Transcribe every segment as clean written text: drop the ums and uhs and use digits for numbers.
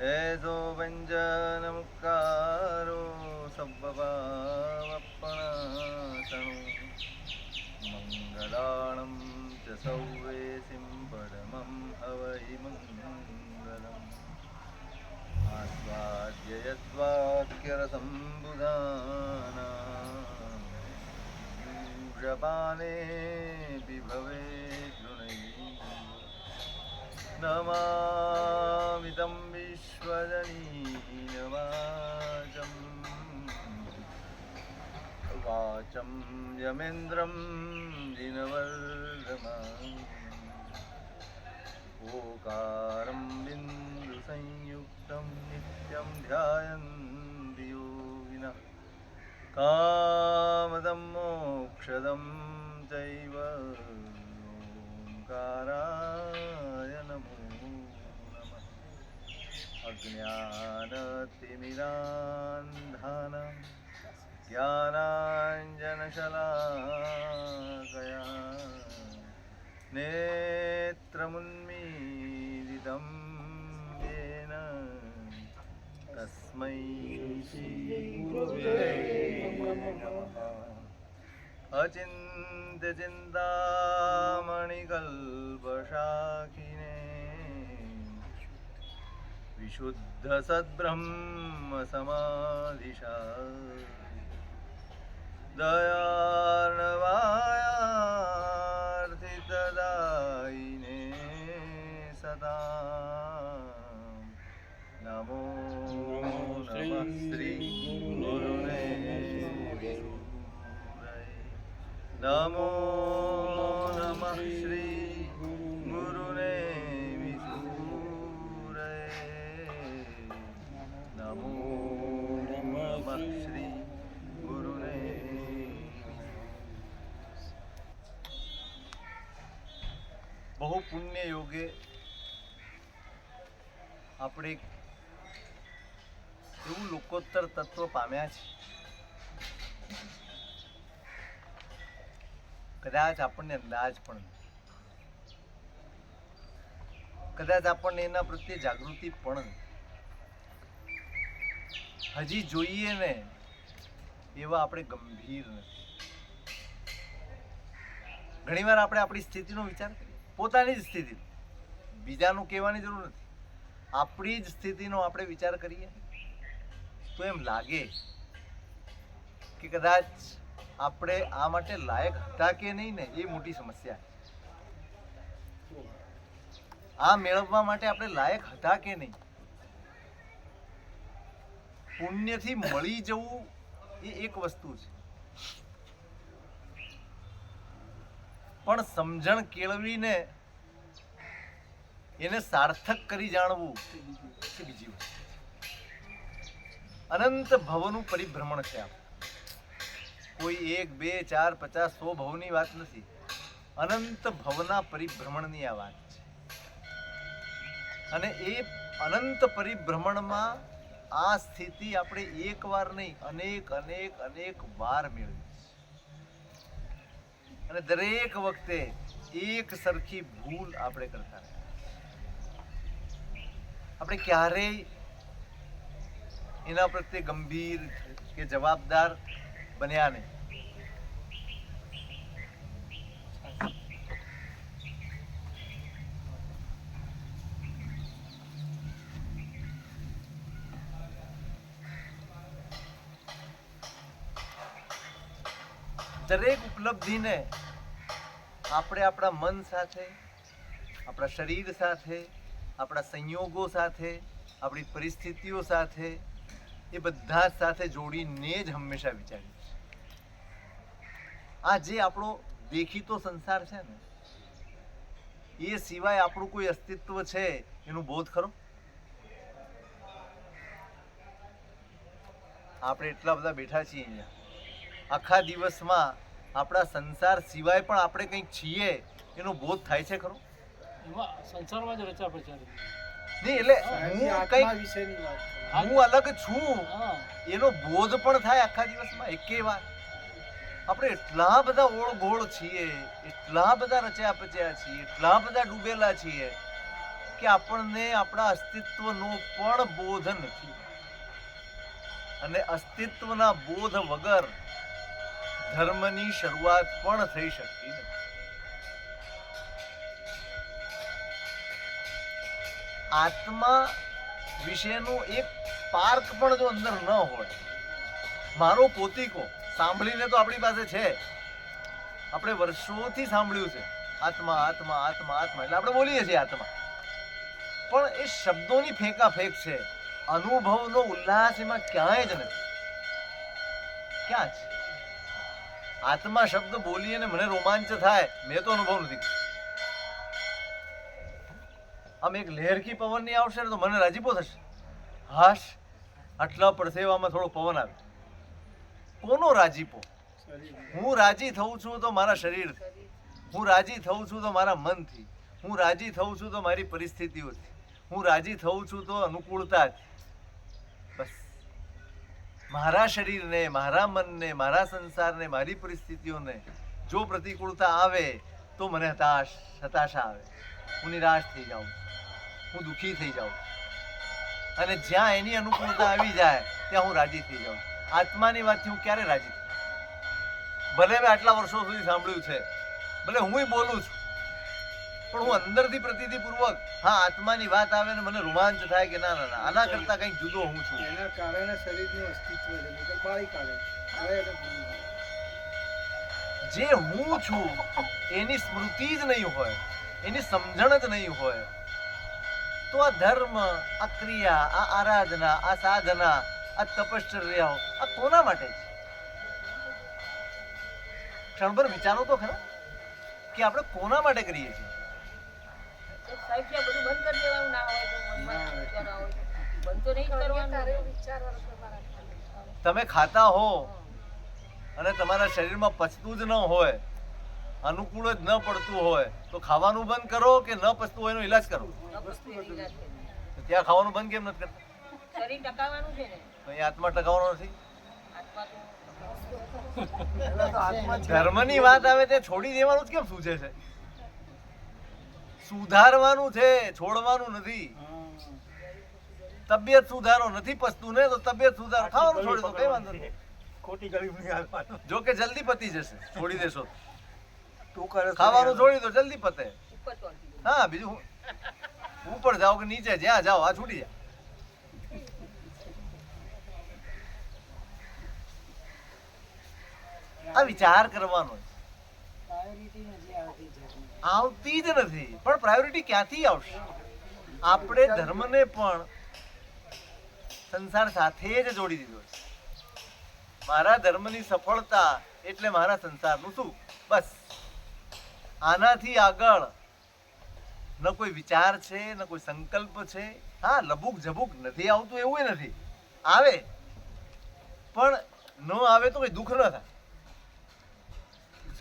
એસો વ્યંજનમુકારો સબ્બભાવપણાસણો મંગલાણં ચ સૌવેસિં પરમં હવૈ મંગલમ આસ્વાદ્ય યદ્વાક્યરસં બુધાનાં જપાને ભવેદ નમામિ તં વિશ્વજનીનવાચમ વાચમ યમેન્દ્રમ દિનવર્ધમાન ઓકારં બિંદુસંયુક્तं નિત્યં ધ્યાયન્તિ યોગિનઃ કામદં મોક્ષદં ચૈવ ઓંકારાય નમો નમઃ. અજ્ઞાનતિમિરાન્ધાનાં જ્ઞાનાંજનશલાકયા નેત્રముન્મીલિतं येन તસ્मै શ્રીગુરવે નમઃ. અચિંત્યચિંતામણિકલ્પશાખિને વિશુદ્ધ સદ્બ્રહ્મ સમાધિશા દયાર્ણવાયાર્થિતદાયિને સદા નમો નમઃ શ્રી ગુરુને નમો નમઃ શ્રી ગુરુને વિસુરે નમો નમઃ શ્રી ગુરુને. બહુ પુણ્ય યોગે આપણે એવું લોકોત્તર તત્વ પામ્યા છે, કદાચ આપણને અંદાજ પણ કદાચ આપણને એના પ્રત્યે જાગૃતિ પણ હજી જોઈએ ને એવા આપણે ગંભીર નથી. ઘણીવાર આપણે આપણી સ્થિતિનો વિચાર કરીએ, પોતાની જ સ્થિતિ, બીજાનું કહેવાની જરૂર નથી, આપણી જ સ્થિતિનો આપણે વિચાર કરીએ તો એમ લાગે કે કદાચ આપણે આ માટે લાયક હતા કે નહીં ને એ મોટી સમસ્યા. આ મેળવવા માટે આપણે લાયક હતા કે નહીં. પુણ્યથી મળી જવું એ એક વસ્તુ છે, પણ સમજણ કેળવીને એને સાર્થક કરી જાણવું એ બીજી વસ્તુ. અનંત ભવનું પરિભ્રમણ છે આ. કોઈ 1 2 4 50 100 ભવની વાત નથી, અનંત ભવના પરિભ્રમણની આ વાત છે. અને એ અનંત પરિભ્રમણમાં આ સ્થિતિ આપણે એક વાર નહીં, અનેક અનેક અનેક વાર મેળવી છે. અને દરેક વખતે એક સરખી ભૂલ આપણે કરતા રહ્યા. આપણે ક્યારેય એના પ્રત્યે ગંભીર કે જવાબદાર બન્યા નહીં. દરેક ઉપલબ્ધિને આપણે આપણા મન સાથે, આપણા શરીર સાથે, આપણા સંયોગો સાથે, આપણી પરિસ્થિતિઓ સાથે, એ બધા સાથે જોડીને જ હંમેશા વિચારીએ. આ જે આપણો દેખીતો સંસાર છે ને, એ સિવાય આપણું કોઈ અસ્તિત્વ છે એનું બોધ ખરો? આપણે એટલા બધા બેઠા છીએ અહીંયા, આખા દિવસમાં આપણા સંસાર સિવાય પણ આપણે કંઈક છીએ એનો બોધ થાય છે ખરો? સંસારમાં જ રચા પચા નહીં, એટલે હું અલગ છું એનો બોધ પણ થાય આખા દિવસમાં એકે વાર? આપણે એટલા બધા ઓળઘોળ છીએ, એટલા બધા રચ્યા પચ્યા છીએ, એટલા બધા ડૂબેલા છીએ, કે આપણને આપણા અસ્તિત્વનો પણ બોધ નથી, અને અસ્તિત્વના બોધ વગર ધર્મની શરૂઆત પણ થઈ શકતી નથી. આત્મા વિશેનું એક સ્પાર્ક પણ જો અંદર ન હોય, મારો પોતીકો સાંભળીને તો આપણી પાસે છે, આપણે વર્ષોથી સાંભળ્યું છે આત્મા આત્મા આત્મા આત્મા, એટલે આપણે બોલીએ છીએ આત્મા, પણ એ શબ્દોની ફેંકા ફેંક છે, અનુભવનો ઉલ્લાસ એમાં ક્યાંય જ નથી. ક્યાં છે આત્મા શબ્દ બોલીએ ને મને રોમાંચ થાય? મેં તો અનુભવ નથી. આમ એક લહેરખી પવનની આવશે ને તો મને રાજીપો થશે, હાશ આટલા પડસેવામાં થોડો પવન આવે. કોનો રાજીપો? હું રાજી થઉં છું તો મારા શરીરથી, હું રાજી થઉં છું તો મારા મનથી, હું રાજી થઉં છું તો મારી પરિસ્થિતિઓથી, હું રાજી થઉં છું તો અનુકૂળતાથી. બસ મારા શરીરને, મારા મનને, મારા સંસારને, મારી પરિસ્થિતિઓને જો પ્રતિકૂળતા આવે તો મને હતાશા આવે, હું નિરાશ થઈ જાઉં, હું દુઃખી થઈ જાઉં, અને જ્યાં એની અનુકૂળતા આવી જાય ત્યાં હું રાજી થઈ જાઉં. આત્માની વાતથી હું ક્યારે રાજી થઉં? ભલે મેં આટલા વર્ષો સુધી સાંભળ્યું છે, ભલે હું બોલું છું, પણ હું અંદરથી પ્રતીતિપૂર્વક હા આત્માની વાત આવે ને મને રોમાંચ થાય કે ના ના ના આના કરતા કંઈક જુદો હું છું. એના કારણે શરીરનું અસ્તિત્વ છે, નહીંતર બાળી કાઢે. હવે એને ભૂલી જાય. જે હું છું એની સ્મૃતિ જ નહીં હોય, એની સમજણ જ નહીં હોય, તો આ ધર્મ, આ ક્રિયા, આ આરાધના, આ સાધના, આ તપશ્ચર્યાઓ આ કોના માટે છે? ક્ષણભર વિચારો તો ખરા કે આપણે કોના માટે કરીએ છીએ? સાહેબ છે બધું બંધ કરી દેવાનું, ના હોય તો મનમાં વિચાર આવે તો બંધ તો નહીં કરવાનું. તમે ખાતા હો અને તમારા શરીરમાં પચતું જ ન હોય, અનુકૂળ જ ન પડતું હોય, તો ખાવાનું બંધ કરો કે ન પચતું હોય એનો ઈલાજ કરો? તો ત્યાં ખાવાનું બંધ કેમ નથી કરતા? શરીર ટકાવવાનું છે ને, તો એ આત્મા ટકાવવાનો નથી. આત્મા તો પહેલા તો આત્મા છે. ધર્મની વાત આવે તે છોડી દેવાનું જ કેમ સૂચે છે? સુધારવાનું છે, છોડવાનું નથી. તબિયત સુધારો, નથી પચતું ને તો તબિયત સુધારો, ખાવાનું છોડી દો, કઈ વાંધો નહીં. ખોટી ગળીમાં નહીં હાલવાનું. જો કે જલ્દી પતી જશે છોડી દેશો તો. તું કરે ખાવાનું છોડી દો, જલ્દી પતે. ઉપર ચોંટી દઉં. હા, બીજું ઉપર જાઓ કે નીચે જ્યાં જાઓ આ છૂટી જાય. આ વિચાર કરવાનો છે. આવતી જ નથી, પણ પ્રાયોરિટી ક્યાંથી આવશે? આપણે ધર્મને પણ સંસાર સાથે જ જોડી દીધો છે. મારા ધર્મની સફળતા એટલે મારા સંસારનું સુખ, બસ. આનાથી આગળ ન કોઈ વિચાર છે, ન કોઈ સંકલ્પ છે. હા, લબુક ઝબુક નથી આવતું એવું નથી, આવે, પણ ન આવે તો કઈ દુઃખ ન થાય.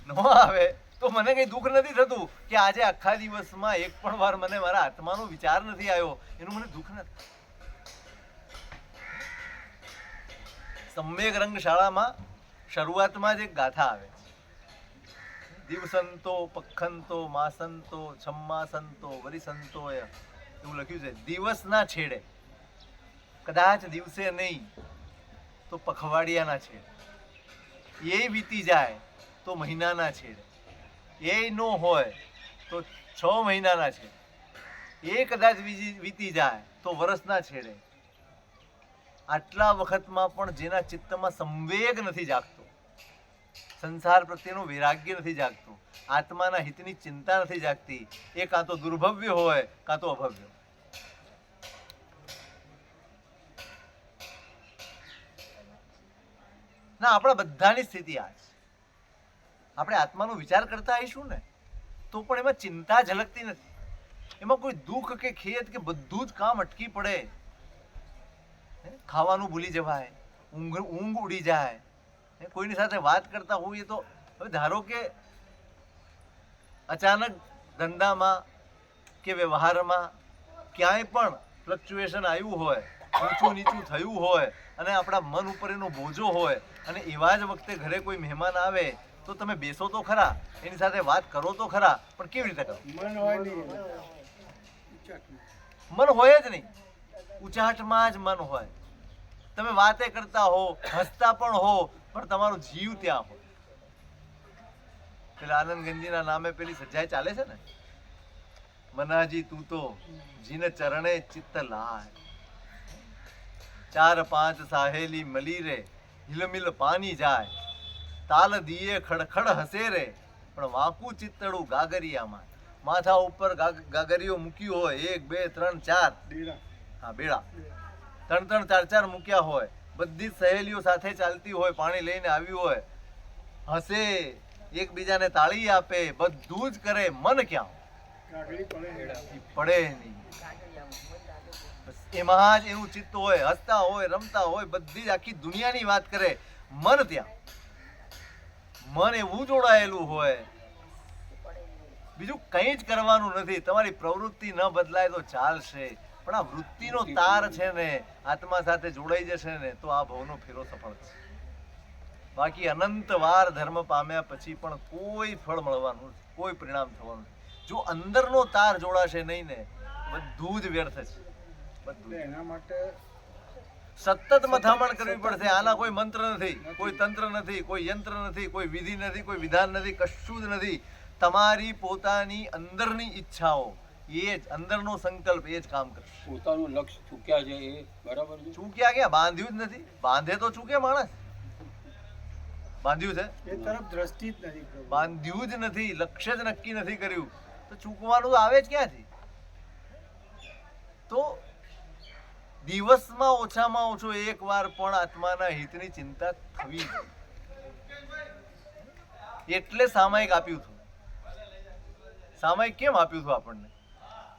ન આવે તો મને કઈ દુઃખ નથી થતું કે આજે આખા દિવસમાં એક પણ વાર મને મારા આત્માનો વિચાર નથી આવ્યો, એનું મને દુઃખ નથી. સમ્યક રંગ શાળામાં શરૂઆતમાં જ એક ગાથા આવે છે, દિવસંતો પખંતો માસંતો છમ્માસંતો વરિસંતો, એવું લખ્યું છે. દિવસના છેડે, કદાચ દિવસે નહીં તો પખવાડિયાના છેડે, એ વીતી જાય તો મહિનાના છેડે, એ ન હોય તો 6 મહિનાના છેડે, એ કદાચ વીતી જાય તો વર્ષના છેડે. આટલા વખતમાં પણ જેના ચિત્તમાં સંવેગ નથી જાગતો, સંસાર પ્રત્યેનો વૈરાગ્ય નથી જાગતું, આત્માના હિતની ચિંતા નથી જાગતી, એ કાં તો દુર્ભવ્ય હોય કાં તો અભવ્ય. ના, આપણા બધાની સ્થિતિ આ છે. આપણે આત્માનો વિચાર કરતા આવીશું ને તો પણ એમાં ચિંતા ઝલકતી નથી, એમાં કોઈ દુઃખ કે ખેદ કે બધું જ કામ અટકી પડે. ખાવાનું ભૂલી જવાય, ઊંઘ ઉડી જાય, કોઈની સાથે વાત કરતા હોઈએ તો હવે ધારો કે અચાનક ધંધામાં કે વ્યવહારમાં ક્યાંય પણ ફ્લક્ચ્યુએશન આવ્યું હોય, ઊંચું નીચું થયું હોય, અને આપણા મન ઉપર એનો બોજો હોય, અને એવા જ વખતે ઘરે કોઈ મહેમાન આવે તો તમે બેસો તો ખરા, એની સાથે વાત કરો તો ખરા, પણ કેવી રીતે કરો? મન હોય નહીં. મન હોય જ નહીં. ઉચાટમાં જ મન હોય. તમે વાતે કરતા હો, હસતા પણ હો, પણ તમારો જીવ ત્યાં હોય. પેલા આનંદગંજીના નામે પેલી સજાય ચાલે છે ને, મનાજી તું તો જીન ચરણે ચિત્ત લાય, ચાર પાંચ સાહેલી મલી રે, હિલમિલ પાની જાય, તાલ દીએ ખડખડ હસે રે, પણ વાંકું ચિત્તડું ગાગરિયામાં. માથા ઉપર ગાગરીઓ મૂકી હોય, 1 2 3 4, હા બેડા 3 3 4 4 મૂક્યા હોય, બધી જ સહેલીઓ સાથે ચાલતી હોય, પાણી લઈને આવ્યું હોય, હસે, એકબીજાને તાળી આપે, બધું જ કરે, મન ક્યાં પડે નહીં. બસ એમાં જ એનું ચિત્ત હોય, હસતા હોય, રમતા હોય, બધી જ આખી દુનિયાની વાત કરે, મન ત્યાં. મન એવું જોડાયેલું હોય, બીજું કંઈ જ કરવાનું નથી. તમારી પ્રવૃત્તિ ન બદલાય તો ચાલશે, પણ આ વૃત્તિનો તાર છે ને આત્મા સાથે જોડાઈ જશે ને તો આ ભવનો ફેરો સફળ થશે. બાકી અનંત વાર ધર્મ પામ્યા પછી પણ કોઈ ફળ મળવાનું નથી, કોઈ પરિણામ થવાનું નથી. જો અંદરનો તાર જોડાશે નહીં ને બધું જ વ્યર્થ છે. બધું એના માટે સતત મથામણ કરવી પડશે. આના કોઈ મંત્ર નથી, કોઈ તંત્ર નથી, કોઈ યંત્ર નથી, કોઈ વિધિ નથી, કોઈ વિધાન નથી, કશું જ નથી. તમારી પોતાની અંદરની ઈચ્છાઓ, એ જ અંદરનો સંકલ્પ એ જ કામ કરશે. પોતાનું લક્ષ્ય ચૂક્યા છે એ બરાબર છે. ચૂક્યા ક્યાં? બાંધ્યું જ નથી. બાંધે તો ચૂકે માણસ. બાંધ્યું છે? એ તરફ દ્રષ્ટિ જ નથી પ્રભુ. બાંધ્યું જ નથી, લક્ષ્ય જ નક્કી નથી કર્યું તો ચૂકવાનું તો આવે જ ક્યાંથી? તો દિવસમાં ઓછામાં ઓછો એક વાર પણ આત્માના હિતની ચિંતા થવી જોઈએ. એટલે સામાયિક આપ્યું હતું. સામાયિક કેમ આપ્યું હતું આપણને?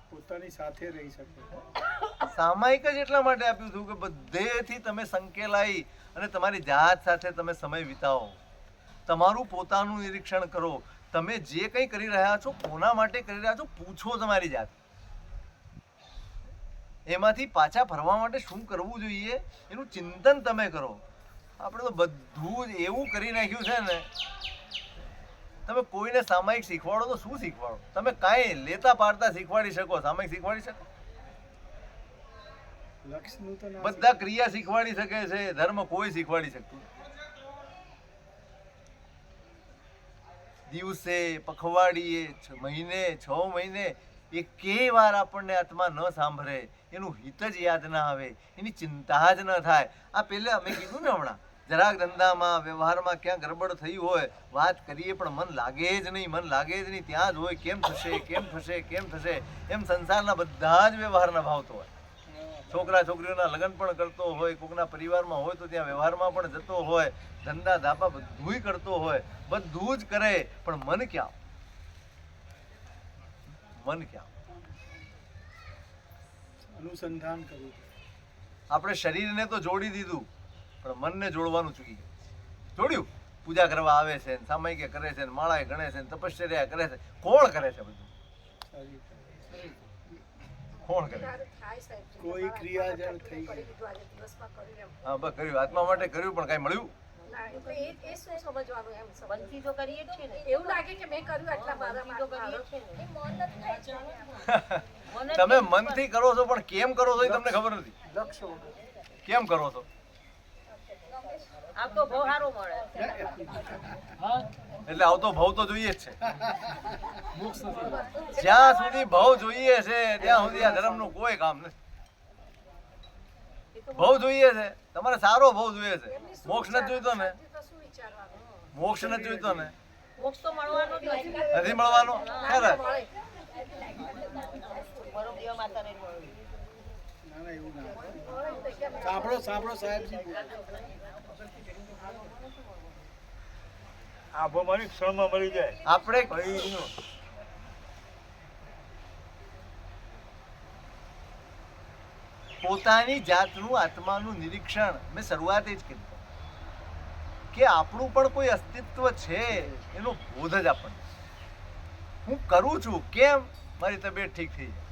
પોતાની સાથે રહી શકે. સામાયિક જ એટલા માટે આપ્યું હતું કે બધેથી તમે સંકેલાઈ અને તમારી જાત સાથે તમે સમય વિતાવો, તમારું પોતાનું નિરીક્ષણ કરો. તમે જે કંઈ કરી રહ્યા છો, કોના માટે કરી રહ્યા છો, પૂછો તમારી જાત. એમાંથી પાછા ફરવા માટે શું કરવું જોઈએ એનું ચિંતન તમે કરો. આપણે તો બધું જ એવું કરી નાખ્યું છે ને. તમે કોઈને સામાયિક શીખવાડો તો શું શીખવાડો? તમે કાંઈ લેતા પાડતા શીખવાડી શકો, સામાયિક શીખવાડી શકો? લક્ષ્યનું તો ના બધા ક્રિયા શીખવાડી શકે છે, ધર્મ કોઈ શીખવાડી શકતું નથી. દિવસે, પખવાડીએ, મહિને, 6 મહિને એકેય વાર આપણને આત્મા ન સાંભળે, એનું હિત જ યાદ ના આવે, એની ચિંતા જ ન થાય. આ પહેલા મેં કીધું ને હમણાં, જરાક ધંધામાં વ્યવહારમાં ક્યાં ગડબડ થઈ હોય, વાત કરીએ પણ મન લાગે જ નહીં, મન લાગે જ નહીં, ત્યાં જ હોય. કેમ થશે, કેમ થશે, કેમ થશે, એમ સંસારના બધા જ વ્યવહારના ભાવતો હોય. છોકરા છોકરીઓના લગ્ન પણ કરતો હોય, કોકના પરિવારમાં હોય તો ત્યાં વ્યવહારમાં પણ જતો હોય, ધંધા ધાપા બધુંય કરતો હોય, બધું જ કરે, પણ મન ક્યાં? મન ક્યાં? અનુસંધાન કરવું. આપણે શરીરને તો જોડી દીધું પણ મનને જોડવાનું ચૂકી ગયા. જોડ્યું? પૂજા કરવા આવે છે, સામાયિક કરે છે, માળા ગણે છે, તપશ્ચર્યા કરે છે. કોણ કરે છે બધું? કોણ કરે? કોઈ ક્રિયા જ્યારે થઈ ગઈ, હા બસ કર્યું, આત્મા માટે કર્યું, પણ કાંઈ મળ્યું? બનતી તો કરીએ જ છે ને. એવું લાગે કે મેં કર્યું એટલા મારા બનતી તો કરીએ જ છે ને. મન જ તમે મનથી કરો છો પણ કેમ કરો છો એ તમને ખબર નથી. લક્ષ્ય વગર. કેમ કરો છો? આ તો બહુ સારું મળે. હા એટલે આવતો ભાવ તો જોઈએ જ છે. મોક્ષ નથી. જ્યાં સુધી ભાવ જોઈએ છે ત્યાં સુધી આ ધર્મનું કોઈ કામ નથી. ભાવ જોઈએ છે, તમારે સારો ભાવ જોઈએ છે. મોક્ષ નથી જોઈતો ને? મોક્ષ નથી જોઈતો ને? મોક્ષ તો મળવાનો જ નથી. નથી મળવાનો? ખરા? બરોબર માતા નહીં મળે. ના ના એવું ના. સાંભળો સાંભળો સાહેબજી બોલે. આભોમાની ક્ષણમાં મળી જાય. આપણે પોતાની જાતનું આત્માનું નિરીક્ષણ મેં શરૂઆત જ કરી કે આપણું પણ કોઈ અસ્તિત્વ છે એનો બોધ જ આપણને. હું કરું છું કેમ મારી તબિયત ઠીક થઈ જાય,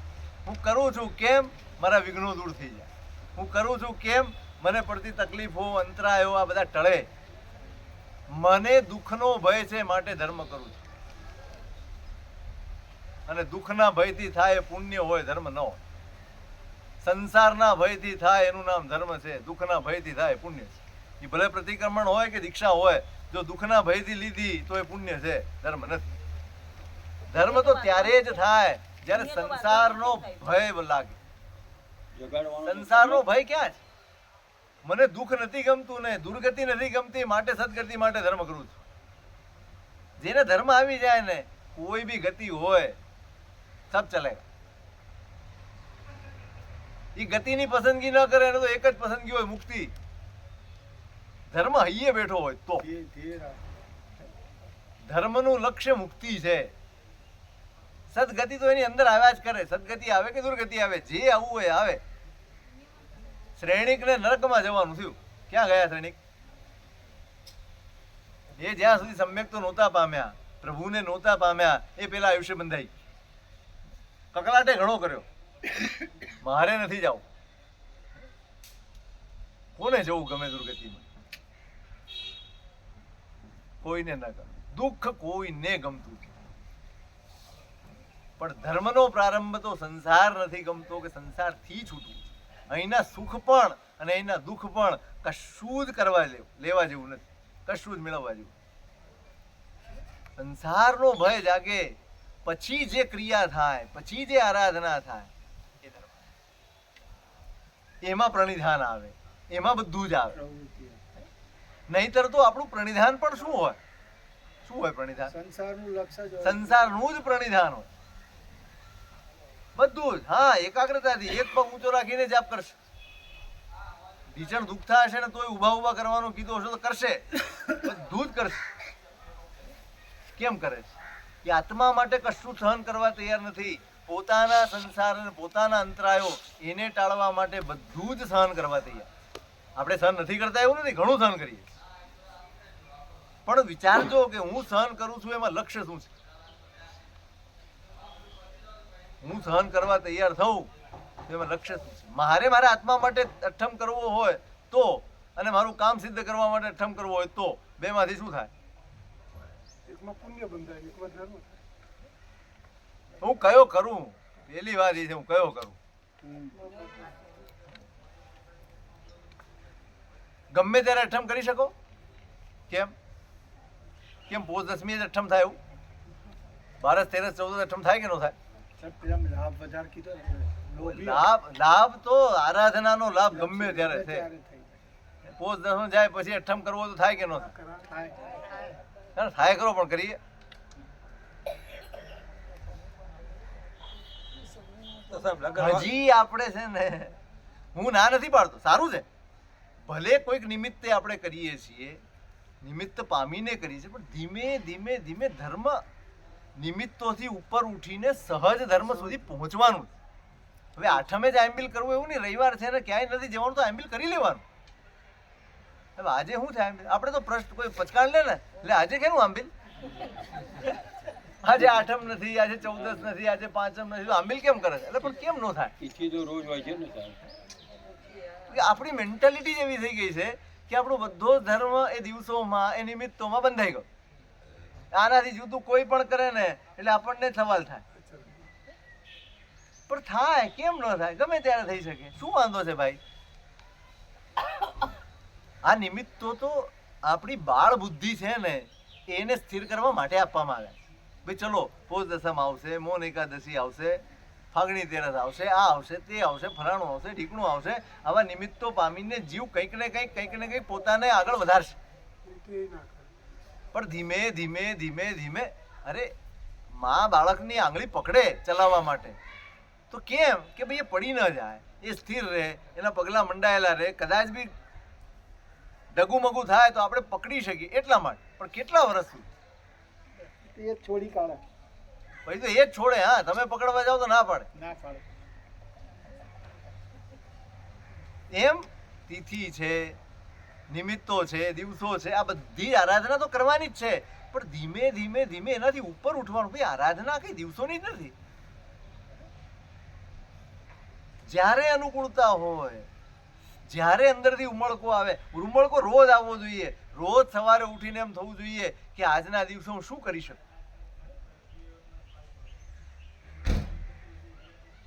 હું કરું છું કેમ મારા વિઘ્નો દૂર થઈ જાય, હું કરું છું કેમ મને પડતી તકલીફો, અંતરાયો આ બધા ટળે. મને દુઃખનો ભય છે માટે ધર્મ કરું છું. અને દુઃખના ભયથી થાય એ પુણ્ય હોય, ધર્મ ન હોય. સંસારના ભયથી થાય એનું નામ ધર્મ છે, દુઃખના ભયથી થાય પુણ્ય છે. એ ભલે પ્રતિક્રમણ હોય કે દીક્ષા હોય, જો દુઃખના ભયથી લીધી તો એ પુણ્ય છે, ધર્મ નથી. ધર્મ તો ત્યારે જ થાય જ્યારે સંસારનો ભય લાગે. સંસારનો ભય ક્યાં છે? મને દુઃખ નથી ગમતું ને દુર્ગતિ નથી ગમતી, માટે સદગતિ માટે ધર્મ કરું છું. જેને ધર્મ આવી જાય ને, કોઈ બી ગતિ હોય સબ ચલેગા. એ ગતિની પસંદગી ન કરે એને તો એક જ પસંદગી હોય, મુક્તિ. ધર્મ હૈયે બેઠો હોય તો. ધર્મનું લક્ષ્ય મુક્તિ છે. સદગતિ તો એની અંદર આવ્યા જ કરે. સદગતિ આવે કે દુર્ગતિ આવે, જે આવવું હોય આવે. શ્રેણિકને નરકમાં જવાનું થયું. ક્યાં ગયા શ્રેણિક? એ જ્યાં સુધી સમ્યક તો નહોતા પામ્યા, પ્રભુને નહોતા પામ્યા, એ પેલા આયુષ્ય બંધાઈ. કકલાટે ઘણો કર્યો, મારે નથી જવું. કોને જવું ગમે દુર્ગતિમાં? કોઈને ન ગમે. દુઃખ કોઈને ગમતું, પણ ધર્મનો પ્રારંભ તો સંસાર નથી ગમતો કે સંસારથી છૂટવું. અહીંના સુખ પણ અને અહીંના દુઃખ પણ કશું જ કરવા લેવા જેવું નથી, કશું જ મેળવવા જેવું. સંસારનો ભય જાગે પછી જે ક્રિયા થાય, પછી જે આરાધના થાય, એ ધર્મ. એમાં પ્રણિધાન આવે, એમાં બધું જ આવે. નહીતર તો આપણું પ્રણિધાન પણ શું હોય? શું હોય પ્રણિધાન? સંસારનું લક્ષ્ય જ હોય. સંસારનું જ પ્રણિધાન હોય બધું જ. હા, એકાગ્રતાથી એક પગ ઊંચો રાખીને જાપ કરશે. ભીષણ દુઃખતા હશે ને તોય ઉભા ઉભા કરવાનું કીધું હશે તો કરશે, બધું જ કરશે. કેમ કરે છે? કે આત્મા માટે કશું સહન કરવા તૈયાર નથી. પોતાના સંસાર અને પોતાના અંતરાયો એને ટાળવા માટે બધું જ સહન કરવા તૈયાર. આપણે સહન નથી કરતા એવું નથી, ઘણું સહન કરીએ. પણ વિચારજો કે હું સહન કરું છું એમાં લક્ષ્ય શું છે? હું સહન કરવા તૈયાર થઉં એમાં લક્ષ્ય શું છે? મારે મારા આત્મા માટે અઠ્ઠમ કરવો હોય તો, અને મારું કામ સિદ્ધ કરવા માટે અઠ્ઠમ કરવો હોય તો, બેમાંથી શું થાય? એકમાં પુણ્ય બંધાય, એકમાં ધર્મ થાય. હું કયો કરું? પહેલી વાત એ છે, હું કયો કરું. ગમે ત્યારે અઠ્ઠમ કરી શકો? કેમ? કેમ પોષ દસમી અઠ્ઠમ થાય એવું? 12, 13, 14 અઠ્ઠમ થાય કે ન થાય? લાભ વધારે કીધો ને, લોભી લાભ તો આરાધનાનો લાભ ગમે ત્યારે છે. ત્યારે થઈ જાય. પોષ દસમ જાય પછી અઠ્ઠમ કરવો તો થાય કે ન થાય? થાય. થાય કરો, પણ કરીએ. હજી આપણે છે ને, હું ના નથી પાડતો, સારું છે. ભલે કોઈક નિમિત્તે આપણે કરીએ છીએ, નિમિત્ત પામીને કરીએ છીએ, પણ ધીમે ધીમે ધીમે ધર્મ નિમિત્તોથી ઉપર ઉઠીને સહજ ધર્મ સુધી પહોંચવાનું. હવે આઠમે જ આંબિલ કરવું એવું નહીં. રવિવાર છે ને ક્યાંય નથી જવાનું તો આંબિલ કરી લેવાનું. હવે આજે શું થાય આંબિલ? આપણે તો પ્રશ્ન કોઈ પચકાણ લે ને, એટલે આજે કેનું આંબિલ? આજે આઠમ નથી, આજે 14 નથી, આજે પાંચમ નથી, તો આંબિલ કેમ કરે છે? એટલે પણ કેમ ન થાય? તિથિ તો રોજ હોય છે ને સાહેબ. કે આપણી મેન્ટાલિટી એવી થઈ ગઈ છે કે આપણો બધો ધર્મ એ દિવસોમાં, એ નિમિત્તોમાં બંધાઈ ગયો. આનાથી જુદું કોઈ પણ કરે ને એટલે આપણને સવાલ થાય. પણ થાય કેમ ન થાય? ગમે ત્યારે થઈ શકે. શું વાંધો છે ભાઈ? આ નિમિત્તો તો આપણી બાળ બુદ્ધિ છે ને, એને સ્થિર કરવા માટે આપવામાં આવે. ભાઈ ચલો, પોષ દસમ આવશે, મૌન એકાદશી આવશે, ફાગણી તેરસ આવશે, આ આવશે, તે આવશે, ફલાણું આવશે, ઢીકણું આવશે. આવા નિમિત્તો પામીને જીવ કંઈક ને કંઈક પોતાને આગળ વધારશે. પણ ધીમે ધીમે ધીમે ધીમે, અરે માં બાળકની આંગળી પકડે ચલાવવા માટે તો કેમ કે ભાઈ એ પડી ન જાય, એ સ્થિર રહે, એના પગલા મંડાયેલા રહે. કદાચ બી ડગુમગુ થાય તો આપણે પકડી શકીએ એટલા માટે. પણ કેટલા વર્ષ સુધી એ છોડી કાઢે. ભાઈ તો એ જ છોડે. હા, તમે પકડવા જાઓ તો ના પાડે. ના પાડે. એમ તિથિ છે, નિમિત્તો છે, દિવસો છે, આ બધી આરાધના તો કરવાની જ છે. પણ ધીમે ધીમે ધીમે એનાથી ઉપર ઉઠવાનું. ભાઈ આરાધના કઈ દિવસોની જ નથી. જ્યારે અનુકૂળતા હોય, જ્યારે અંદરથી ઉમળકો આવે, ઉમળકો રોજ આવવો જોઈએ. રોજ સવારે ઉઠીને એમ થવું જોઈએ કે આજના દિવસો હું શું કરી શકું.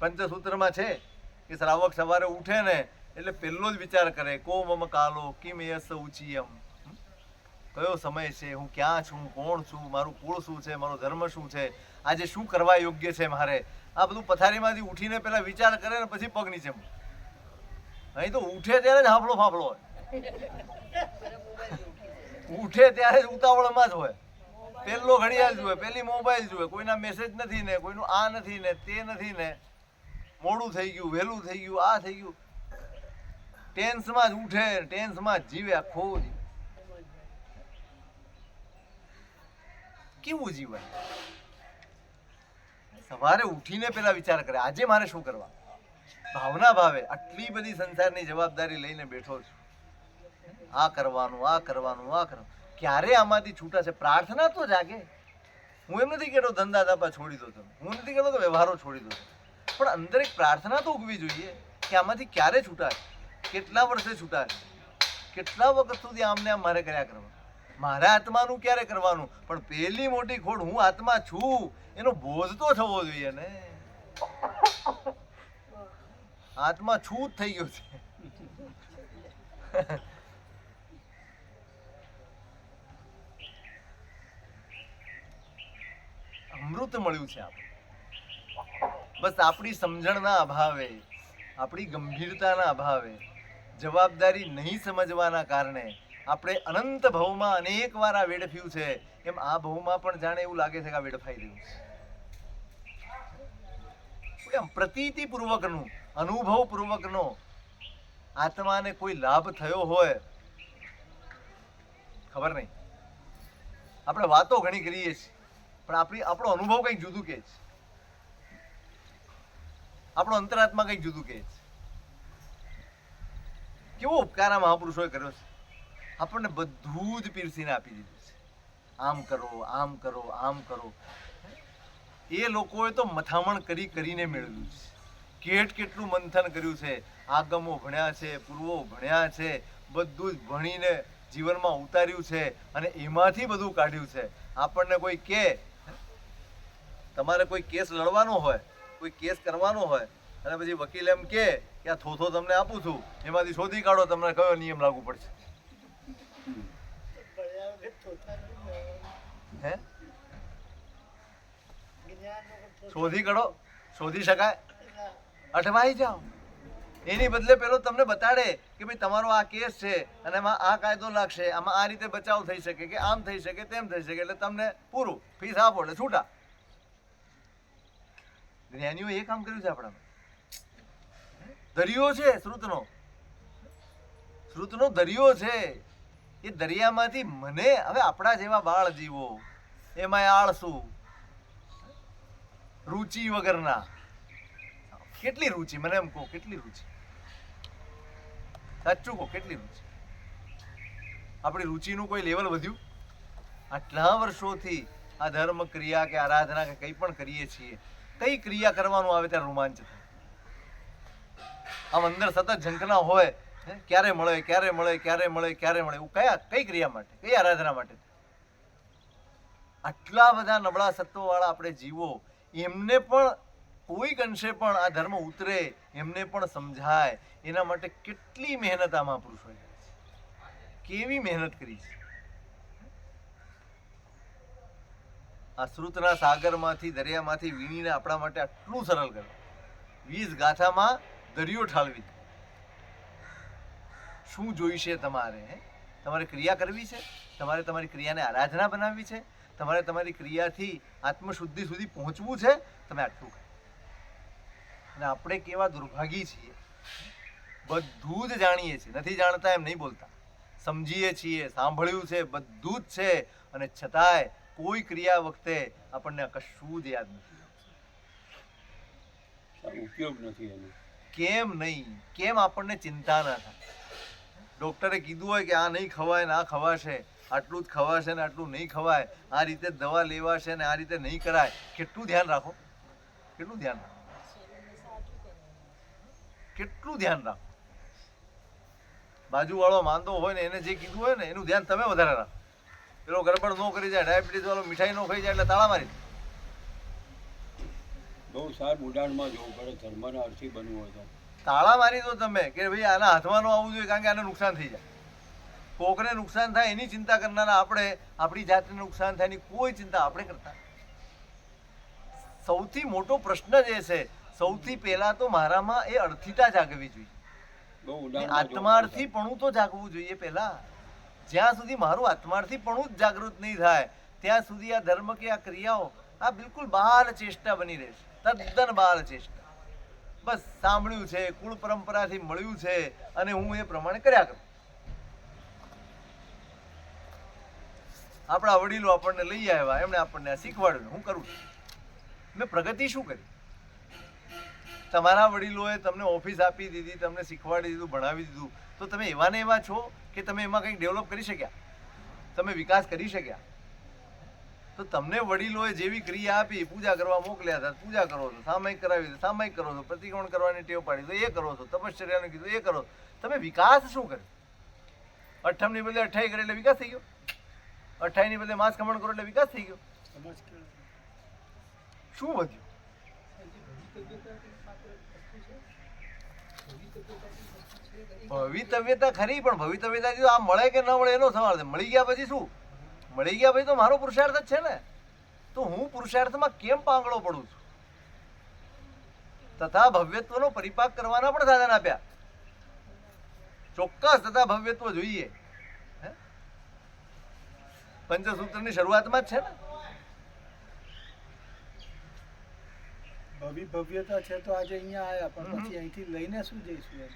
પંચસૂત્રમાં છે કે શ્રાવક સવારે ઉઠે ને એટલે પહેલો જ વિચાર કરે કો મમ કાલો કિમ યસ ઉચિયમ, કયો સમય છે, હું ક્યાં છું, કોણ છું, મારું કુળ શું છે, મારો ધર્મ શું છે, આજે શું કરવા યોગ્ય છે મારે, આ બધું પથારીમાંથી ઉઠીને પહેલા વિચાર કરે ને પછી પગ નીચે મૂકે. અહીં તો ઉઠે ત્યારે જ હાંફળો ફાંફળો હોય, ઉઠે ત્યારે જ ઉતાવળમાં જ હોય, પહેલો ઘડિયાળ જુએ, પહેલી મોબાઈલ જુએ, કોઈના મેસેજ નથી ને, કોઈનું આ નથી ને, તે નથી ને, મોડું થઈ ગયું, વહેલું થઈ ગયું, આ થઈ ગયું, ટેન્સમાં જ ઉઠે, ટેન્સમાં જ જીવે આખો દી. કેવું જીવન? સવારે ઉઠીને પેલા વિચાર કરે આજે મારે શું કરવા, ભાવના ભાવે આટલી બધી સંસારની જવાબદારી લઈને બેઠો છું, આ કરવાનું, આ કરવાનું, આ કરવાનું, ક્યારે આમાંથી છૂટા છે? પ્રાર્થના તો જાગે. હું એમ નથી કહેતો ધંધા ધાપા છોડી દો તમે, હું નથી કહેતો તો વ્યવહારો છોડી દો, પણ અંદર એક પ્રાર્થના તો ઉગવી જોઈએ કે આમાંથી ક્યારે છૂટા છે, કેટલા વર્ષે છૂટા છે, કેટલા વખત સુધી આમને આમ મારે કર્યા કરવા, મારા આત્માનું ક્યારે કરવાનું. પણ પહેલી મોટી ખોડ હું આત્મા છું એનો બોધ તો થવો જોઈએ ને. આત્મા છું જ થઈ ગયો છે. અમૃત મળ્યું છે આપણે, બસ આપણી સમજણના અભાવે, આપણી ગંભીરતાના અભાવે, જવાબદારી નહીં સમજવાના કારણે આપણે અનંત ભવમાં અનેક વાર આ વેડફ્યું છે. એમ આ ભવમાં પણ જાણે એવું લાગે છે કે આ વેડફાઈ રહ્યું છે. એમ પ્રતીતિ પૂર્વકનું, અનુભવ પૂર્વકનો આત્માને કોઈ લાભ થયો હોય ખબર નહીં. આપણે વાતો ઘણી કરીએ છીએ પણ આપણો અનુભવ કંઈક જુદું કહે છે, આપણો અંતરાત્મા કંઈક જુદું કહે છે. કેવો ઉપકાર આ મહાપુરુષોએ કર્યો છે, આપણને બધું જ પીરસીને આપી દીધું છે. આમ કરો, આમ કરો, આમ કરો. એ લોકોએ તો મથામણ કરીને મેળવ્યું છે, કેટલું મંથન કર્યું છે, આગમો ભણ્યા છે, પૂર્વો ભણ્યા છે, બધું જ ભણીને જીવનમાં ઉતાર્યું છે અને એમાંથી બધું કાઢ્યું છે. આપણને કોઈ કે તમારે કોઈ કેસ લડવાનો હોય, કોઈ કેસ કરવાનો હોય અને પછી વકીલ એમ કે આ થોથો તમને આપું છું, એમાંથી શોધી કાઢો તમને કયો નિયમ લાગુ પડશે. હે શોધી કાઢો, શોધી શકાય? અટવાઈ જાઓ. એની બદલે પેલો તમને બતાડે કે ભાઈ તમારો આ કેસ છે અને એમાં આ કાયદો લાગશે, આમાં આ રીતે બચાવ થઈ શકે કે આમ થઈ શકે તેમ થઈ શકે, એટલે તમને પૂરું ફીસ આપો એટલે છૂટા. જ્ઞાનીઓ એ કામ કર્યું છે આપણામાં. દરિયો છે શ્રુતનો, શ્રુતનો દરિયો છે. એ દરિયામાંથી મને હવે આપણા જેવા બાળ જીવો, એમાં આળસુ, રુચિ વગરના, કેટલી રુચિ, મને એમ કહો કેટલી રુચિ, સાચું કહો કેટલી રુચિ. આપણી રુચિનું કોઈ લેવલ વધ્યું? આટલા વર્ષોથી આ ધર્મ ક્રિયા કે આરાધના કે કંઈ પણ કરીએ છીએ, કઈ ક્રિયા કરવાનું આવે ત્યારે રોમાંચ થાય. આમ અંદર સતત ઝંખના હોય, ક્યારે મળે, ક્યારે મળે, ક્યારે મળે, ક્યારે મળે, એવું કઈ ક્રિયા માટે, કઈ આરાધના માટે? આટલા બધા નબળા સત્વવાળા આપણે જીવો, એમને પણ કોઈક અંશે પણ આ ધર્મ ઉતરે, એમને પણ સમજાય, એના માટે કેટલી મહેનત આ મહાપુરુષોએ કરી છે, કેવી મહેનત કરી છે. આ શ્રુતના સાગરમાંથી, દરિયામાંથી વીણીને આપણા માટે આટલું સરળ કર્યું. 20 ગાથામાં દરિયો ઠાલવી. શું જોઈશે તમારે? તમારે ક્રિયા કરવી છે, તમારે તમારી ક્રિયાને આરાધના બનાવવી છે, તમારે તમારી ક્રિયાથી આત્મશુદ્ધિ સુધી પહોંચવું છે, તમે આટલું કરો. અને આપણે કેવા દુર્ભાગી છીએ, બધું જ જાણીએ છીએ, નથી જાણતા એમ નહીં બોલતા, સમજીએ છીએ, સાંભળ્યું છે, બધું જ છે, અને છતાંય કોઈ ક્રિયા વખતે આપણને કશું જ યાદ નથી, ઉપયોગ નથી એનો. કેમ નહીં? કેમ આપણને ચિંતા ના થાય? ડોક્ટરે કીધું હોય કે આ નહીં ખવાય ને આ ખવાશે, આટલું જ ખવાશે ને આટલું નહીં ખવાય, આ રીતે દવા લેવાશે ને આ રીતે નહીં કરાય, કેટલું ધ્યાન રાખો, કેટલું ધ્યાન રાખો, કેટલું ધ્યાન રાખો. બાજુવાળો માંદો હોય ને એને જે કીધું હોય ને એનું ધ્યાન તમે વધારે રાખો. પેલો ગરબડ ન કરી જાય, ડાયાબિટીસ વાળો મીઠાઈ ન ખાઈ જાય એટલે તાળા મારી. બહુ સારું ઉડાણમાં જવું પડે ધર્મના અર્થી બનવું હોય તો. તાળા મારી દો તમે કે ભાઈ આના હાથમાં ન આવવું જોઈએ, કારણ કે આને નુકસાન થઈ જાય. કોકને નુકસાન થાય એની ચિંતા કરનારા આપણે, આપણી જાતને નુકસાન થાય એની કોઈ ચિંતા આપણે કરતા. સૌથી મોટો પ્રશ્ન જે છે, સૌથી પહેલા તો મારામાં એ અર્થિતા જાગવી જોઈએ, બહુ ઉડાણમાં જવું પડે. આત્માર્થીપણું તો જાગવું જોઈએ પહેલા. જ્યાં સુધી મારું આત્માર્થીપણું જ જાગૃત નહીં થાય ત્યાં સુધી આ ધર્મ કે આ ક્રિયાઓ આ બિલકુલ બાળ ચેષ્ટા બની રહેશે, તદ્દન બાળ ચેષ્ટા. બસ સાંભળ્યું છે, કુળ પરંપરાથી મળ્યું છે અને હું એ પ્રમાણે કર્યા કરું. આપણા વડીલો આપણને લઈ આવ્યા, એમણે આપણને આ શીખવાડ્યું, હું કરું છું. મેં પ્રગતિ શું કરી? તમારા વડીલોએ તમને ઓફિસ આપી દીધી, તમને શીખવાડી દીધું, ભણાવી દીધું, તો તમે એવા ને એવા છો કે તમે એમાં કંઈક ડેવલપ કરી શક્યા, તમે વિકાસ કરી શક્યા? તો તમને વડીલોએ જેવી ક્રિયા આપી, પૂજા કરવા મોકલ્યા હતા, પૂજા કરો છો, સામાયિક કરાવી દો, સામાયિક કરો છો, પ્રતિક્રમણ કરવાની ટેવ પાડી તો એ કરો છો, તપશ્ચર્યાનું કીધું એ કરો. તમે વિકાસ શું કર્યો? અઠમની બદલે 28 કરે એટલે વિકાસ થઈ ગયો, 28 ની બદલે માંસ ખમણ કરો એટલે વિકાસ થઈ ગયો. સમાજ કેળવણી. શું વધ્યું? ભવિતવ્યતા ખરી, પણ ભવિતવ્યતા આ મળે કે ન મળે એનો સવાલ છે. મળી ગયા પછી શું? મળી ગયા પછી તો મારો પુરુષાર્થ જ છે ને. તો હું પુરુષાર્થમાં કેમ પાંગળો પડું છું? તથા ભવ્યત્વનો પરિપાક કરવાના પણ સાધન આપ્યા, ચોક્કસ તથા ભવ્યત્વ જોઈએ. પંચસૂત્રની શરૂઆતમાં જ છે ને. ભવ્યતા છે તો આજે અહીંયા આયા, પણ પછી અહીંથી લઈને શું જઈશું એમ?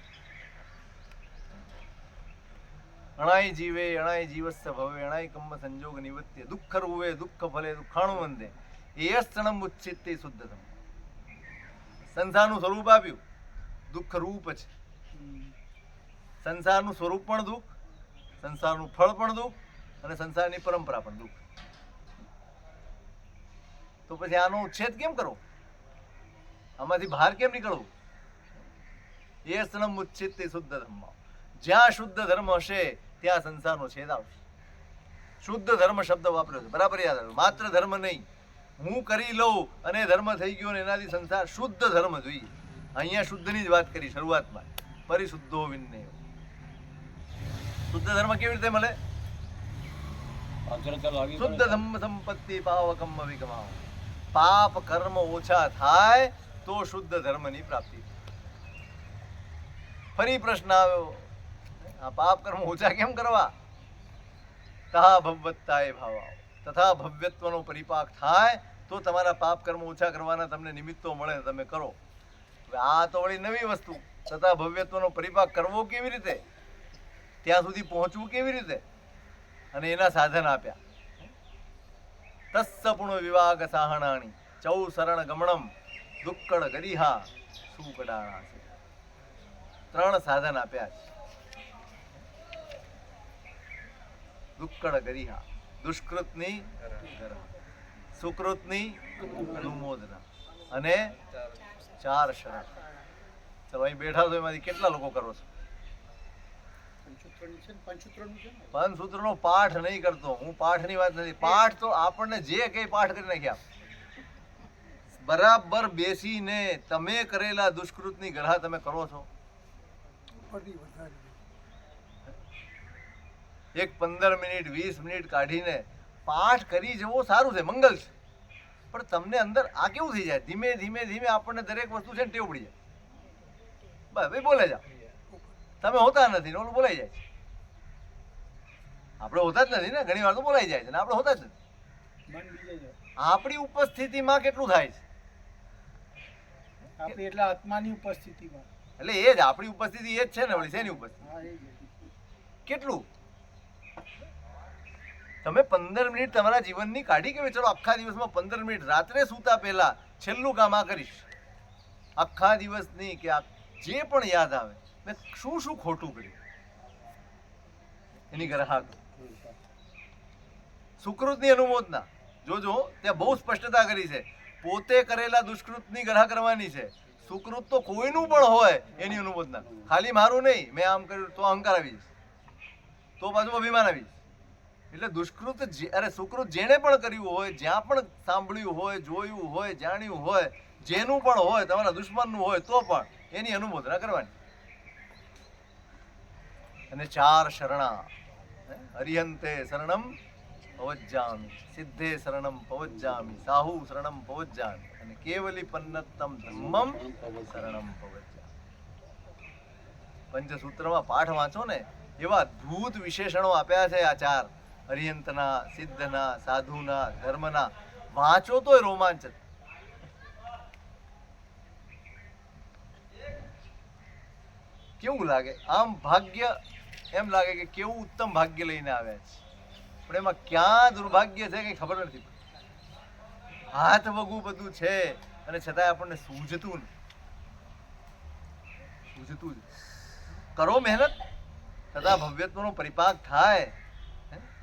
અણાઈ જીવે અણાઈ જીવસ્ય ભવે અણાઈ કમ્મ સંજોગ નિવત્ય દુઃખ રૂવે દુઃખ ફલે દુઃખાણું વંદે એયસ્તણમ ઉચ્ચિત્તે શુદ્ધતમ. સંસારનું સ્વરૂપ આપ્યું, દુઃખ રૂપ છે. સંસારનું સ્વરૂપ પણ દુઃખ, સંસારનું ફળ પણ દુઃખ અને સંસારની પરંપરા પણ દુઃખ. તો પછી આનો ઉચ્છેદ કેમ કરવો? આમાંથી બહાર કેમ નીકળવું? એયસ્તણમ ઉચ્ચિત્તે શુદ્ધતમ. જ્યાં શુદ્ધ ધર્મ હશે ત્યાં સંસારનો છેદ આવશે. શુદ્ધ ધર્મ શબ્દ વાપર્યો છે, બરાબર યાદ રાખજો. માત્ર ધર્મ નહીં, હું કરી લઉં અને ધર્મ થઈ ગયો ને એનાથી સંસાર. શુદ્ધ ધર્મ જોઈએ. અહીંયા શુદ્ધની જ વાત કરી શરૂઆતમાં, પરિશુદ્ધો વિનય. શુદ્ધ ધર્મ કેવી રીતે મળે? અગ્રતા લાવી શુદ્ધ પડે. ધમ્મ સંપત્તિ પાવકમ વિકમાવ. પાપ કર્મ ઓછા થાય તો શુદ્ધ ધર્મની પ્રાપ્તિ. ફરી પ્રશ્ન આવ્યો, આ પાપ કર્મ ઓછા કેમ કરવા? તથા ભવત્તાય ભાવાઓ, તથા ભવ્યત્વનો પરિપાક થાય તો તમારા પાપ કર્મ ઓછા કરવાના તમને નિમિત્તો મળે, તમે કરો. હવે આ તો વળી નવી વસ્તુ. તથા ભવ્યત્વનો પરિપાક કરવો કેવી રીતે, ત્યાં સુધી પહોંચવું કેવી રીતે, અને એના સાધન આપ્યા. તસ્સ પુણ્ય વિવાગ સાહણાણી ચૌ શરણ ગમણમ દુક્કડ ગરિહા સુકડાણા. 3 સાધન આપ્યા છે. દુક્કડ ગરિહા, દુષ્કૃતની ગરહ, સુકૃતની અનુમોદના અને 4 શરણ. ચલો અહીં બેઠા છો એમાંથી કેટલા લોકો કરો છો? પંચસૂત્રનો પાઠ નહીં કરતો હું. પાઠની વાત નથી. પાઠ તો આપણને જે કઈ પાઠ કરી નાખ્યા. બરાબર બેસીને તમે કરેલા દુષ્કૃતની ગરહા તમે કરો છો. એક 15 મિનિટ 20 મિનિટ કાઢીને પાઠ કરી જવો સારું છે, મંગલ છે. પણ તમને અંદર આ કેવું થઈ જાય, ધીમે ધીમે ધીમે આપણને દરેક વસ્તુ છે ને ટેવ પડી જાય. બસ ભાઈ બોલે જાઓ, તમે હોતા નથી ને ઓલું બોલાઈ જાય છે. આપણે હોતા જ નથી ને, ઘણી વાર તો બોલાઈ જાય છે ને આપણે હોતા જ નથી. આપણી ઉપસ્થિતિમાં કેટલું થાય છે? આપણી એટલે આત્માની ઉપસ્થિતિમાં. એટલે એ જ આપણી ઉપસ્થિતિ એ જ છે ને વળી. શેની ઉપસ્થિતિ? હા, એ જ. કેટલું? તમે 15 મિનિટ તમારા જીવનની કાઢી કે ચલો આખા દિવસમાં 15 મિનિટ રાત્રે સૂતા પહેલા છેલ્લું કામ આ કરીશ. આખા દિવસની કે જે પણ યાદ આવે મેં શું શું ખોટું કર્યું એની ગ્રાહક. સુકૃતની અનુમોદના જોજો, ત્યાં બહુ સ્પષ્ટતા કરી છે. પોતે કરેલા દુષ્કૃતની ગ્રહ કરવાની છે. સુકૃત તો કોઈનું પણ હોય એની અનુમોદના, ખાલી મારું નહીં. મેં આમ કર્યું તો અહંકાર આવી જશે, તો પાછું અભિમાન આવી જશે. એટલે દુષ્કૃત અરે સુકૃત જેણે પણ કર્યું હોય, જ્યાં પણ સાંભળ્યું હોય, જોયું હોય, જાણ્યું હોય, જેનું પણ હોય, તમારા દુશ્મનનું હોય તો પણ એની અનુમોદના કરવાની. અને 4 શરણા, હરિહંતે શરણમ પવજ્જામિ, સિદ્ધે શરણમ પવજ્જામિ, સાહુ શરણમ પવજ્જામિ, અને કેવલી પન્નતમ ધમ્મમ શરણમ પવજ્જામિ. પંચસૂત્રમાં પાઠ વાંચો ને, એવા અદ્ભુત વિશેષણો આપ્યા છે આ 4, હરિહંતના, સિદ્ધના, સાધુના, ધર્મના. વાંચો તોય રોમાંચક. કેવું લાગે આમ? ભાગ્ય એમ લાગે કે કેવું ઉત્તમ ભાગ્ય લઈને આવ્યા છે, પણ એમાં ક્યાં દુર્ભાગ્ય છે કઈ ખબર નથી. હાથ વગું બધું છે અને છતાંય આપણને સૂઝતું જ. કરો મહેનત, છતાં ભવ્યત્વનો પરિપાક થાય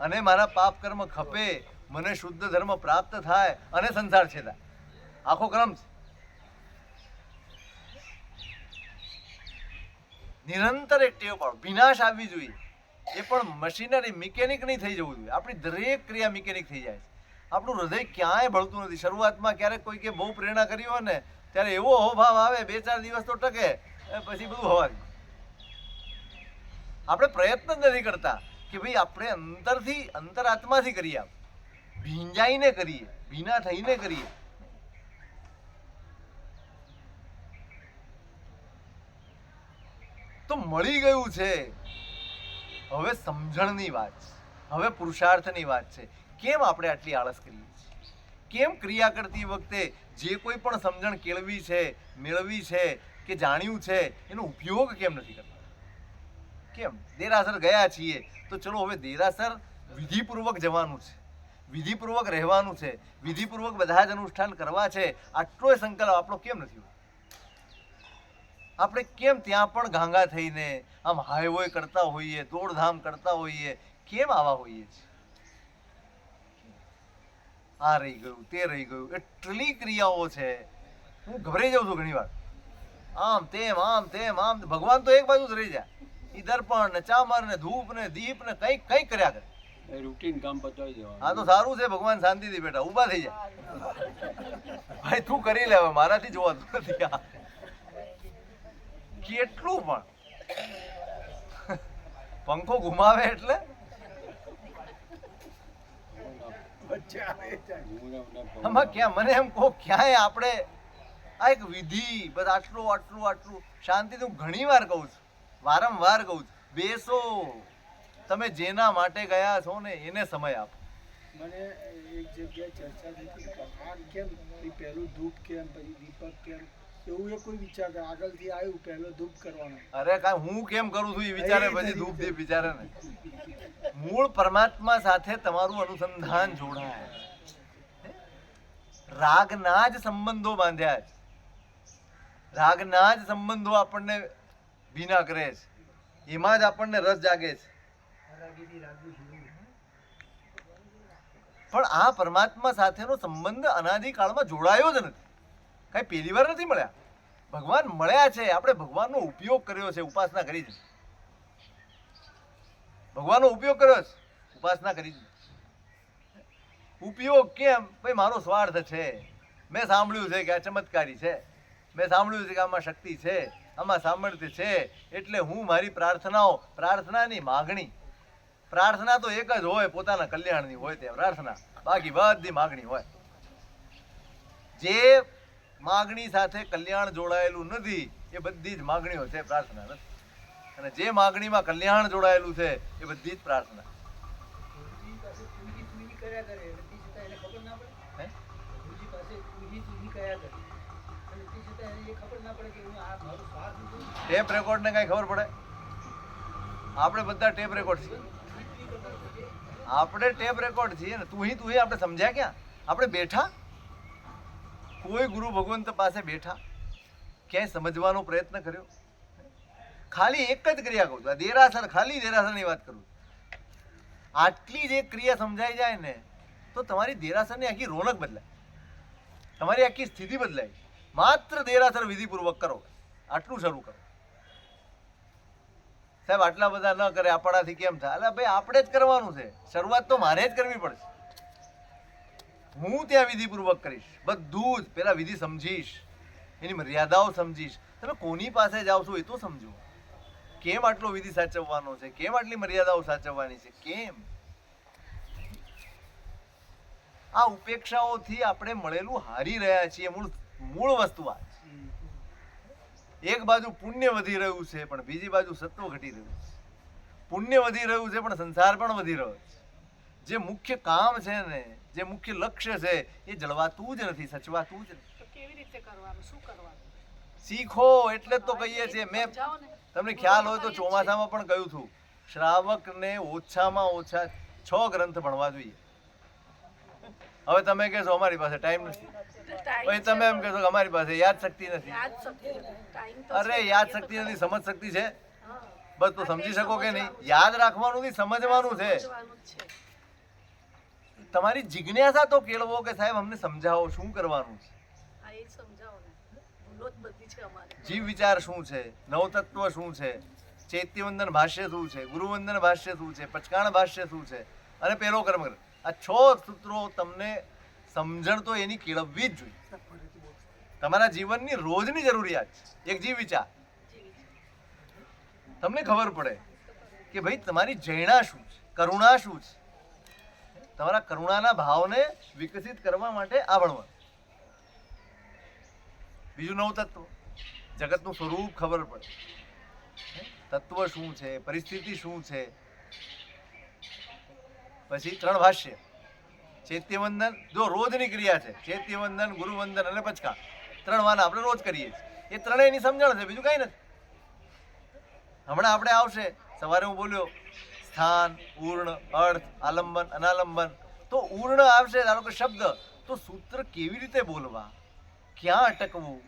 અને મારા પાપ કર્મ ખપે, મને શુદ્ધ ધર્મ પ્રાપ્ત થાય અને સંસાર છેદાય. આખો ક્રમ છે. નિરંતર એક ટેવ પાડો. વિનાશ આવવી જોઈએ, એ પણ મશીનરી, મિકેનિક નહીં થઈ જવું જોઈએ. આપણી દરેક ક્રિયા મિકેનિક થઈ જાય છે. આપણું હૃદય ક્યાંય ભળતું નથી. શરૂઆતમાં ક્યારેક કોઈ કે બહુ પ્રેરણા કરી હોય ને, ત્યારે એવો હોભાવ આવે, 2-4 દિવસ તો ટકે, પછી બધું હવા. આપણે પ્રયત્ન જ નથી કરતા કે ભાઈ આપણે અંતરથી, અંતરાત્માથી કરીએ, ભીંજાઈને કરીએ, ભીના થઈને કરીએ. તો મળી ગયું છે. હવે સમજણની વાત છે, હવે પુરુષાર્થની વાત છે. કેમ આપણે આટલી આળસ કરીએ છીએ? કેમ ક્રિયા કરતી વખતે જે કોઈ પણ સમજણ કેળવી છે, મેળવી છે કે જાણ્યું છે, એનો ઉપયોગ કેમ નથી કરતા? કેમ? દેરાસર ગયા છીએ તો ચલો હવે દેરાસર વિધિપૂર્વક જવાનું છે, વિધિપૂર્વક રહેવાનું છે, વિધિપૂર્વક બધા જ અનુષ્ઠાન કરવા છે. આટલો સંકલ્પ આપણો કેમ નથી? આપણે કેમ ત્યાં પણ ગાંગા થઈને આમ હાયવોય કરતા હોઈએ, દોડધામ કરતા હોઈએ? કેમ આવા હોઈએ છીએ? આ રહી ગયું, તે રહી ગયું, એટલી ક્રિયાઓ છે. હું ગભરાઈ જાઉં છું ઘણી વાર. આમ તેમ, આમ તેમ, આમ. ભગવાન તો એક બાજુ જ રહી જાય. ઈ દર્પણ ને ચામર ને ધૂપ ને દીપ ને કઈક કર્યા કરે. રૂટીન કામ પતાવી દેવાનું. આ તો સારું છે, ભગવાન શાંતિથી બેઠા, ઊભા થઈ જાય. ભાઈ તું કરી લે, હવે મારાથી જોવાતું નથી. આ કેટલું પણ પંખો ઘુમાવે એટલે આમાં ક્યાં, મને એમ કહો, ક્યાંય આપણે આ એક વિધિ, બસ આટલું આટલું આટલું શાંતિથી. હું ઘણી વાર કહું છું, વારંવાર કહું છું, બેસો. તમે જેના માટે ગયા છો ને એને સમય આપો. મને એક જગ્યાએ ચર્ચા થઈ હતી કે આ કેમ પહેલું ધૂપ કેમ, પછી દીપક કેમ, એવું એ કોઈ વિચાર આગળથી આવ્યું પહેલો ધૂપ કરવાનો. અરે કાંઈ હું કેમ કરું છું એ વિચારે, પછી ધૂપ દીપ વિચારે ને. મૂળ પરમાત્મા સાથે તમારું અનુસંધાન જોડાય. રાગના જ સંબંધો બાંધ્યા છે, રાગના જ સંબંધો આપણને ભીના કરે છે, એમાં જ આપણને રસ જાગે છે. પણ આ પરમાત્મા સાથેનો સંબંધ અનાદિકાળમાં જોડાયો જ નથી. કઈ પહેલી વાર નથી મળ્યા. ભગવાન મળ્યા છે, આપણે ભગવાનનો ઉપયોગ કર્યો છે, ઉપાસના કરી છે. ભગવાનનો ઉપયોગ કર્યો છે, ઉપાસના કરી છે. ઉપયોગ કેમ? ભાઈ મારો સ્વાર્થ છે, મેં સાંભળ્યું છે કે આ ચમત્કારી છે, મેં સાંભળ્યું છે કે આમાં શક્તિ છે, આમાં સામર્થ્ય છે, એટલે હું મારી પ્રાર્થનાઓ, પ્રાર્થનાની માગણી, પ્રાર્થના તો એક જ હોય, પોતાના કલ્યાણની હોય તે પ્રાર્થના, બાકી બધી માગણી હોય. જે માગણી સાથે કલ્યાણ જોડાયેલું નથી એ બધી જ માગણીઓ છે, પ્રાર્થના નથી. અને જે માગણીમાં કલ્યાણ જોડાયેલું છે એ બધી જ પ્રાર્થના. ટેપ રેકોર્ડ ને કઈ ખબર પડે? આપણે બધા ટેપ રેકોર્ડ છીએ, આપણે ટેપ રેકોર્ડ છીએ ને. તું આપણે સમજ્યા ક્યાં? આપણે બેઠા કોઈ ગુરુ ભગવંત પાસે બેઠા ક્યાંય સમજવાનો પ્રયત્ન કર્યો? ખાલી એક જ ક્રિયા કહું છું, દેરાસર, ખાલી દેરાસરની વાત કરું. આટલી જ એક ક્રિયા સમજાઈ જાય ને તો તમારી દેરાસરની આખી રોનક બદલાય, તમારી આખી સ્થિતિ બદલાય. માત્ર દેરાસર વિધિપૂર્વક કરો, આટલું શરૂ કરો. સાહેબ આટલા બધા ન કરે, આપણાથી કેમ થાય? અલા ભાઈ આપણે જ કરવાનું છે. શરૂઆત તો મારે જ કરવી પડશે. હું ત્યાં વિધિપૂર્વક કરીશ બધું જ. પેલા વિધિ સમજીશ, એની મર્યાદાઓ સમજીશ. તમે કોની પાસે જાઓ છો એ તો સમજો. કેમ આટલો વિધિ સાચવવાનો છે, કેમ આટલી મર્યાદાઓ સાચવવાની છે, કેમ? આ ઉપેક્ષાઓથી આપણે મળેલું હારી રહ્યા છીએ. મૂળ વસ્તુ આ છે. એક બાજુ પુણ્ય વધી રહ્યું છે પણ બીજી બાજુ સત્વ ઘટી રહ્યું છે. પુણ્ય વધી રહ્યું છે પણ સંસાર પણ વધી રહ્યો છે. જે મુખ્ય કામ છે ને, જે મુખ્ય લક્ષ્ય છે એ જળવાતું જ નથી, સચવાતું જ નથી. તો કેવી રીતે કરવાનું, શું કરવાનું? શીખો એટલે જ તો કહીએ છીએ. મેં સમજાવો ને. તમને ખ્યાલ હોય તો ચોમાસામાં પણ કહ્યું હતું, શ્રાવકને ઓછામાં ઓછા 6 ગ્રંથ ભણવા જોઈએ. હવે તમે કહેશો અમારી પાસે ટાઈમ નથી, પછી તમે એમ કહેશો કે અમારી પાસે યાદ શક્તિ નથી. યાદ શક્તિ નથી. ટાઈમ તો અરે છે. યાદ શક્તિ નથી, સમજ શક્તિ છે. હા. બસ તો સમજી શકો કે નહીં? યાદ રાખવાનું નથી, સમજવાનું છે. સમજવાનું જ છે. તમારી જિજ્ઞાસા તો કેળવો કે સાહેબ અમને સમજાવો શું કરવાનું છે. હા, એ જ સમજાવો ને. ભૂલો જ બધી છે અમારે. જીવ વિચાર શું છે, નવતત્વ શું છે, ચૈત્યવંદન ભાષ્ય શું છે, ગુરુવંદન ભાષ્ય શું છે, પચકાણ ભાષ્ય શું છે, અને પેલો કર્મગ્રંથ. આ 6 સૂત્રો તમને સમજણ તો એની કેળવવી જ જોઈએ. તમારા જીવનની રોજની જરૂરિયાત છે. એક જીવ વિચાર તમને ખબર પડે કે ભાઈ તમારી જૈણા શું છે, કરુણા શું છે. તમારા કરુણાના ભાવને વિકસિત કરવા માટે આ ભણવાનું. બીજું નવતત્વ, જગતનું સ્વરૂપ ખબર પડે, તત્વ શું છે, પરિસ્થિતિ શું છે. પછી 3 ભાષ્ય, ચૈત્યવંદન જો રોજની ક્રિયા છે, ચૈત્યવંદન, ગુરુવંદન અને પચકા 3 વાના આપણે રોજ કરીએ છીએ. એ ત્રણેયની સમજણ છે, બીજું કઈ નથી. હમણાં આપણે આવશે, સવારે હું બોલ્યો સ્થાન, ઉર્ણ, અર્થ, આલંબન, અનાલંબન. તો ઉર્ણ આવશે ધારો કે શબ્દ, તો સૂત્ર કેવી રીતે બોલવા, ક્યાં અટકવું,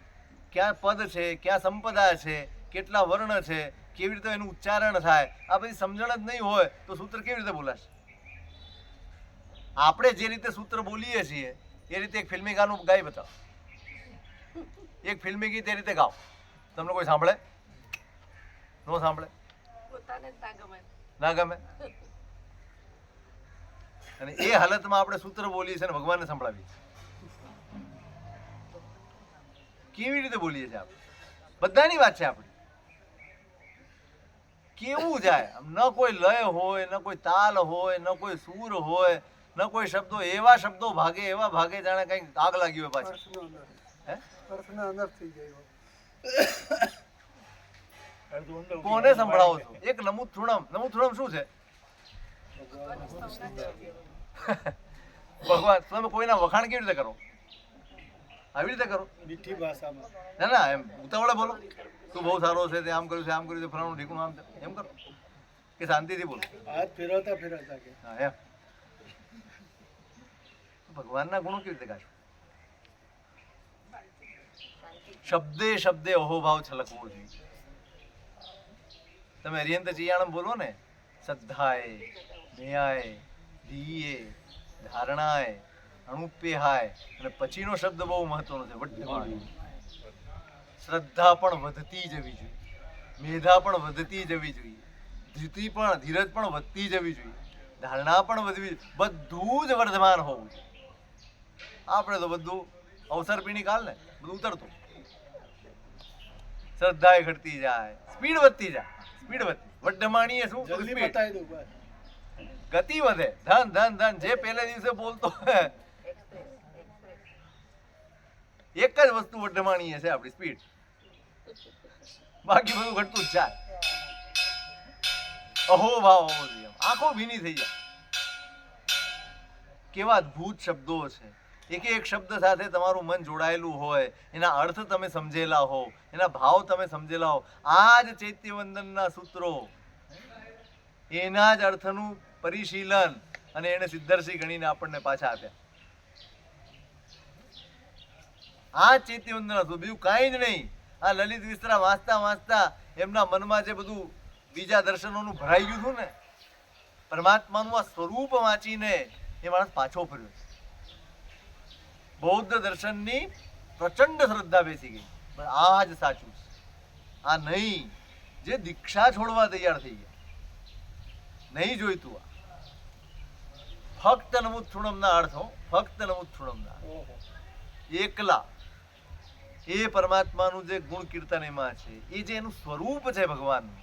ક્યાં પદ છે, ક્યાં સંપદા છે, કેટલા વર્ણ છે, કેવી રીતે એનું ઉચ્ચારણ થાય, આ બધી સમજણ જ નહીં હોય તો સૂત્ર કેવી રીતે બોલાશે? આપણે જે રીતે સૂત્ર બોલીએ છીએ એ રીતે એક ફિલ્મી ગાનું ગાઈ બતાવો. એક ફિલ્મી ગીત એ રીતે ગાઓ, તમને કોઈ સાંભળે? ન સાંભળે, પોતાને જ ના ગમે. ના ગમે. અને એ હાલતમાં આપણે સૂત્ર બોલીએ છીએ અને ભગવાનને સંભળાવીએ છીએ. કેવી રીતે બોલીએ છીએ આપણે? બધાની વાત છે આપણી. કેવું જાય, ન કોઈ લય હોય, ન કોઈ તાલ હોય, ન કોઈ સૂર હોય, ન કોઈ શબ્દો. એવા શબ્દો ભાગે, એવા ભાગે જાણે કઈ આગ લાગી હોય પાછી. હે? અર્થના અનર્થ થઈ જાય. કોને સંભળાવો છો? એક નમુથુણમ. નમુથુણમ શું છે? ભગવાન. તમે કોઈના વખાણ કેવી રીતે કરો? આવી રીતે કરો? મીઠી ભાષામાં. ના ના, એમ ઉતાવળે બોલો. તું બહુ સારો છે, તે આમ કર્યું છે, આમ કર્યું છે, ફલાણું ઠીકું આમ છે, એમ કરો કે શાંતિથી બોલો? હાથ ફેરવતા ફેરવતા કે હા, એમ. ભગવાનના ગુણો કેવી રીતે ગાશો? શબ્દે શબ્દે અહોભાવ છલકવો જોઈએ. તમે હરિયંત ચિયાણમ બોલો ને, શ્રદ્ધાય, નેયાય, ધીયે, ધારણાય, અણુપ્યહાય, અને પછીનો શબ્દ બહુ મહત્વનો છે, વઢ્ઢમાણી. શ્રદ્ધા પણ વધતી જવી જોઈએ, મેધા પણ વધતી જવી જોઈએ, ધીરજ પણ વધતી જવી જોઈએ, ધારણા પણ વધવી, બધું જ વર્ધમાન હોવું જોઈએ. આપણે તો બધું અવસર કાલ ને બધું ઉતરતું. શ્રદ્ધા એ ઘટતી જાય, સ્પીડ વધતી જાય, સ્પીડ વધતી. વઢ્ઢમાણી એ શું? જલ્દી સ્પીડ, બતાવી દઉં બસ. ગતિ વધે. ધન ધન ધન. જે પહેલે દિવસે બોલતો હોય એક જ વસ્તુ વઢ્ઢમાણીએ છે આપણી સ્પીડ, બાકી બધું ઘટતું જ જાય. અહોભાવ હોવો જોઈએ, આંખો ભીની થઈ જાય. કેવા અદ્ભુત શબ્દો છે. એક એક શબ્દ સાથે તમારું મન જોડાયેલું હોય, એના અર્થ તમે સમજેલા હો, એના ભાવ તમે સમજેલા હો. આ જ ચૈત્યવંદનના સૂત્રો, એના જ અર્થનું પરિશીલન, અને એને સિદ્ધર્ષિ ગણીને આપણને પાછા આપ્યા. આ ચૈત્યવંદન હતું, બીજું કાંઈ જ નહીં. આ લલિત વિસ્તરા વાંચતા વાંચતા એમના મનમાં જે બધું બીજા દર્શનોનું ભરાઈ ગયું હતું ને, પરમાત્માનું આ સ્વરૂપ વાંચીને એ માણસ પાછો ફર્યો. બૌદ્ધ દર્શનની પ્રચંડ શ્રદ્ધા બેસી ગઈ. પણ આ જ સાચું છે, આ નહીં. જે દીક્ષા છોડવા તૈયાર થઈ ગયા, નહીં જોઈતું આ. ફક્ત નમુથુણમના અર્થ હો, ફક્ત નમુથુણમના એકલા. એ પરમાત્માનું જે ગુણ કીર્તન એમાં છે, એ જે એનું સ્વરૂપ છે ભગવાનનું,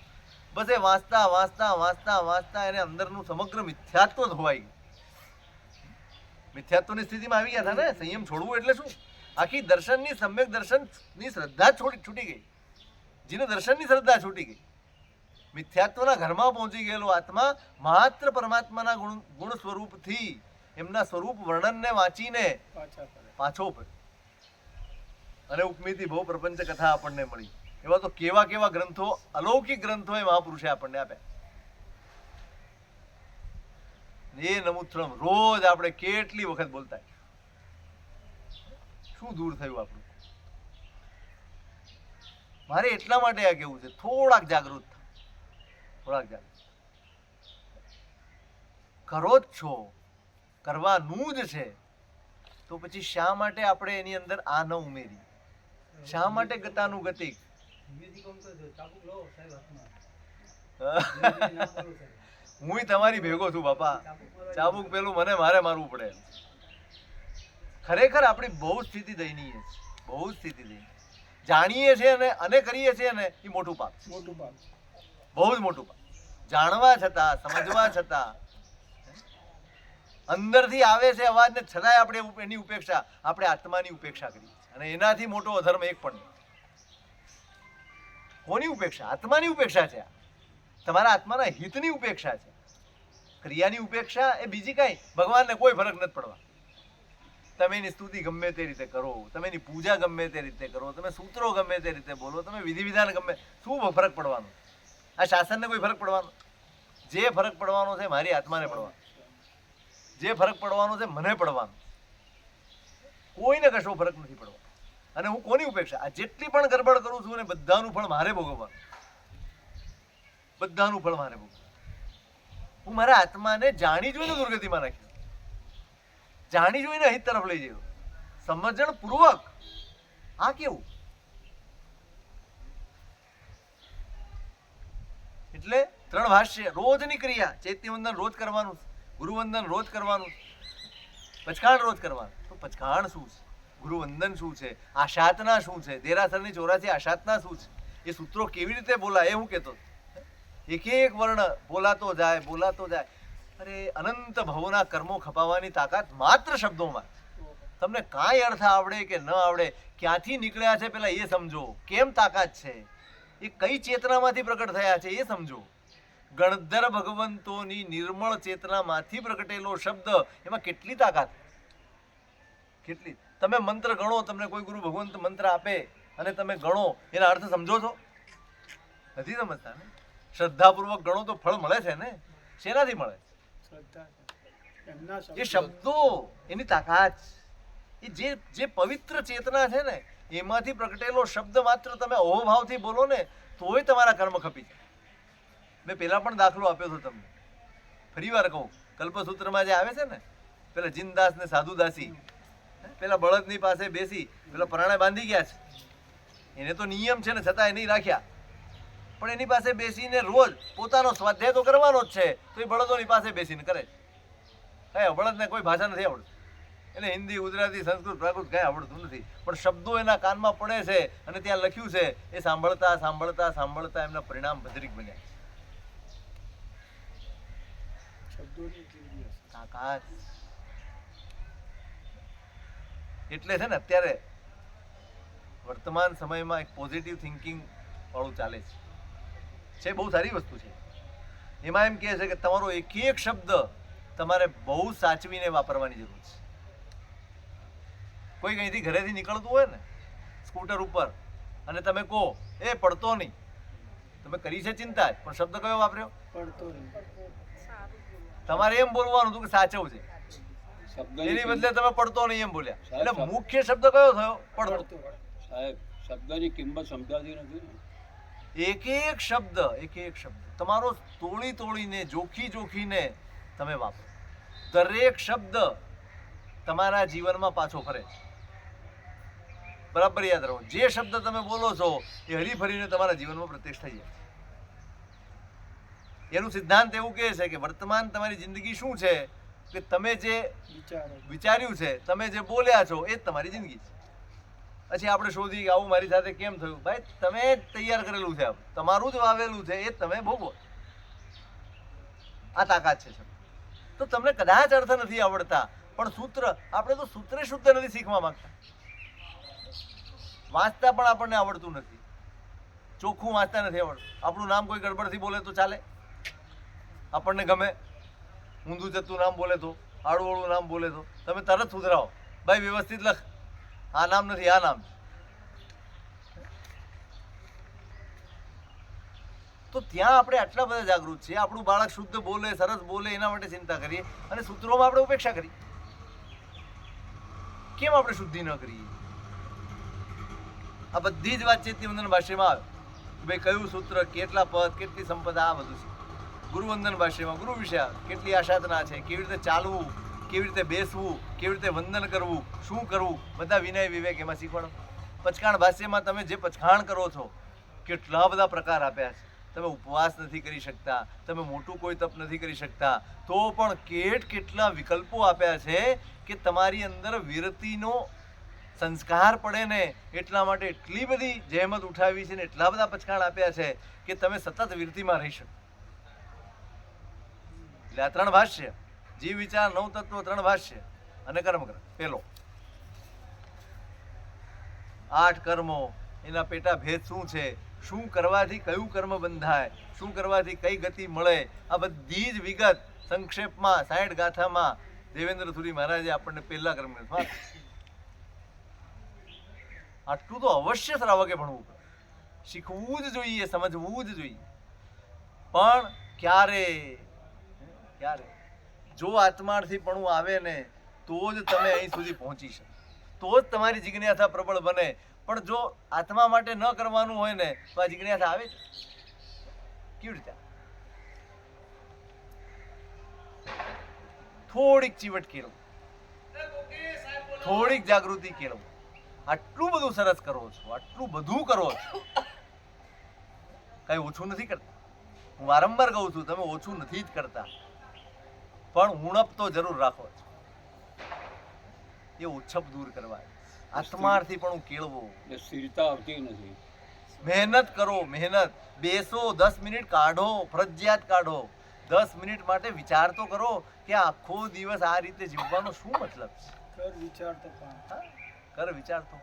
બસ એ વાંચતા વાંચતા વાંચતા વાંચતા એને અંદરનું સમગ્ર મિથ્યાત્વ ધોવાઈ ગયું. મિથ્યાત્વની સ્થિતિમાં આવી ગયા હતા ને. સંયમ છોડવું એટલે શું? આખી દર્શનની સમ્યક દર્શનની શ્રદ્ધા છૂટી ગઈ. જેને દર્શનની શ્રદ્ધા છૂટી ગઈ, મિથ્યાત્વના ઘરમાં પહોંચી ગયેલો આત્મા માત્ર પરમાત્માના ગુણ સ્વરૂપથી એમના સ્વરૂપ વર્ણનને વાંચીને પાછો પડ્યો. અને ઉપમીથી બહુ પ્રપંચ કથા આપણને મળી. એવા તો કેવા કેવા ગ્રંથો, અલૌકિક ગ્રંથો એ મહાપુરુષે આપણને આપ્યા. એ નમૂત્રમ રોજ આપણે કેટલી વખત બોલતા, શું દૂર થયું આપણું? મારે એટલા માટે આ કેવું છે, થોડાક જાગૃત થાઓ, થોડાક જાગૃત. કરો જ છો, કરવાનું જ છે, તો પછી શા માટે આપણે એની અંદર આ ન ઉમેરી? શા માટે ગતાનુગતિક? હું તમારી ભેગો છું બાપા. ચાબુક પેલું મારે મારવું પડે. ખરેખર આપણી બહુ સ્થિતિ દયનીય છે, બહુ સ્થિતિ દયનીય. જાણીએ છીએ અને કરીએ છીએ ને, એ મોટું પાપ છે, મોટું પાપ, બહુ જ મોટું પાપ. જાણવા છતાં, સમજવા છતાં, અંદરથી આવે છે અવાજ ને છતાંય આપણે એની ઉપેક્ષા, આપણે આત્માની ઉપેક્ષા કરીએ છીએ. અને એનાથી મોટો અધર્મ એક પણ નહીં. કોની ઉપેક્ષા? આત્માની ઉપેક્ષા છે. તમારા આત્માના હિતની ઉપેક્ષા છે. ક્રિયાની ઉપેક્ષા એ બીજી કાંઈ ભગવાનને કોઈ ફરક નથી પડવા. તમે એની સ્તુતિ ગમે તે રીતે કરો, તમે એની પૂજા ગમે તે રીતે કરો, તમે સૂત્રો ગમે તે રીતે બોલો, તમે વિધિ વિધાન ગમે, શું ફરક પડવાનો? આ શાસનને કોઈ ફરક પડવાનો? જે ફરક પડવાનો છે મારી આત્માને પડવાનો, જે ફરક પડવાનો છે મને પડવાનો. કોઈને કશો ફરક નથી પડવાનો. અને હું કોની ઉપેક્ષા? આ જેટલી પણ ગરબડ કરું છું ને બધાનું ફળ મારે ભોગવવાનું, બધાનું ફળ મારે ભોગવવાનું. હું મારા આત્માને જાણી જોઈને દુર્ગતિમાં નાખ્યો, જાણી જોઈને અહિત તરફ લઈ જયો, સમજણ પૂર્વક. આ કેવું? એટલે 3 ભાષ્ય, રોજની ક્રિયા. ચૈત્યવંદન રોજ કરવાનું, ગુરુવંદન રોજ કરવાનું, પચકાણ રોજ કરવાનું. તો પચકાણ શું છે? ગુરુવંદન શું છે? આશાતના શું છે? દેરાસરની 84 આશાતના શું છે? એ સૂત્રો કેવી રીતે બોલાય એ હું કહેતો. એક એક વર્ણ બોલાતો જાય, બોલાતો જાય. અરે અનંત ભવોના કર્મો ખપાવવાની તાકાત માત્ર શબ્દોમાં. તમને કાંઈ અર્થ આવડે કે ન આવડે, ક્યાંથી નીકળ્યા છે પેલા એ સમજો, કેમ તાકાત છે, એ કઈ ચેતનામાંથી પ્રગટ થયા છે એ સમજો. ગણધર ભગવંતોની નિર્મળ ચેતનામાંથી પ્રગટેલો શબ્દ, એમાં કેટલી તાકાત, કેટલી. તમે મંત્ર ગણો, તમને કોઈ ગુરુ ભગવંત મંત્ર આપે અને તમે ગણો, એના અર્થ સમજો છો? નથી સમજતા ને. શ્રદ્ધાપૂર્વક ગણો તો ફળ મળે છે ને. શેનાથી મળે? એ શબ્દો, એની તાકાત. એ જે પવિત્ર ચેતના છે ને, એમાંથી પ્રગટેલો શબ્દ માત્ર તમે અહોભાવથી બોલો ને તોય તમારા કર્મ ખપી જાય. મેં પેલા પણ દાખલો આપ્યો હતો તમને, ફરી વાર કહું. કલ્પસૂત્રમાં જે આવે છે ને, પેલા જીનદાસ ને સાધુદાસી, પેલા બળદની પાસે બેસી પેલા પરાણે બાંધી ગયા છે. એને તો નિયમ છે ને છતાં એ નહીં રાખ્યા, પણ એની પાસે બેસીને રોજ પોતાનો સ્વાધ્યાય તો કરવાનો જ છે, તો એ બળદોની પાસે બેસીને કરે છે. કઈ બળદને કોઈ ભાષા નથી આવડતી, એને હિન્દી, ગુજરાતી, સંસ્કૃત, પ્રાકૃત કઈ આવડતું નથી, પણ શબ્દો એના કાનમાં પડે છે અને ત્યાં લખ્યું છે. એ સાંભળતા સાંભળતા સાંભળતા એમના પરિણામ ભદ્રિક બન્યા. તાકાત. એટલે છે ને અત્યારે વર્તમાન સમયમાં એક પોઝિટિવ થિંકિંગ વાળું ચાલે છે. બહુ સારી વસ્તુ છે. એમાં એમ કહે છે કે તમારો એક એક શબ્દ તમારે બહુ સાચવીને વાપરવાની જરૂર છે. કોઈ કંઈથી ઘરેથી નીકળતું હોય ને સ્કૂટર ઉપર અને તમે કહો એ પડતો નહીં, તમે કરી છે ચિંતા જ, પણ શબ્દ કયો વાપર્યો? પડતો નહીં. તમારે એમ બોલવાનું હતું કે સાચવ છે, એની બદલે તમે પડતો નહીં એમ બોલ્યા. એટલે મુખ્ય શબ્દ કયો થયો? પડતો. સાહેબ, શબ્દની કિંમત સમજાતી નથી ને. એક એક શબ્દ, એક એક શબ્દ તમારો તોડી તોડીને, જોખી જોખીને તમે વાપરો. દરેક શબ્દ તમારા જીવનમાં પાછો ફરે. બરાબર યાદ રાખો, જે શબ્દ તમે બોલો છો એ હરીફરીને તમારા જીવનમાં પ્રત્યક્ષ થઈ જાય. એનું સિદ્ધાંત એવું કહે છે કે વર્તમાન તમારી જિંદગી શું છે કે તમે જે વિચાર્યું છે, તમે જે બોલ્યા છો એ જ તમારી જિંદગી છે. પછી આપણે શોધી કે આવું મારી સાથે કેમ થયું. ભાઈ તમે જ તૈયાર કરેલું છે, તમારું જ વાવેલું છે, એ તમે ભોગવો. આ તાકાત છે. તો તમને કદાચ અર્થ નથી આવડતા, પણ સૂત્ર, આપણે તો સૂત્ર શુદ્ધ નથી શીખવા માંગતા. વાંચતા પણ આપણને આવડતું નથી, ચોખ્ખું વાંચતા નથી આવડતું. આપણું નામ કોઈ ગડબડથી બોલે તો ચાલે, આપણને ગમે. ઊંધું જતું નામ બોલે તો, આડું નામ બોલે તો તમે તરત સુધરાવો. ભાઈ વ્યવસ્થિત લખ, આ નામ નથી, આ નામ. તો ત્યાં આપણે આટલા બધા જાગૃત છીએ. આપણું બાળક શુદ્ધ બોલે, સરસ બોલે, એના માટે ચિંતા કરીએ, અને સૂત્રોમાં આપણે ઉપેક્ષા કરીએ. કેમ આપણે શુદ્ધિ ન કરીએ? આ બધી જ વાતચીતની વંદન ભાષ્યમાં આવે. ભાઈ કયું સૂત્ર, કેટલા પદ, કેટલી સંપદા, આ બધું છે. ગુરુવંદન ભાષ્યમાં ગુરુ વિશે કેટલી આશાધના છે, કેવી રીતે ચાલવું, કેવી રીતે બેસવું, કેવી રીતે વંદન કરવું, શું કરવું, બધા વિનય વિવેક એમાં શીખવાડો. પચકાણ ભાષ્યમાં તમે જે પચખાણ કરો છો, કેટલા બધા પ્રકાર આપ્યા છે. તમે ઉપવાસ નથી કરી શકતા, તમે મોટું કોઈ તપ નથી કરી શકતા, તો પણ કેટલા વિકલ્પો આપ્યા છે કે તમારી અંદર વિરતિનો સંસ્કાર પડે ને એટલા માટે એટલી બધી જહેમત ઉઠાવી છે ને એટલા બધા પચખાણ આપ્યા છે કે તમે સતત વિરતિમાં રહી શકો. એટલે આ 3 ભાષ્ય, જીવ વિચાર 9 તત્વો, 3 ભાષ્ય અને કર્મગ્રંથ. પેલો 8 કર્મો, એના પેટા ભેદ શું છે, શું કરવાથી કયું કર્મ બંધાય, શું કરવાથી કઈ ગતિ મળે, આ બધી જ વિગત સંક્ષેપમાં 60 ગાથામાં દેવેન્દ્ર સુરી મહારાજે આપણને પહેલા કર્મગ્રંથમાં. આટલું તો અવશ્ય શ્રાવકે ભણવું પડે, શીખવું જ જોઈએ, સમજવું જ જોઈએ. પણ ક્યારે જો આત્માર્થી પણ આવે ને તો જ તમે અહીં સુધી પહોંચી શકો, તો જ તમારી જિજ્ઞાસા પ્રબળ બને. પણ જો આત્મા માટે ન કરવાનું હોય ને તો આ જિજ્ઞાસા આવે જ કેવી રીતે? થોડીક ચીવટ કેળવો, થોડીક જાગૃતિ કેળવો. આટલું બધું સરસ કરો છો, આટલું બધું કરો છો, કઈ ઓછું નથી કરતા. હું વારંવાર કહું છું, તમે ઓછું નથી જ કરતા, પણ ઉણપ તો જરૂર રાખો છો. એ ઉછપ દૂર કરવા, આત્માર્થી પણ કેળવો. સ્થિરતા આવતી નથી. મહેનત કરો, મહેનત. બેસો, 10 મિનિટ કાઢો, ફરજિયાત કાઢો. 10 મિનિટ માટે વિચાર તો કરો કે આખો દિવસ આ રીતે જીવવાનો શું મતલબ છે. કર વિચાર તો.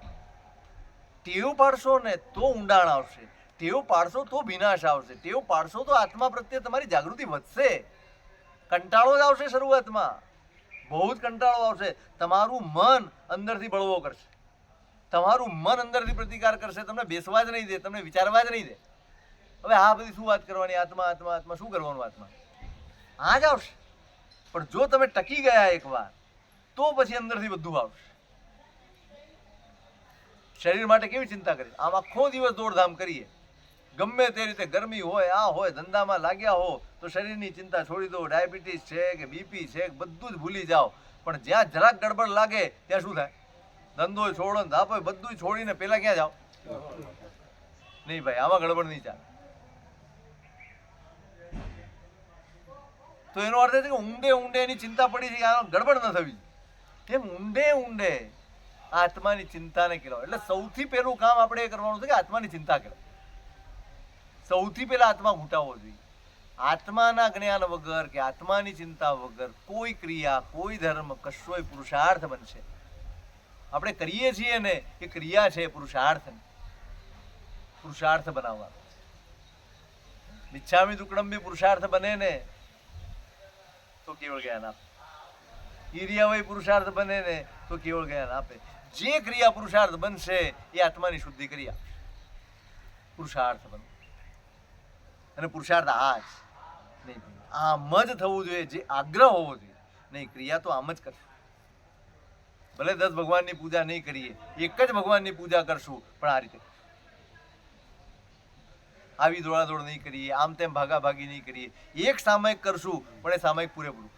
ટેવ પાડશો ને તો ઊંડાણ આવશે, ટેવ પાડશો તો વિનાશ આવશે, ટેવ પાડશો તો આત્મા પ્રત્યે તમારી જાગૃતિ વધશે. કંટાળો જ આવશે શરૂઆતમાં, બહુ જ કંટાળો આવશે. તમારું મન અંદરથી બળવો કરશે, તમારું મન અંદરથી પ્રતિકાર કરશે, તમને બેસવા જ નહીં દે, તમને વિચારવા જ નહીં દે. હવે આ બધી શું વાત કરવાની, આત્મા આત્મા આત્મા, શું કરવાનું આત્મા? આ જ આવશે. પણ જો તમે ટકી ગયા એકવાર, તો પછી અંદરથી બધું આવશે. શરીર માટે કેવી ચિંતા કરી, આમ આખો દિવસ દોડધામ કરીએ, ગમે તે રીતે ગરમી હોય, આ હોય, ધંધામાં લાગ્યા હો તો શરીરની ચિંતા છોડી દો. ડાયાબિટીસ છે કે બીપી છે, બધું જ ભૂલી જાઓ. પણ જ્યાં જરાક ગડબડ લાગે ત્યાં શું થાય? ધંધો છોડો ને ધાપો બધું છોડીને પેલા ક્યાં જાઓ? નહીં ભાઈ, આમાં ગડબડ નહીં ચાલે. તો એનો અર્થ એ છે કે ઊંડે ઊંડે એની ચિંતા પડી છે કે આ ગડબડ ન થવી. એમ ઊંડે ઊંડે આત્માની ચિંતાને કેળવો. એટલે સૌથી પહેલું કામ આપણે એ કરવાનું છે કે આત્માની ચિંતા કેળવો. સૌથી પહેલા આત્મા ઘૂંટાવવો જોઈએ. આત્માના જ્ઞાન વગર કે આત્માની ચિંતા વગર કોઈ ક્રિયા, કોઈ ધર્મ, કશોય પુરુષાર્થ બનશે. આપણે કરીએ છીએ ને એ ક્રિયા છે પુરુષાર્થ, પુરુષાર્થ બનાવવા. મિચ્છામિ દુક્કડમ બી પુરુષાર્થ બને ને તો કેવળ જ્ઞાન આપે. ઈર્યાવય પુરુષાર્થ બને ને તો કેવળ જ્ઞાન આપે. જે ક્રિયા પુરુષાર્થ બનશે એ આત્માની શુદ્ધિ ક્રિયા પુરુષાર્થ બનશે. અને પુરુષાર્થ આ જ નહીં, આમ જ થવું જોઈએ, જે આગ્રહ હોવો જોઈએ. નહીં, ક્રિયા તો આમ જ કરશે. ભલે 10 ભગવાનની પૂજા નહીં કરીએ, એક જ ભગવાનની પૂજા કરશું, પણ આ રીતે આવી દોડાદોડ નહીં કરીએ, આમ તેમ ભાગાભાગી નહીં કરીએ. એક સામયિક કરશું, પણ એ સામયિક પૂરેપૂરું.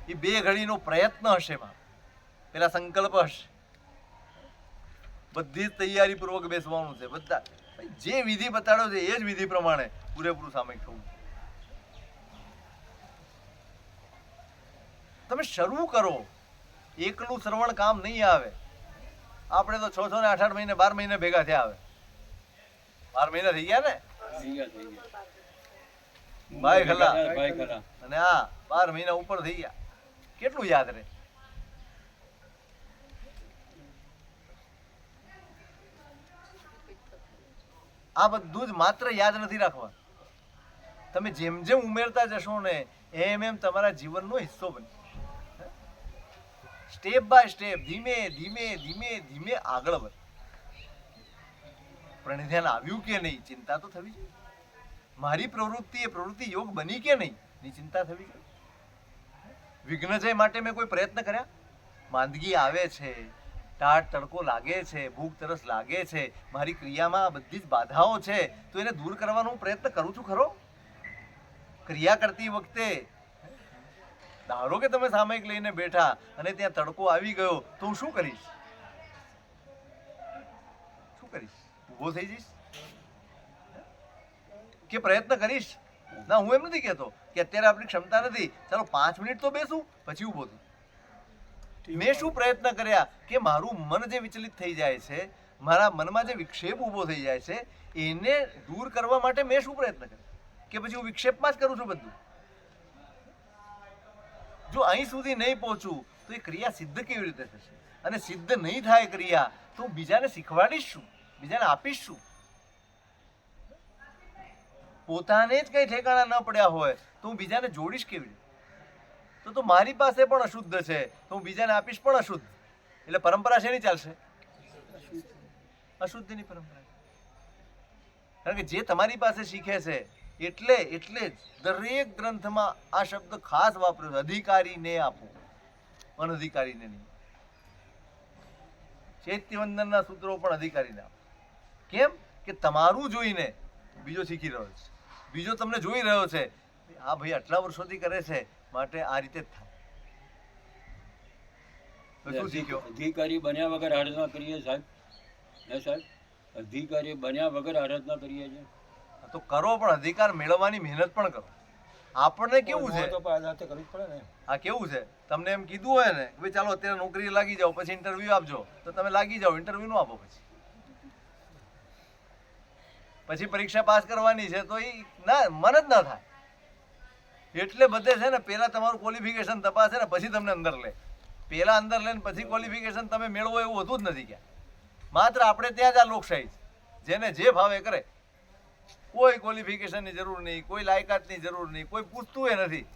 એ 2 ઘડીનો પ્રયત્ન હશે, પેલા સંકલ્પ હશે. બધી જ તૈયારીપૂર્વક બેસવાનું છે. બધા જે વિધિ બતાડ્યો છે એ જ વિધિ પ્રમાણે પૂરેપૂરું સામયિક થવું. તમે શરૂ કરો, એકલું શ્રવણ કામ નહીં આવે. આપણે તો 6 ને 8 મહિને 12 મહિને ભેગા થયા આવે 12 મહિના થઈ ગયા ને થઈ ગયા ભાઈ ખલા ભાઈ ખરા અને આ 12 મહિના ઉપર થઈ ગયા કેટલું યાદ રહે આ બધું જ માત્ર યાદ નથી રાખવા તમે જેમ જેમ ઉમેરતા જશો ને એમ એમ તમારા જીવનનો હિસ્સો બને સ્ટેપ બાય સ્ટેપ ધીમે ધીમે ધીમે ધીમે આગળ વધે પ્रणिधान આવ્યું કે નહીં ચિંતા તો થવી જોઈએ મારી પ્રવૃત્તિ એ પ્રવૃત્તિ યોગ બની કે નહીં ની ચિંતા થવી જોઈએ વિઘ્નજય માટે મેં કોઈ પ્રયત્ન કર્યા માંદગી આવે છે ટાટ તડકો લાગે છે ભૂખ તરસ લાગે છે મારી ક્રિયામાં આ બધી જ બાધાઓ છે તો એને દૂર કરવાનો હું પ્રયત્ન કરું છું ખરો ક્રિયા કરતી વખતે ધારો કે તમે સામયિક લઈને બેઠા અને ત્યાં તડકો આવી ગયો તો હું શું કરીશ ઊભો થઈ જઈશ કે પ્રયત્ન કરીશ ના હું એમ નથી કહેતો કે અત્યારે આપણી ક્ષમતા નથી ચાલો 5 મિનિટ તો બેસું પછી ઊભો થઉં મેં શું પ્રયત્ન કર્યા કે મારું મન જે વિચલિત થઈ જાય છે મારા મનમાં જે વિક્ષેપ ઊભો થઈ જાય છે એને દૂર કરવા માટે મેં શું પ્રયત્ન કર્યો કે પછી હું વિક્ષેપમાં જ કરું છું બધું જો અહીં સુધી નહીં પહોંચું તો એ ક્રિયા સિદ્ધ કેવી રીતે થશે અને સિદ્ધ નહીં થાય ક્રિયા તો હું બીજાને શીખવાડીશ શું બીજાને આપીશ શું પોતાને જ કઈ ઠેકાણા ન પડ્યા હોય તો હું બીજાને જોડીશ કેવી રીતે તો મારી પાસે પણ અશુદ્ધ છે તો હું બીજાને આપીશ પણ અશુદ્ધ એટલે પરંપરા શેની ચાલશે અશુદ્ધની પરંપરા કારણ કે જે તમારી પાસે શીખે છે એટલે જ દરેક ગ્રંથમાં આ શબ્દ ખાસ વાપર્યો છે અધિકારીને આપો અનધિકારીને નહીં ચૈત્યવંદનના સૂત્રો પણ અધિકારીને આપો કેમ કે તમારું જોઈને બીજો શીખી રહ્યો છે બીજો તમને જોઈ રહ્યો છે આ ભાઈ આટલા વર્ષોથી કરે છે માટે આ રીતે જ થાય તો શું શીખ્યો અધિકારી બન્યા વગર આરાધના કરીએ સાહેબ હે સાહેબ અધિકારી બન્યા વગર આરાધના કરીએ છીએ તો કરો પણ અધિકાર મેળવવાની મહેનત પણ કરો આપણને કેવું છે તો કરવી જ પડે ને આ કેવું છે તમને એમ કીધું હોય ને કે ભાઈ ચાલો અત્યારે નોકરી લાગી જાઓ પછી ઇન્ટરવ્યુ આપજો તો તમે લાગી જાઓ ઇન્ટરવ્યુ નો આપો પછી પરીક્ષા પાસ કરવાની છે તો એ ના મન જ ના થાય એટલે બધે છે ને પહેલા તમારું ક્વોલિફિકેશન તપાસે ને પછી તમને અંદર લે પહેલા અંદર લઈને પછી ક્વોલિફિકેશન તમે મેળવો એવું હોતું જ નથી ક્યાં માત્ર આપણે ત્યાં જ આ લોકશાહી છે જેને જે ભાવે કરે કોઈ ક્વોલિફિકેશનની જરૂર નહીં કોઈ લાયકાતની જરૂર નહીં કોઈ પૂછતું એ નથી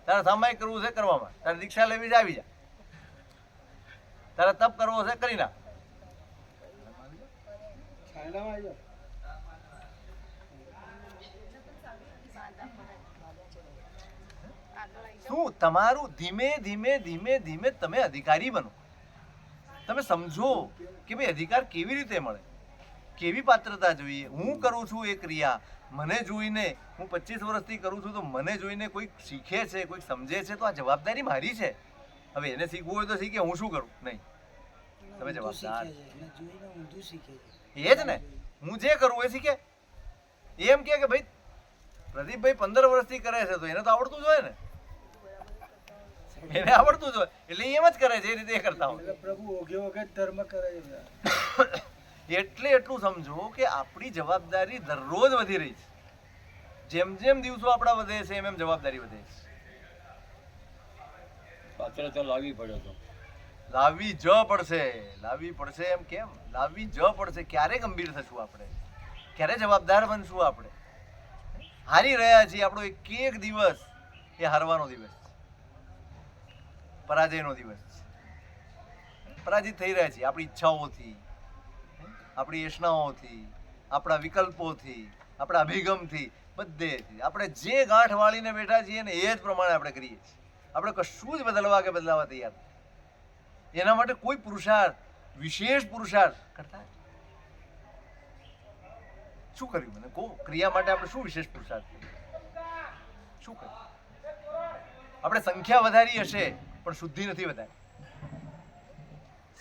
તારે સામાયિક કરવું છે કરવામાં તારે દીક્ષા લેવી છે આવી જા તારે તપ કરવો છે કરી નાખ શું તમારું ધીમે ધીમે ધીમે ધીમે તમે અધિકારી બનો તમે સમજો કે ભાઈ અધિકાર કેવી રીતે મળે કેવી પાત્રતા જોઈએ હું કરું છું એ ક્રિયા મને જોઈને હું 25 વર્ષથી કરું છું તો મને જોઈને કોઈ શીખે છે કોઈ સમજે છે તો આ જવાબદારી મારી છે હવે એને શીખવું હોય તો શીખે હું શું કરું નહીં તમે જવાબદાર એ જ ને હું જે કરું એ શીખે એમ કે ભાઈ પ્રદીપભાઈ 15 વર્ષથી કરે છે તો એને તો આવડતું જ હોય ને એને આવડતું જ હોય એટલે એમ જ કરે છે એ રીતે એ કરતા હોય પ્રભુ ઓગે વગર ધર્મ કરે એટલે એટલું સમજો કે આપણી જવાબદારી દરરોજ વધી રહી છે જેમ જેમ દિવસો આપણા વધે છે એમ એમ જવાબદારી વધે છે પાત્રતા લાવવી પડે તો લાવવી જ પડશે એમ કેમ લાવવી જ પડશે ક્યારે ગંભીર થશું આપણે ક્યારે જવાબદાર બનશું આપણે હારી રહ્યા છીએ આપણો એક એક દિવસ એ હારવાનો દિવસ છે પરાજયનો દિવસ છે પરાજિત થઈ રહ્યા છીએ આપણી ઈચ્છાઓથી આપણી એશનાઓથી આપણા વિકલ્પોથી આપણા અભિગમથી બધેથી આપણે જે ગાંઠ વાળીને બેઠા છીએ ને એ જ પ્રમાણે આપણે કરીએ છીએ આપણે કશું જ બદલવા તૈયાર એના માટે કોઈ પુરુષાર્થ વિશેષ પુરુષાર્થ કરતા શું કર્યું મને કહો ક્રિયા માટે આપણે શું વિશેષ પુરુષાર્થ શું કર્યું આપણે સંખ્યા વધારી હશે પણ શુદ્ધિ નથી વધારી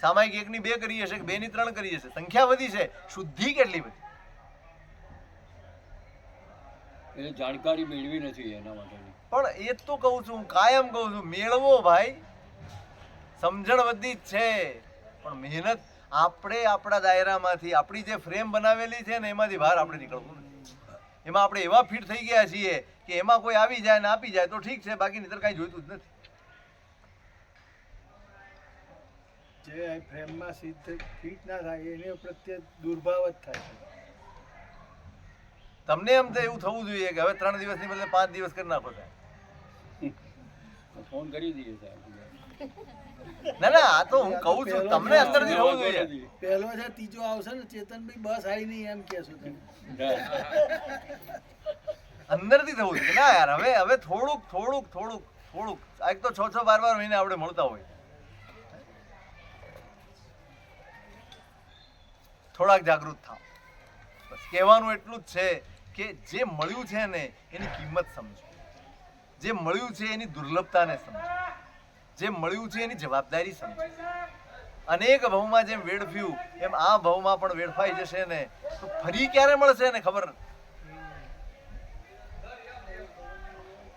સામાયિક 1 ની 2 કરી હશે કે 2 ની 3 કરી હશે સંખ્યા વધી છે શુદ્ધિ કેટલી બધી એટલે જાણકારી મેળવી નથી એના માટેની પણ એ તો કહું છું કાયમ કહું છું મેળવો ભાઈ સમજણ વધી જ છે પણ મહેનત આપણે આપણા દાયરામાંથી આપણી જે ફ્રેમ બનાવેલી છે ને એમાંથી બહાર આપણે નીકળવું નથી. એમાં આપણે એવા ફિટ થઈ ગયા છીએ કે એમાં કોઈ આવી જાય ને આપી જાય તો ઠીક છે, બાકી નહીંતર કાંઈ જોઈતું જ નથી. જે ફ્રેમમાં ફિટ ના થાય એને પ્રત્યે દુર્ભાવ જ થાય છે. તમને એમ તો એવું થવું જોઈએ કે હવે 3 દિવસની બદલે 5 દિવસ કરી નાખો સાહેબ. ફોન કરી દઈએ સાહેબ. ના ના, આ તો હું કહું છું, તમને અંદરથી થવું જોઈએ. પહેલો છે ત્રીજો આવશે ને ચેતનભાઈ બસ આવી નહીં એમ કહેશો તમે. અંદરથી થવું જોઈએ. ના યાર, હવે થોડુંક એક તો 6-12 મહિને આપણે મળતા હોય, થોડાક જાગૃત થાવ. બસ કહેવાનું એટલું જ છે કે જે મળ્યું છે ને એની કિંમત સમજો, જે મળ્યું છે એની દુર્લભતાને સમજો, જે મળ્યું છે એની જવાબદારી સમજો. અનેક ભવમાં જેમ વેડફ્યું એમ આ ભવમાં પણ વેડફાઈ જશે ને તો ફરી ક્યારે મળશે ને ખબર નથી.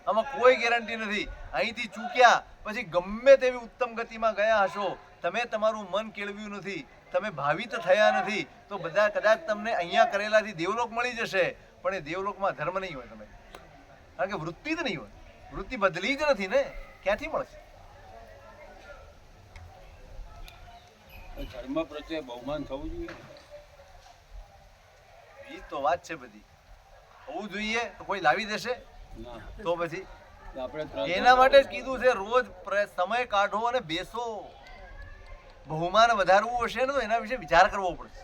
આમાં કોઈ ગેરંટી નથી. અહીંથી ચૂક્યા પછી ગમે તેવી ઉત્તમ ગતિમાં ગયા હશો, તમે તમારું મન કેળવ્યું નથી, તમે ભાવિત થયા નથી, તો બધા કદાચ તમને અહીંયા કરેલાથી દેવલોક મળી જશે, પણ એ દેવલોકમાં ધર્મ નહીં હોય. તમે કારણ કે વૃત્તિ જ નહીં હોય, વૃત્તિ બદલી જ નથી ને, ક્યાંથી મળશે? ધર્મ પ્રત્યે બહુમાન થવું જોઈએ. એ તો વાત છે બધી. હોવું જોઈએ તો કોઈ લાવી દેશે? ના, તો પછી તો આપણે એના માટે જ કીધું છે રોજ સમય કાઢો અને બેસો. બહુમાન વધારવું હશે ને તો એના વિશે વિચાર કરવો પડશે.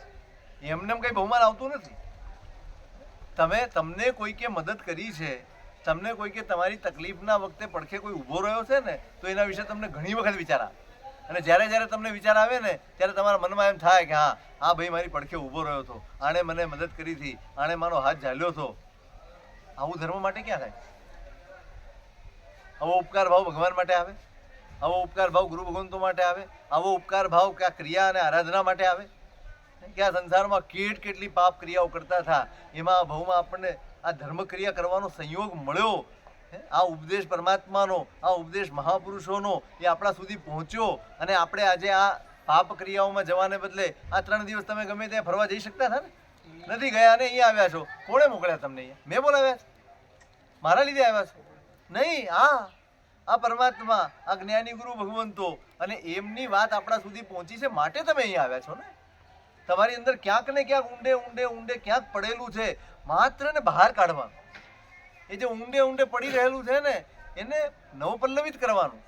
એમને કઈ બહુમાન આવતું નથી. તમને કોઈકે મદદ કરી છે, તમને કોઈકે તમારી તકલીફના વખતે પડખે કોઈ ઊભો રહ્યો છે ને, તો એના વિશે તમને ઘણી વખત વિચાર આવે. અને જ્યારે તમને વિચાર આવે ને ત્યારે તમારા મનમાં એમ થાય કે હા, આ ભાઈ મારી પડખે ઊભો રહ્યો હતો, આણે મને મદદ કરી હતી, આણે મારો હાથ ઝાલ્યો હતો. આવું ધર્મ માટે ક્યાં થાય? આવો ઉપકાર ભાવ ભગવાન માટે આવે? આવો ઉપકાર ભાવ ગુરુ ભગવંતો માટે આવે? આવો ઉપકાર ભાવ કે આ ક્રિયા અને આરાધના માટે આવે? કે આ સંસારમાં કેટલી પાપ ક્રિયાઓ કરતા હતા, એમાં આ ભાવમાં આપણને આ ધર્મ ક્રિયા કરવાનો સંયોગ મળ્યો. આ ઉપદેશ પરમાત્માનો, આ ઉપદેશ મહાપુરુષોનો એ આપણા સુધી પહોંચ્યો, અને આપણે આજે આ પાપ ક્રિયાઓમાં જવાને બદલે આ 3 દિવસ તમે ગમે ત્યાં ફરવા જઈ શકતા હતા ને? નથી ગયા ને અહીંયા આવ્યા છો. કોણે મોકલ્યા તમને અહીંયા? મેં બોલાવ્યા છે? મારા લીધે આવ્યા છો? નહીં. આ પરમાત્મા, આ જ્ઞાની ગુરુ ભગવંતો, અને એમની વાત આપણા સુધી પહોંચી છે માટે તમે અહીંયા આવ્યા છો ને. તમારી અંદર ક્યાંક ને ક્યાંક ઊંડે ક્યાંક પડેલું છે, માત્ર ને બહાર કાઢવાનું. એ જે ઊંડે પડી રહેલું છે ને એને નવપલ્લવિત કરવાનું,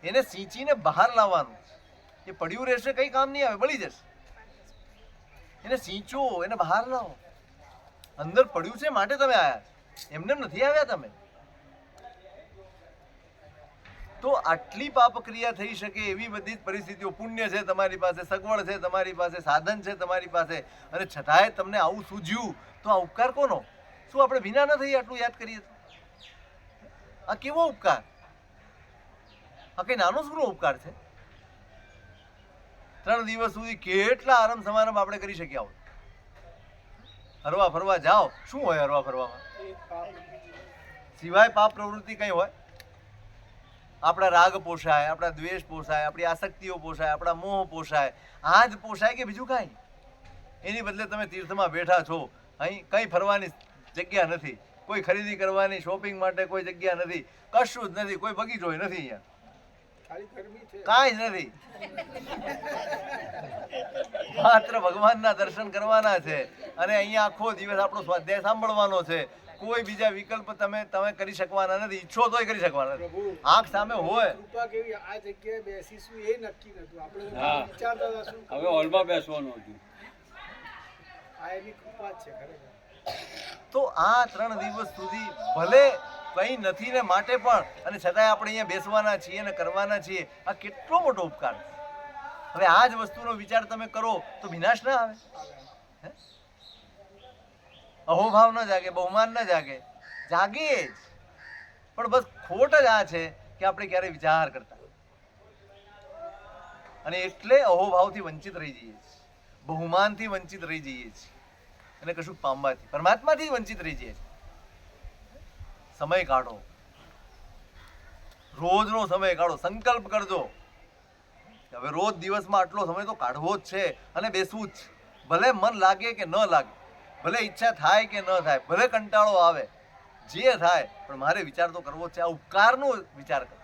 એને સિંચીને બહાર લાવવાનું. એ પડ્યું રહેશે કઈ કામ નહીં આવે, બળી જશે. એને સિંચો, એને બહાર લાવો. અંદર પડ્યું છે માટે તમે આવ્યા, એમને નથી આવ્યા તમે. તો આટલી પાપ ક્રિયા થઈ શકે એવી બધી જ પરિસ્થિતિઓ, પુણ્ય છે તમારી પાસે, સગવડ છે તમારી પાસે, સાધન છે તમારી પાસે, અને છતાંય તમને આવું સૂઝ્યું, તો આ ઉપકાર કોનો? શું આપણે વિના ન થઈએ આટલું યાદ કરીએ તો? આ કેવો ઉપકાર? આ કઈ નાનો સુનો ઉપકાર છે? 3 દિવસ સુધી કેટલા આરામ સમારંભ આપણે કરી શક્યા હોય. હરવા ફરવા જાઓ, શું હોય હરવા ફરવામાં? સિવાય પાપ પ્રવૃત્તિ કઈ હોય? આપણા રાગ પોષાય, આપણા દ્વેષ પોષાય, આપણી આસક્તિઓ પોષાય, આપણા મોહ પોષાય. આ જ પોષાય કે બીજું કાંઈ? એની બદલે તમે તીર્થમાં બેઠા છો, અહીં કંઈ ફરવાની જગ્યા નથી, કોઈ ખરીદી કરવાની, શોપિંગ માટે કોઈ જગ્યા નથી, કશું જ નથી, કોઈ બગીચો નથી અહીંયા, કાંઈ જ નથી. માત્ર ભગવાનના દર્શન કરવાના છે અને અહીંયા આખો દિવસ આપણો સ્વાધ્યાય સાંભળવાનો છે. કોઈ બીજા વિકલ્પ તમે કરી શકવાના નથી. ઈચ્છો તોય કરી શકવાના નથી. આંખ સામે હોય. કૃપા કેવી આ જગ્યાએ બેસીશું એ નક્કી નતું. આપણે વિચારતા હતા શું હવે હોલમાં બેસવાનું હતું. આ એની કૃપા જ છે ખરેખર. તો આ 3 દિવસ સુધી ભલે કંઈ નથી ને માટે પણ, અને છતાંય આપણે અહીંયા બેસવાના છીએ અને કરવાના છીએ. આ કેટલો મોટો ઉપકાર છે. હવે આ જ વસ્તુનો વિચાર તમે કરો તો વિનાશ ના આવે? અહોભાવ ન જાગે, બહુમાન ન જાગે? જાગે જ. પણ બસ ખોટ જ આ છે કે આપણે ક્યારેય વિચાર કરતા, અને એટલે અહોભાવથી વંચિત રહી જઈએ છીએ, બહુમાનથી વંચિત રહી જઈએ છીએ, અને કશું પામવાથી, પરમાત્માથી વંચિત રહી જઈએ છીએ. સમય કાઢો, રોજનો સમય કાઢો, સંકલ્પ કરજો. હવે રોજ દિવસમાં આટલો સમય તો કાઢવો જ છે અને બેસવું જ છે. ભલે મન લાગે કે ન લાગે, ભલે ઈચ્છા થાય કે ન થાય, ભલે કંટાળો આવે, જે થાય, પણ મારે વિચાર તો કરવો જ છે. આ ઉપકારનો વિચાર કરો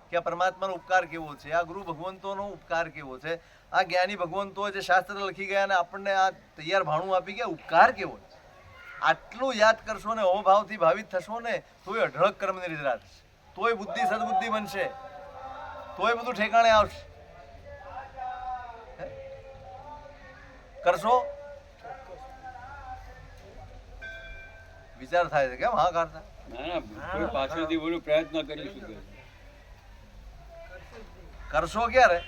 કે આ પરમાત્માનો ઉપકાર કેવો છે, આ ગુરુ ભગવંતોનો ઉપકાર કેવો છે, આ જ્ઞાની ભગવંતો જે શાસ્ત્ર લખી ગયા અને આપણને આ તૈયાર ભાણું આપી ગયા, ઉપકાર કેવો છે. આટલું યાદ કરશો ને, અહોભાવથી ભાવિત થશો ને, તોય અઢળક કર્મની નિદ્રા થશે, તોય બુદ્ધિ સદબુદ્ધિ બનશે, તોય બધું ઠેકાણે આવશે. કરશો? વિચાર થાય છે કેમ હા કરતા? ના ના કોઈ પાછળથી બોલું પ્રયત્ન કરીશું કે કરશો ક્યારે?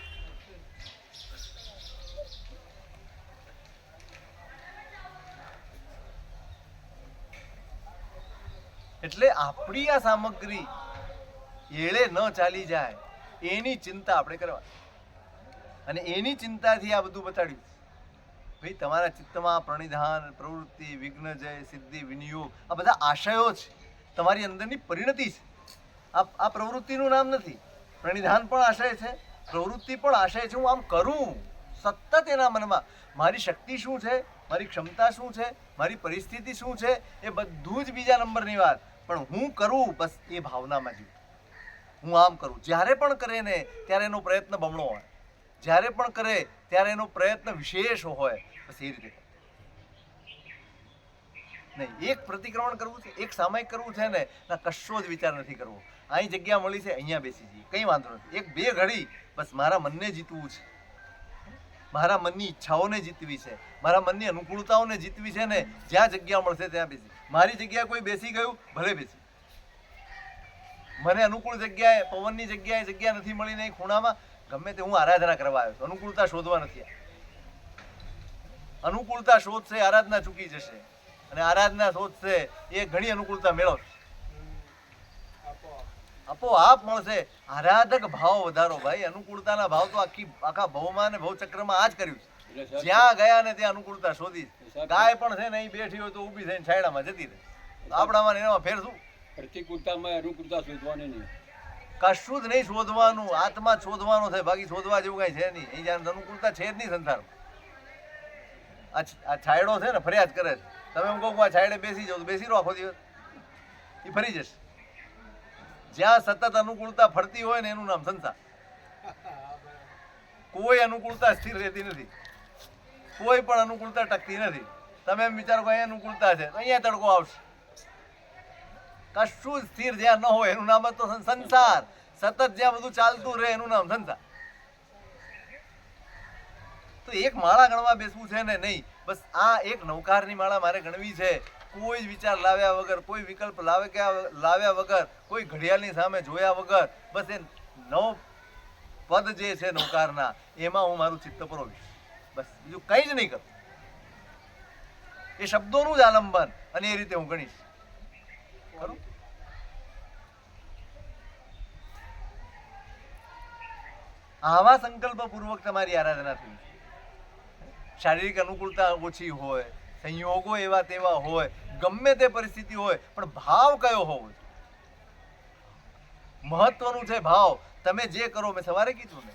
એટલે આપણી આ સામગ્રી એળે ન ચાલી જાય એની ચિંતા આપણે કરવાની, અને એની ચિંતાથી આ બધું બતાડ્યું. ભાઈ તમારા ચિત્તમાં પ્રણિધાન, પ્રવૃત્તિ, વિઘ્નજય, સિદ્ધિ, વિનિયોગ, આ બધા આશયો છે, તમારી અંદરની પરિણતિ છે. આ પ્રવૃત્તિનું નામ નથી. પ્રણિધાન પણ આશય છે, પ્રવૃત્તિ પણ આશય છે. હું આમ કરું સતત એના મનમાં મારી શક્તિ શું છે, મારી ક્ષમતા શું છે, મારી પરિસ્થિતિ શું છે, એ બધું જ બીજા નંબરની વાત. પણ હું કરું બસ એ ભાવનામાં જીવું. હું આમ કરું. જ્યારે પણ કરે ને ત્યારે એનો પ્રયત્ન બમણો હોય, જ્યારે પણ કરે ત્યારે એનો પ્રયત્ન વિશેષ હોય. બસ એ રીતે નહીં. એક પ્રતિક્રમણ કરવું છે, એક સામાયિક કરવું છે ને, ના કશો જ વિચાર નથી કરવો. અહીં જગ્યા મળી છે, અહીંયા બેસી જઈએ, કંઈ વાંધો નથી. એક બે ઘડી બસ મારા મનને જીતવું છે, મારા મનની ઈચ્છાઓને જીતવી છે, મારા મનની અનુકૂળતાઓને જીતવી છે ને, જ્યાં જગ્યા મળશે ત્યાં બેસી. મારી જગ્યાએ કોઈ બેસી ગયું, ભલે બેસી. મને અનુકૂળ જગ્યાએ, પવનની જગ્યાએ જગ્યા નથી મળી નહીં ખૂણામાં, ગમે તે હું આરાધના કરવા આવ્યો છું, અનુકૂળતા શોધવા નથી આવ્યો. અનુકૂળતા શોધશે, આરાધના ચૂકી જશે, અને આરાધના શોધશે એ ઘણી અનુકૂળતા મેળવશે, આપોઆપ મળશે. આરાધક ભાવ વધારો ભાઈ. અનુકૂળતાના ભાવ તો આખા ભવમાં ને ભવચક્રમાં આ જ કર્યું છે. જ્યાં ગયા ને ત્યાં અનુકૂળતા શોધી. ગાય પણ છે ને અહીં બેઠી હોય તો ઊભી થઈને છાયડામાં જતી રહે. આપણામાં એનામાં ફેર શું? પ્રતિકૂળતામાં અનુકૂળતા શોધવાની નહીં, કશું જ નહીં શોધવાનું, આત્મા જ શોધવાનો છે. બાકી શોધવા જેવું કઈ છે નહીં. અહીં જ્યાં અનુકૂળતા છે જ નહીં સંસારમાં. આ છાયડો છે ને ફરિયાદ કરે છે. તમે એમ કહો આ છાયડે બેસી જાઓ તો બેસી રહો આખો દિવસ, એ ફરી જશે. જ્યાં સતત અનુકૂળતા ફરતી હોય ને એનું નામ સંસાર. કોઈ અનુકૂળતા સ્થિર રહેતી નથી, કોઈ પણ અનુકૂળતા ટકતી નથી. તમે એમ વિચારો કે અહીંયા અનુકૂળતા છે તો અહીંયા તડકો આવશે. કશું જ સ્થિર જ્યાં ન હોય એનું નામ જ તો સંસાર. સતત જ્યાં બધું ચાલતું રહે એનું નામ સંસાર. તો એક માળા ગણવા બેસવું છે ને નહીં, બસ આ એક નૌકારની માળા મારે ગણવી છે. કોઈ જ વિચાર લાવ્યા વગર, કોઈ વિકલ્પ લાવ્યા વગર, કોઈ ઘડિયાળની સામે જોયા વગર, બસ એ 9 પદ જે છે નૌકારના એમાં હું મારું ચિત્ત પરોવીશ. બસ બીજું કંઈ જ નહીં કરું. એ શબ્દોનું જ આલંબન, અને એ રીતે હું ગણીશ. ખરું? આવા સંકલ્પ પૂર્વક તમારી આરાધના થઈ. શારીરિક અનુકૂળતા ઓછી હોય, સંયોગો એવા તેવા હોય, ગમે તે પરિસ્થિતિ હોય, પણ ભાવ કયો હોવો? મહત્વનું છે ભાવ. તમે જે કરો, મેં સવારે કીધું ને,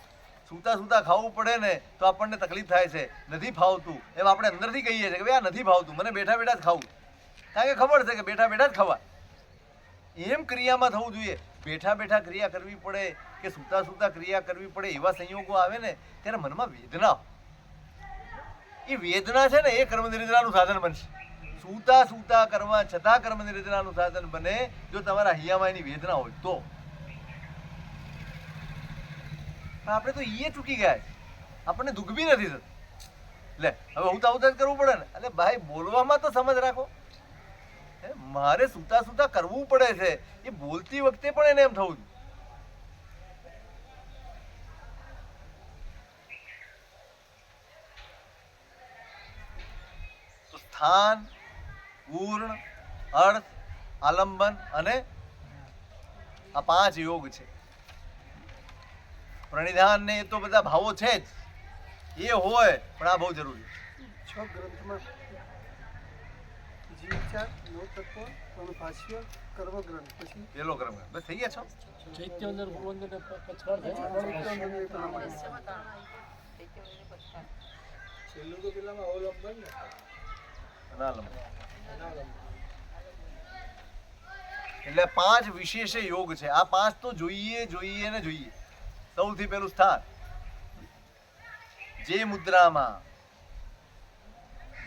સૂતા સૂતા ખાવું પડે ને તો આપણને તકલીફ થાય છે, નથી ફાવતું એમ આપણે અંદરથી કહીએ છીએ કે ભાઈ આ નથી ફાવતું, મને બેઠા બેઠા જ ખાવું. કારણ કે ખબર છે કે બેઠા બેઠા જ ખવાય. એમ ક્રિયામાં થવું જોઈએ. બેઠા બેઠા ક્રિયા કરવી પડે કે સૂતા સૂતા ક્રિયા કરવી પડે, એવા સંયોગો આવે ને ત્યારે મનમાં વેદના. એ વેદના છે ને એ કર્મનિર્જરાનું સાધન બનશે. સૂતા સૂતા કરવા છતાં કર્મનિર્જરાનું સાધન બને જો તમારા હૈયામાં એની વેદના હોય તો. આપણે તો એ ચૂકી ગયા છે, આપણને દુઃખ બી નથી થતું. લે હવે હું તો જ કરવું પડે ને. એટલે ભાઈ બોલવામાં તો સમજ રાખો. મારે સૂતા સૂતા કરવું પડે છે, એ બોલતી વખતે પણ એને એમ થવું જોઈએ. સ્થાન, પૂર્ણ, અર્થ, આલંબન અને આ 5 યોગ છે. પ્રણિધાન ને એ તો બધા ભાવો છે જ, એ હોય પણ આ બહુ જરૂરી છે. 6 ગ્રંથમાં જીવ વિચાર, નવ તત્વ, અણુભાષ્ય, કર્મગ્રંથ, પછી પેલો ક્રમ બસ થઈ ગયા છો. ચૈત્ય અંદર ભગવંત ને પછવાડ થાય છેલ્લું તો પેલામાં અવલંબન ને અનાલંબ. અનાલંબન. એટલે 5 વિશેષ યોગ છે. આ 5 તો જોઈએ ને જોઈએ. સૌથી પહેલું સ્થાન, જે મુદ્રામાં,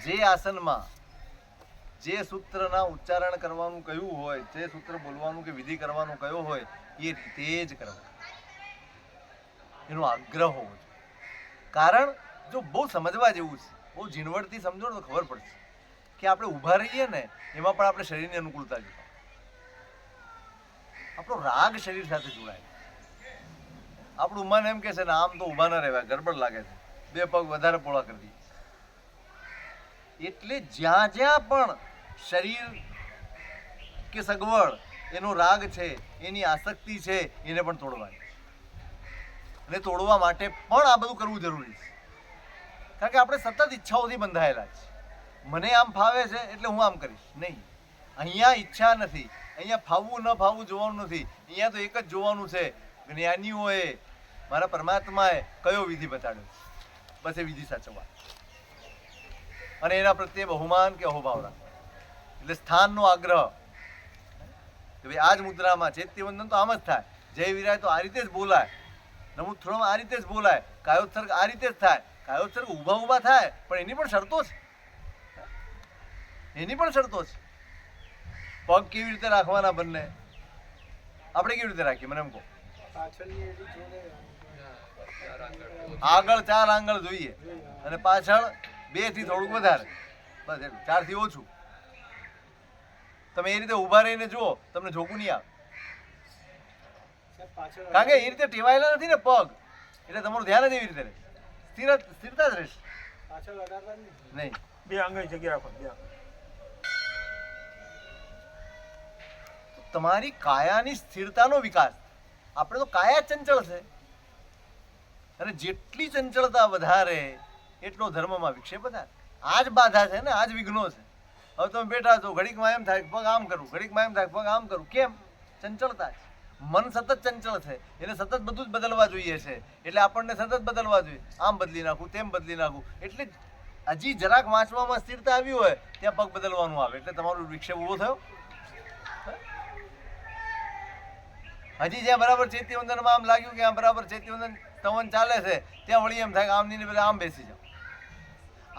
જે આસનમાં, જે સૂત્રના ઉચ્ચારણ કરવાનું કહ્યું હોય, જે સૂત્ર બોલવાનું કે વિધિ કરવાનું કહ્યું હોય, એ રીતે જ કરવાનું. એનો આગ્રહ હોવો જોઈએ. કારણ જો બહુ સમજવા જેવું છે, બહુ ઝીણવટથી સમજો ને તો ખબર પડશે કે આપણે ઊભા રહીએ ને એમાં પણ આપણે શરીરની અનુકૂળતા જોઈએ. આપણો રાગ શરીર સાથે જોડાય. આપણું મન એમ કે છે ને આમ તો ઊભા ન રહેવાય, ગડબડ લાગે છે, 2 પગ વધારે પોળા કરી દઈએ. એટલે જ્યાં જ્યાં પણ શરીર કે સગવડ એનો રાગ છે, એની આસક્તિ છે, એને પણ તોડવાની. અને તોડવા માટે પણ આ બધું કરવું જરૂરી છે. કારણ કે આપણે સતત ઈચ્છાઓથી બંધાયેલા છે. મને આમ ફાવે છે એટલે હું આમ કરીશ નહીં. અહીંયા ઈચ્છા નથી, અહીંયા ફાવવું ન ફાવવું જોવાનું નથી. અહીંયા તો એક જ જોવાનું છે, જ્ઞાનીઓએ, મારા પરમાત્માએ કયો વિધિ બતાડ્યો છે, બસ એ વિધિ સાચવવા અને એના પ્રત્યે બહુમાન કે અહોભાવ રાખવા. એટલે સ્થાનનો આગ્રહ કે ભાઈ આ જ મુદ્રામાં ચૈત્યવંદન તો આમ જ થાય, જય વિરાય તો આ રીતે જ બોલાય, નમુથુરમ આ રીતે જ બોલાય, કાયોત્સર્ગ આ રીતે જ થાય. કાયોત્સર્ગ ઊભા થાય પણ એની પણ શરતો છે. એની પણ શરતો છે. પગ કેવી રીતે રાખવાના બંને, આપણે કેવી રીતે રાખીએ મને એમ કહો. પાછળની એડી જોડે આગળ 4 આંગળ જોઈએ અને પાછળ 2 થી થોડુંક વધારે, બસ એટલું, 4 થી ઓછું. તમે એ રીતે ઊભા રહીને જુઓ, તમને જોકું નહીં આવે. પાછળ કારણ કે એ રીતે ટેવાયેલા નથી ને પગ, એટલે તમારું ધ્યાન જ એવી રીતે રહે, સ્થિરતા જ રહેશે પાછળ લગાડતા નહીં. નહીં. 2 આંગળી જગ્યા રાખો. તમારી કાયાની સ્થિરતાનો વિકાસ. આપણે તો કાયા ચંચળ છે, અને જેટલી ચંચળતા વધારે એટલો ધર્મમાં વિક્ષેપ વધારે. આ જ બાધા છે ને, આ જ વિઘ્નો છે. હવે તમે બેઠા છો, ઘડીકમાં એમ થાય પગ આમ કરું, ઘડીકમાં એમ થાય પગ આમ કરું. કેમ? ચંચળતા છે. મન સતત ચંચળ છે, એને સતત બધું જ બદલવા જોઈએ છે. એટલે આપણને સતત બદલવા જોઈએ. આમ બદલી નાખું, તેમ બદલી નાખું. એટલે હજી જરાક વાંચવામાં સ્થિરતા આવી હોય ત્યાં પગ બદલવાનું આવે, એટલે તમારો વિક્ષેપ ઊભો થયો. હજી જ્યાં બરાબર ચૈત્યવંદનમાં આમ લાગ્યું કે આ બરાબર ચૈત્યવંદન તવન ચાલે છે, ત્યાં વળી એમ થાય કે આમની બધા આમ બેસી જાઓ.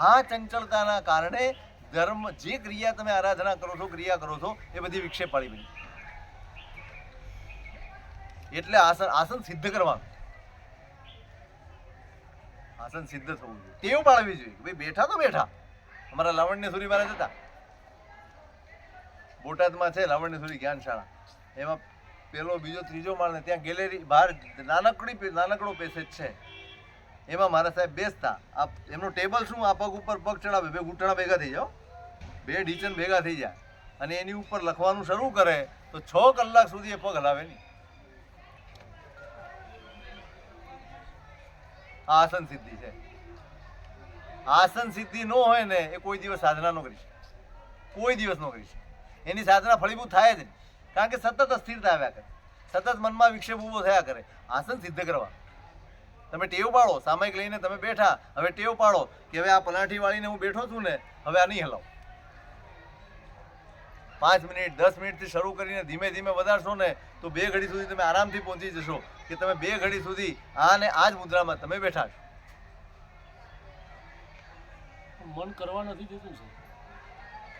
આ ચંચળતાના કારણે ધર્મ, જે ક્રિયા તમે આરાધના કરો છો, ક્રિયા કરો છો, એ બધી વિક્ષેપવાળી બની. એટલે આસન સિદ્ધ કરવાનું, આસન સિદ્ધ થવું જોઈએ. ટેવ પાડવી જોઈએ. ભાઈ બેઠા તો બેઠા. અમારા લાવણ્ય સુરી મહારાજ હતા, બોટાદમાં છે લાવણ્ય જ્ઞાનશાળા. એમાં પેલો બીજો ત્રીજો માળ ને ત્યાં ગેલેરી બહાર નાનકડો પેસેજ છે. એમાં મારા સાહેબ બેસતા. આ એમનું ટેબલ શું, આ પગ ઉપર પગ ચડાવે, 2 ઘૂંટણા ભેગા થઈ જાઓ, 2 ઢીચન ભેગા થઈ જાય, અને એની ઉપર લખવાનું શરૂ કરે તો 6 કલાક સુધી એ પગ હલાવે નહીં. આસન સિદ્ધિ છે. આસન સિદ્ધિ ન હોય ને એ કોઈ દિવસ સાધના ન કરી શકે, કોઈ દિવસ ન કરી શકે. એની સાધના ફળીભૂત થાય જ નહીં. કારણ કે સતત અસ્થિરતા આવ્યા કરે, સતત મનમાં વિક્ષેપ ઊભો થયા કરે. આસન સિદ્ધ કરવા તમે ટેવ પાડો. સામાયિક લઈને તમે બેઠા, હવે ટેવ પાડો કે હવે આ પલાઠી વાળીને હું બેઠો છું ને, હવે આ નહીં હલાવું. 5 મિનિટ 10 મિનિટથી શરૂ કરીને ધીમે ધીમે વધારશો ને તો 2 ઘડી સુધી તમે આરામથી પહોંચી જશો કે તમે 2 ઘડી સુધી આ ને આ જ મુદ્રામાં તમે બેઠા છો. મન કરવા નથી દેતું છે,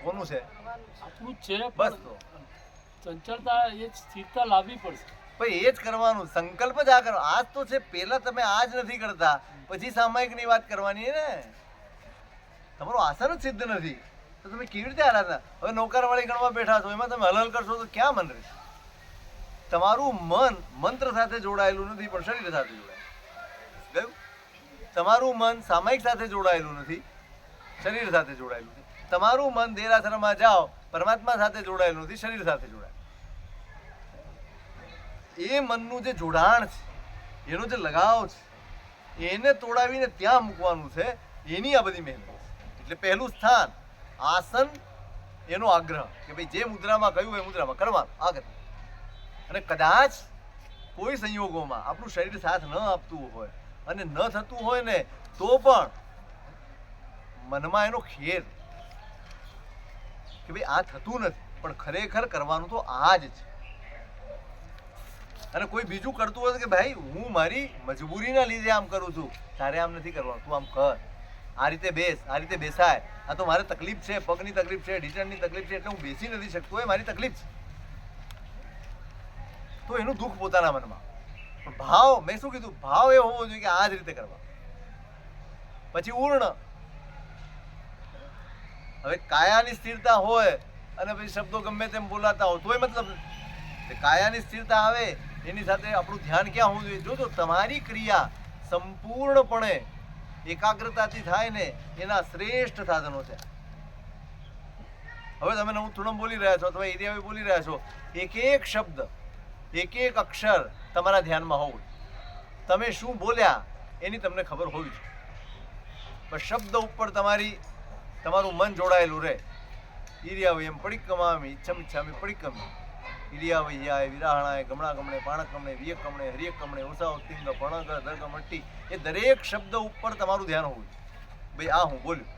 કોનું છે? આપણું જ છે. બસ પણ તો ચંચળતા એ જ સ્થિરતા લાવવી પડશે. ભાઈ એ જ કરવાનું, સંકલ્પ જ આ કરો. આજ તો છે, પહેલા તમે આ જ નથી કરતા, પછી સામાયિકની વાત કરવાની ને. તમારું આસન જ સિદ્ધ નથી તો તમે કેવી રીતે આરાધના? હવે નૌકારવાળી ગણવા બેઠા છો, એમાં તમે હલલ કરશો તો ક્યાં મન રહેશે? તમારું મન મંત્ર સાથે જોડાયેલું નથી, પણ શરીર સાથે જોડાયેલું. તમારું મન સામાયિક સાથે જોડાયેલું નથી, શરીર સાથે જોડાયેલું છે. તમારું મન દેરાસરમાં જાઓ, પરમાત્મા સાથે જોડાયેલું નથી, શરીર સાથે જોડાયેલું. એ મનનું જે જોડાણ છે, એનો જે લગાવ છે, એને તોડાવીને ત્યાં મૂકવાનું છે. એની આ બધી મહેનત છે. એટલે પહેલું સ્થાન આસન એનો આગ્રહ કે ભાઈ જે મુદ્રામાં કહ્યું એ મુદ્રામાં કરવાનું આગળ. અને કદાચ કોઈ સંયોગોમાં આપણું શરીર સાથ ન આપતું હોય અને ન થતું હોય ને તો પણ મનમાં એનો ખેર કે ભાઈ આ થતું નથી પણ ખરેખર કરવાનું તો આ જ છે. અને કોઈ બીજું કરતું હોય કે ભાઈ હું મારી મજબૂરીના લીધે આમ કરું છું, તારે આમ નથી કરવાનું, તું આમ કર, આ રીતે બેસ, આ રીતે બેસાય, આ તો મારે તકલીફ છે, પગની તકલીફ છે, ઢીચણની તકલીફ છે એટલે હું બેસી નથી શકતો, એ મારી તકલીફ છે. તો એનું દુઃખ પોતાના મનમાં. પણ ભાવ, મેં શું કીધું, ભાવ એ હોવો જોઈએ કે આ જ રીતે કરવા. પછી ઉર્ણ. હવે કાયાની સ્થિરતા હોય અને પછી શબ્દો ગમે તેમ બોલાતા હોય તોય મતલબ નથી. કાયાની સ્થિરતા આવે એની સાથે આપણું ધ્યાન ક્યાં હોવું જોઈએ? જો તમારી ક્રિયા સંપૂર્ણપણે એકાગ્રતાથી થાય ને એના શ્રેષ્ઠ સાધનો છે. હવે તમે નવું થોડું બોલી રહ્યા છો અથવા એરિયા બોલી રહ્યા છો, એક એક શબ્દ, એક એક અક્ષર તમારા ધ્યાનમાં હોવું. તમે શું બોલ્યા એની તમને ખબર હોવી જોઈએ. પણ શબ્દ ઉપર તમારું મન જોડાયેલું રહે. ઈર્યાવયમ પડિક્કમામિ ઈચ્છમ ઈચ્છામિ પડિક્કમિ ઈર્યાવૈયાય વિરાહણાય ગમણા ગમણે પાણક ગમણે વિયક ગમણે હરિયક ગમણે ઉષાવતિંગ પણગ દર્ગ મટ્ટી, એ દરેક શબ્દ ઉપર તમારું ધ્યાન હોવું જોઈએ. ભાઈ આ હું બોલ્યું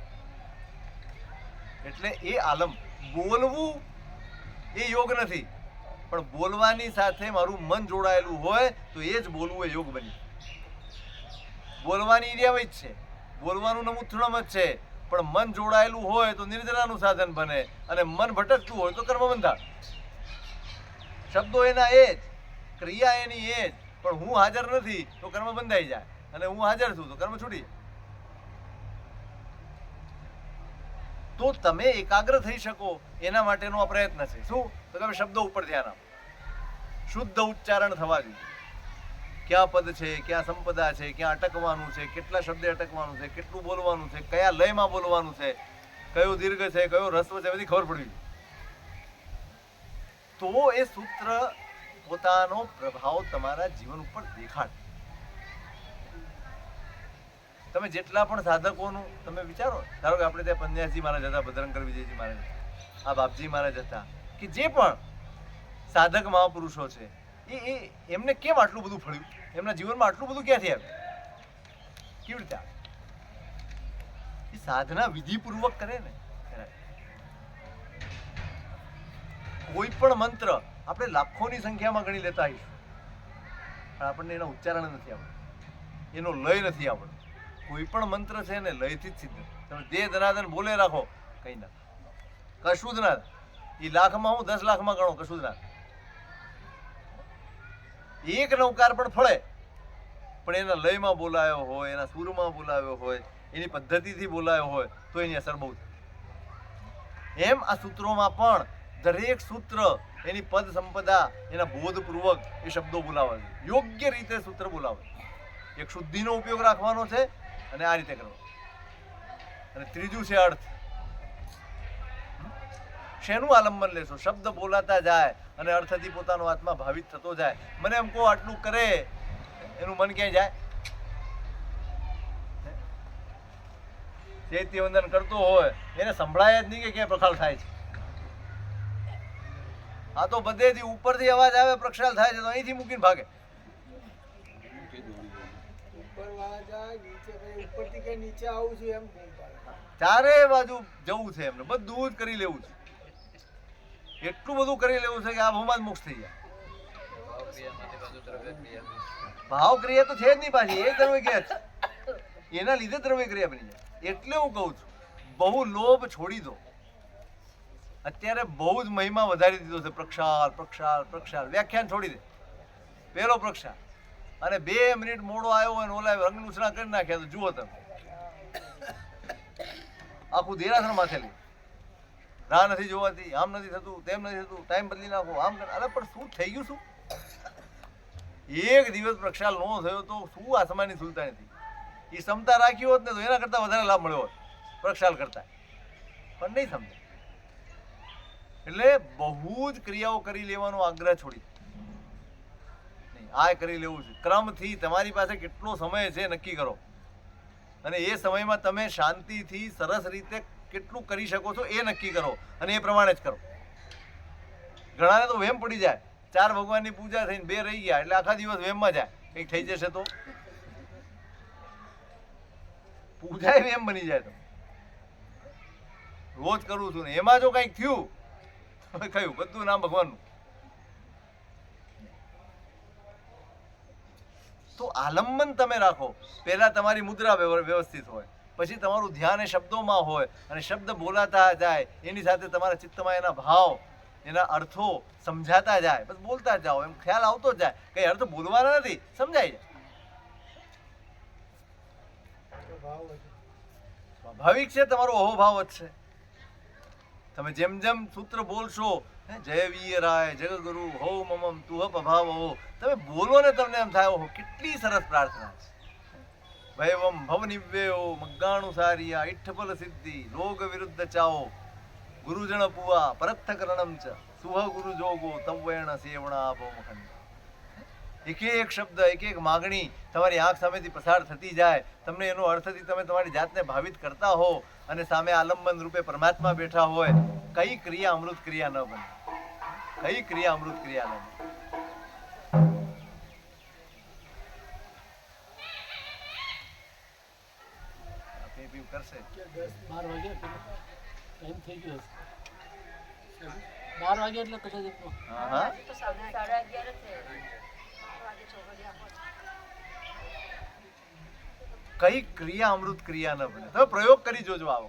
એટલે એ આલમ. બોલવું એ યોગ નથી, પણ બોલવાની સાથે મારું મન જોડાયેલું હોય તો એ જ બોલવું એ યોગ બની. બોલવાની ઈર્યાવય જ છે, બોલવાનું નમૂથણમ જ છે, પણ મન જોડાયેલું હોય તો નિર્જરાનું સાધન બને, અને મન ભટકતું હોય તો કર્મબંધા. શબ્દો એના એ જ, ક્રિયા એની એ જ, પણ હું હાજર નથી તો કર્મ બંધાઈ જાય, અને હું હાજર છું તો કર્મ છૂટી જાય. તો તમે એકાગ્ર થઈ શકો એના માટેનો આ પ્રયત્ન છે. શું? તો તમે શબ્દો ઉપર ધ્યાન આપો. શુદ્ધ ઉચ્ચારણ થવા જોઈએ. ક્યાં પદ છે, ક્યાં સંપદા છે, ક્યાં અટકવાનું છે, કેટલા શબ્દે અટકવાનું છે, કેટલું બોલવાનું છે, કયા લયમાં બોલવાનું છે, કયો દીર્ઘ છે, કયો રસ્વ છે, બધી ખબર પડવી. તો એ સૂત્ર પોતાનો પ્રભાવ તમારા જીવન ઉપર દેખાડે. તમે જેટલા પણ સાધકોનું તમે વિચારો, ધારો કે આપણે ત્યાં પન્યાસી મહારાજ હતા, ભદ્રંકર વિજયજી મહારાજ, આ બાપજી મહારાજ હતા, કે જે પણ સાધક મહાપુરુષો છે એ એમને કેમ આટલું બધું ફળ્યું? એમના જીવનમાં આટલું બધું ક્યાંથી આવ્યું? કેવી રીતે આવ્યું? એ સાધના વિધિપૂર્વક કરે ને. કોઈ પણ મંત્ર આપણે લાખોની સંખ્યામાં ગણી લેતા આવીશું, પણ આપણને એના ઉચ્ચારણ નથી આવડતું, એનો લય નથી આવડતો. કોઈ પણ મંત્ર છે ને લયથી જ સિદ્ધ. તમે દે ધનાધન બોલે રાખો, કઈ ના, કશું જ ના. એ લાખમાં હું 10 લાખમાં ગણો, કશું જ ના. એક નવકાર પણ ફળે, પણ એના લયમાં બોલાયો હોય, એના સૂરમાં બોલાયો હોય, એની પદ્ધતિથી બોલાયો હોય તો એની અસર બહુ થાય. એમ આ સૂત્રોમાં પણ દરેક સૂત્ર એની પદ સંપદા, એના બોધપૂર્વક એ શબ્દો બોલાવવા જોઈએ. યોગ્ય રીતે સૂત્ર બોલાવવા. એક શુદ્ધિનો ઉપયોગ રાખવાનો છે અને આ રીતે કરવાનો. અને ત્રીજું છે અર્થ. શેનું આલંબન લેશો? શબ્દ બોલાતા જાય અને અર્થથી પોતાનો આત્મા ભાવિત થતો જાય. મને એમ કહો આટલું કરે એનું મન ક્યાંય જાય? ચૈત્ય વંદન કરતો હોય એને સંભળાય જ નહીં કે ક્યાંય પ્રખાલ થાય છે. આ તો બધેથી ઉપરથી અવાજ આવે પ્રક્ષાલ થાય છે તો અહીંથી મૂકીને ભાગે. ઉપરવાળા જાય નીચે, પછી ઉપરથી કઈ નીચે આવું છું એમ બૂમ પાડે. ચારે બાજુ જવું છે એમને, બધું જ કરી લેવું છે. એટલું બધું કરી લેવું છે કે આ ભૂમાં જ મોક્ષ થઈ જાય. ભાવ ક્રિયા તો છે જ નહીં પાછી, એ દ્રવ્ય ક્રિયા છે. એના લીધે દ્રવ્ય ક્રિયા બની જાય. એટલે હું કહું છું બહુ લોભ છોડી દો. અત્યારે બહુ જ મહિમા વધારી દીધો છે. પ્રક્ષાલ પ્રક્ષાલ પ્રક્ષાલ, વ્યાખ્યાન છોડી દે, પહેલો પ્રક્ષાલ, અને 2 મિનિટ મોડો આવ્યો હોય ને ઓલા રંગનું સ્નાન કરી નાખ્યા તો જુઓ તમે આખું દેરાસર માથે લે. રાહ નથી જોવાતી, આમ નથી થતું, તેમ નથી થતું, ટાઈમ બદલી નાખો, આમ. અરે પણ શું થઈ ગયું? શું એક દિવસ પ્રક્ષાલ ન થયો તો શું આસમાની સુલતાની હતી? એ ક્ષમતા રાખી હોત ને તો એના કરતા વધારે લાભ મળ્યો હોત પ્રક્ષાલ કરતા, પણ નહીં સમજે. એટલે બહુ જ ક્રિયાઓ કરી લેવાનો આગ્રહ છોડી નહીં. આ કરી લેવું છે ક્રમથી. તમારી પાસે કેટલો સમય છે નક્કી કરો, અને એ સમયમાં તમે શાંતિથી સરસ રીતે કેટલું કરી શકો છો એ નક્કી કરો અને એ પ્રમાણે જ કરો. ઘણાને તો વહેમ પડી જાય, 4 ભગવાનની પૂજા થઈને 2 રહી ગયા એટલે આખા દિવસ વહેમમાં જાય, કંઈક થઈ જશે તો પૂજા વહેમ બની જાય. તો રોજ કરું છું ને એમાં જો કંઈક થયું તો કયું બધું નામ ભગવાનનું. તો આલંબન તમે રાખો. પહેલા તમારી મુદ્રા વ્યવસ્થિત હોય, પછી તમારું ધ્યાન એ શબ્દોમાં હોય અને શબ્દ બોલાતા જાય, એની સાથે તમારા ચિત્તમાં એના ભાવ એના અર્થો સમજાતા જાય, બસ બોલતા જાઓ, એમ ખ્યાલ આવતો જ જાય. કઈ અર્થ બોલવાના નથી, સમજાય જાય. સ્વાભાવિક છે તમારો અહોભાવ વધશે. તમે જેમ જેમ સૂત્ર બોલશો, જય વીરાય જગગુરુ હો મમમ તુહ પ્રભાવ હો, તમે બોલો ને તમને એમ થાય ઓહો કેટલી સરસ પ્રાર્થના છે. ભયવમ ભવ નિવ્યો મગ્ગાણુ સારિયા ઇઠ્ઠપલ સિદ્ધિ રોગ વિરુદ્ધ ચાઓ ગુરુજન પુવા પરત્થ કરણમ ચ સુહ ગુરુ જોગો તવ્વેણ સેવણા ભવમખંડ. એક એક શબ્દ એક એક માગણી તમારી આંખ સામેથી પસાર થતી જાય, તમને એનો અર્થથી તમે તમારી જાતને ભાવિત કરતા હો અને સામે આલંબન રૂપે પરમાત્મા બેઠા હોય, કઈ ક્રિયા અમૃત ક્રિયા ન બને, કઈ ક્રિયા અમૃત ક્રિયા ન બને. કરશે 12 વાગે ટાઈમ થઈ ગયો હશે. 12 વાગે એટલે કદાચ એટલો. હા હા તો 11:30 11:30 છે. વાગે ચોગડિયા હોય. કઈ ક્રિયા અમૃત ક્રિયા ન બને. તમે પ્રયોગ કરી જોજો. આવો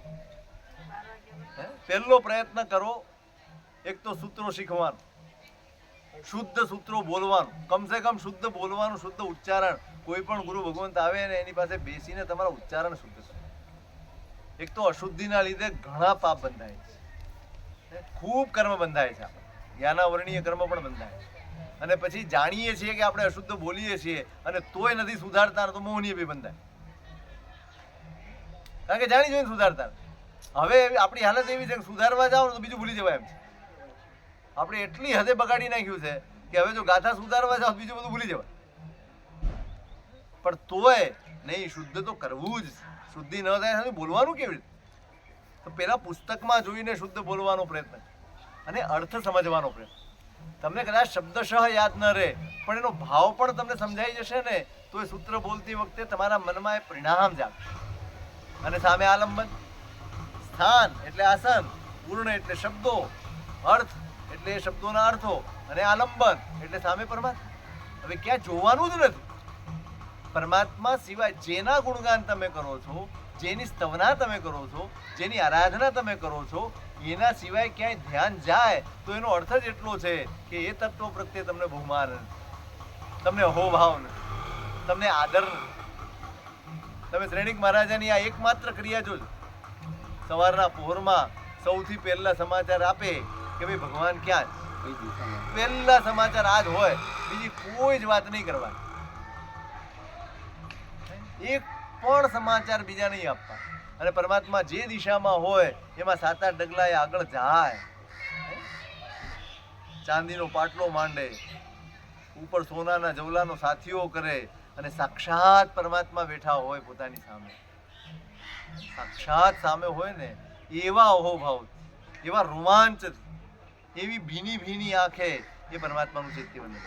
પહેલો પ્રયત્ન કરો, એક તો સૂત્રો શીખવાનું, શુદ્ધ સૂત્રો બોલવાનું, કમસે કમ શુદ્ધ બોલવાનું, શુદ્ધ ઉચ્ચારણ. કોઈ પણ ગુરુ ભગવંત આવે ને એની પાસે બેસીને તમારા ઉચ્ચારણ શુદ્ધ કરો. એક તો અશુદ્ધિના લીધે ઘણા પાપ બંધાય છે, ખૂબ કર્મ બંધાય છે, જ્ઞાનાવરણીય કર્મ પણ બંધાય છે. અને પછી જાણીએ છીએ કે આપણે અશુદ્ધ બોલીએ છીએ અને તોય નથી સુધારતા, તો મોહનીય બી બંધાય, કારણ કે જાણી જોઈને સુધારતા. હવે આપણી હાલત એવી છે કે સુધારવા જાઓ તો બીજું ભૂલી જવાય એમ છે. આપણે એટલી હદે બગાડી નાખ્યું છે કે હવે જો ગાથા સુધારવા જાઓ બીજું બધું ભૂલી જવાય. પણ તોય નહીં, શુદ્ધ તો કરવું જ. શુદ્ધિ ન થાય બોલવાનું કેવી રીતે? તો પેલા પુસ્તકમાં જોઈને શુદ્ધ બોલવાનો પ્રયત્ન અને અર્થ સમજવાનો પ્રયત્ન. તમને કદાચ શબ્દશઃ યાદ ન રહે પણ એનો ભાવ પણ તમને સમજાઈ જશે ને, તો એ સૂત્ર બોલતી વખતે તમારા મનમાં એ પરિણામ જાગશે. અને સામે આલંબન, સ્થાન એટલે આસન, પૂર્ણ એટલે શબ્દો, અર્થ એટલે એ શબ્દોના અર્થો, અને આલંબન એટલે સામે પરમાત્મા. હવે ક્યાં જોવાનું જ નથી. પરમાત્મા સિવાય જેના ગુણગાન તમે કરો છો, જેની સ્તવના તમે કરો છો, જેની આરાધના તમે કરો છો, એના સિવાય ક્યાંય ધ્યાન જાય તો એનો અર્થ જ એટલો છે કે એ તત્વ પ્રત્યે તમને બહુમાન નથી, તમને અહોભાવ નથી, તમને આદર નથી. તમે શ્રેણીક મહારાજાની આ એકમાત્ર ક્રિયા જોજો. સવારના પહોરમાં સૌથી પહેલા સમાચાર આપે કે ભાઈ ભગવાન ક્યાં છે. પહેલા સમાચાર આ જ હોય, બીજી કોઈ જ વાત નહીં કરવાની. એક પણ સમાચાર બીજા નહીં આપવા. અને પરમાત્મા જે દિશામાં હોય એમાં 7-8 ડગલા આગળ જાય. ચાંદીનો પાટલો માંડે, ઉપર સોનાના જવલાનો સાથીઓ કરે અને સાક્ષાત પરમાત્મા બેઠા હોય પોતાની સામે, સાક્ષાત સામે હોય ને, એવા અહોભાવ, એવા રોમાંચ, એવી ભીની ભીની આંખે એ પરમાત્માનું ચૈત્ય બને.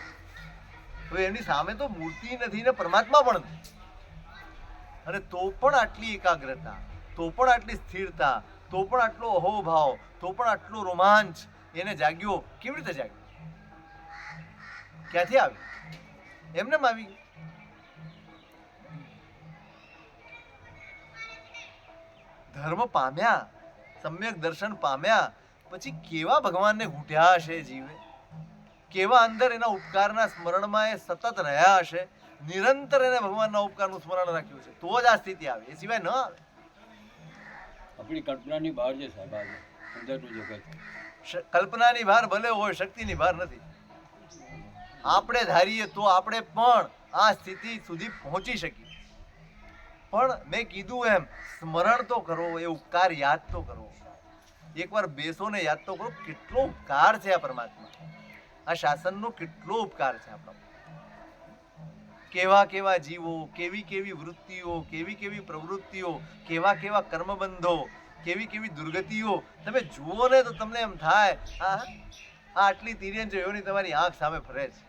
તો એની સામે તો મૂર્તિ નથી ને પરમાત્મા પણ નથી, અને તો પણ આટલી એકાગ્રતા, તો પણ આટલી સ્થિરતા, તો પણ આટલો અહોભાવ, તો પણ આટલો રોમાંચ એને જાગ્યો. કેવી રીતે જાગ્યો? ક્યાંથી આવી? એમને આવી ગયું. ધર્મ પામ્યા, સમ્યક દર્શન પામ્યા પછી કેવા ભગવાનને ઘૂંટ્યા હશે જીવે, કેવા અંદર એના ઉપકારના સ્મરણમાં એ સતત રહ્યા હશે, નિરંતર એને ભગવાનના ઉપકારનું સ્મરણ રાખ્યું છે, તો જ આ સ્થિતિ આવે, એ સિવાય ન આવે. આપણી કલ્પનાની બહાર છે સાહેબ, આજે અંદરનું જગત કલ્પનાની બહાર ભલે હોય, શક્તિની બહાર નથી. આપણે ધારીએ તો આપણે પણ આ સ્થિતિ સુધી પહોંચી શકીએ. પણ મેં કીધું એમ સ્મરણ તો કરો, એ ઉપકાર યાદ તો કરો. એકવાર બેસો ને યાદ તો કરો કેટલો ઉપકાર છે આ પરમાત્મા, આ શાસનનો કેટલો ઉપકાર છે આપણા. કેવા કેવા જીવો, કેવી કેવી વૃત્તિઓ, કેવી કેવી પ્રવૃત્તિઓ, કેવા કેવા કર્મબંધો કેવી કેવી દુર્ગતિઓ તમે જુઓ ને તો તમને એમ થાય આ આટલી તિર્યન જોયોની તમારી આંખ સામે ફરે છે.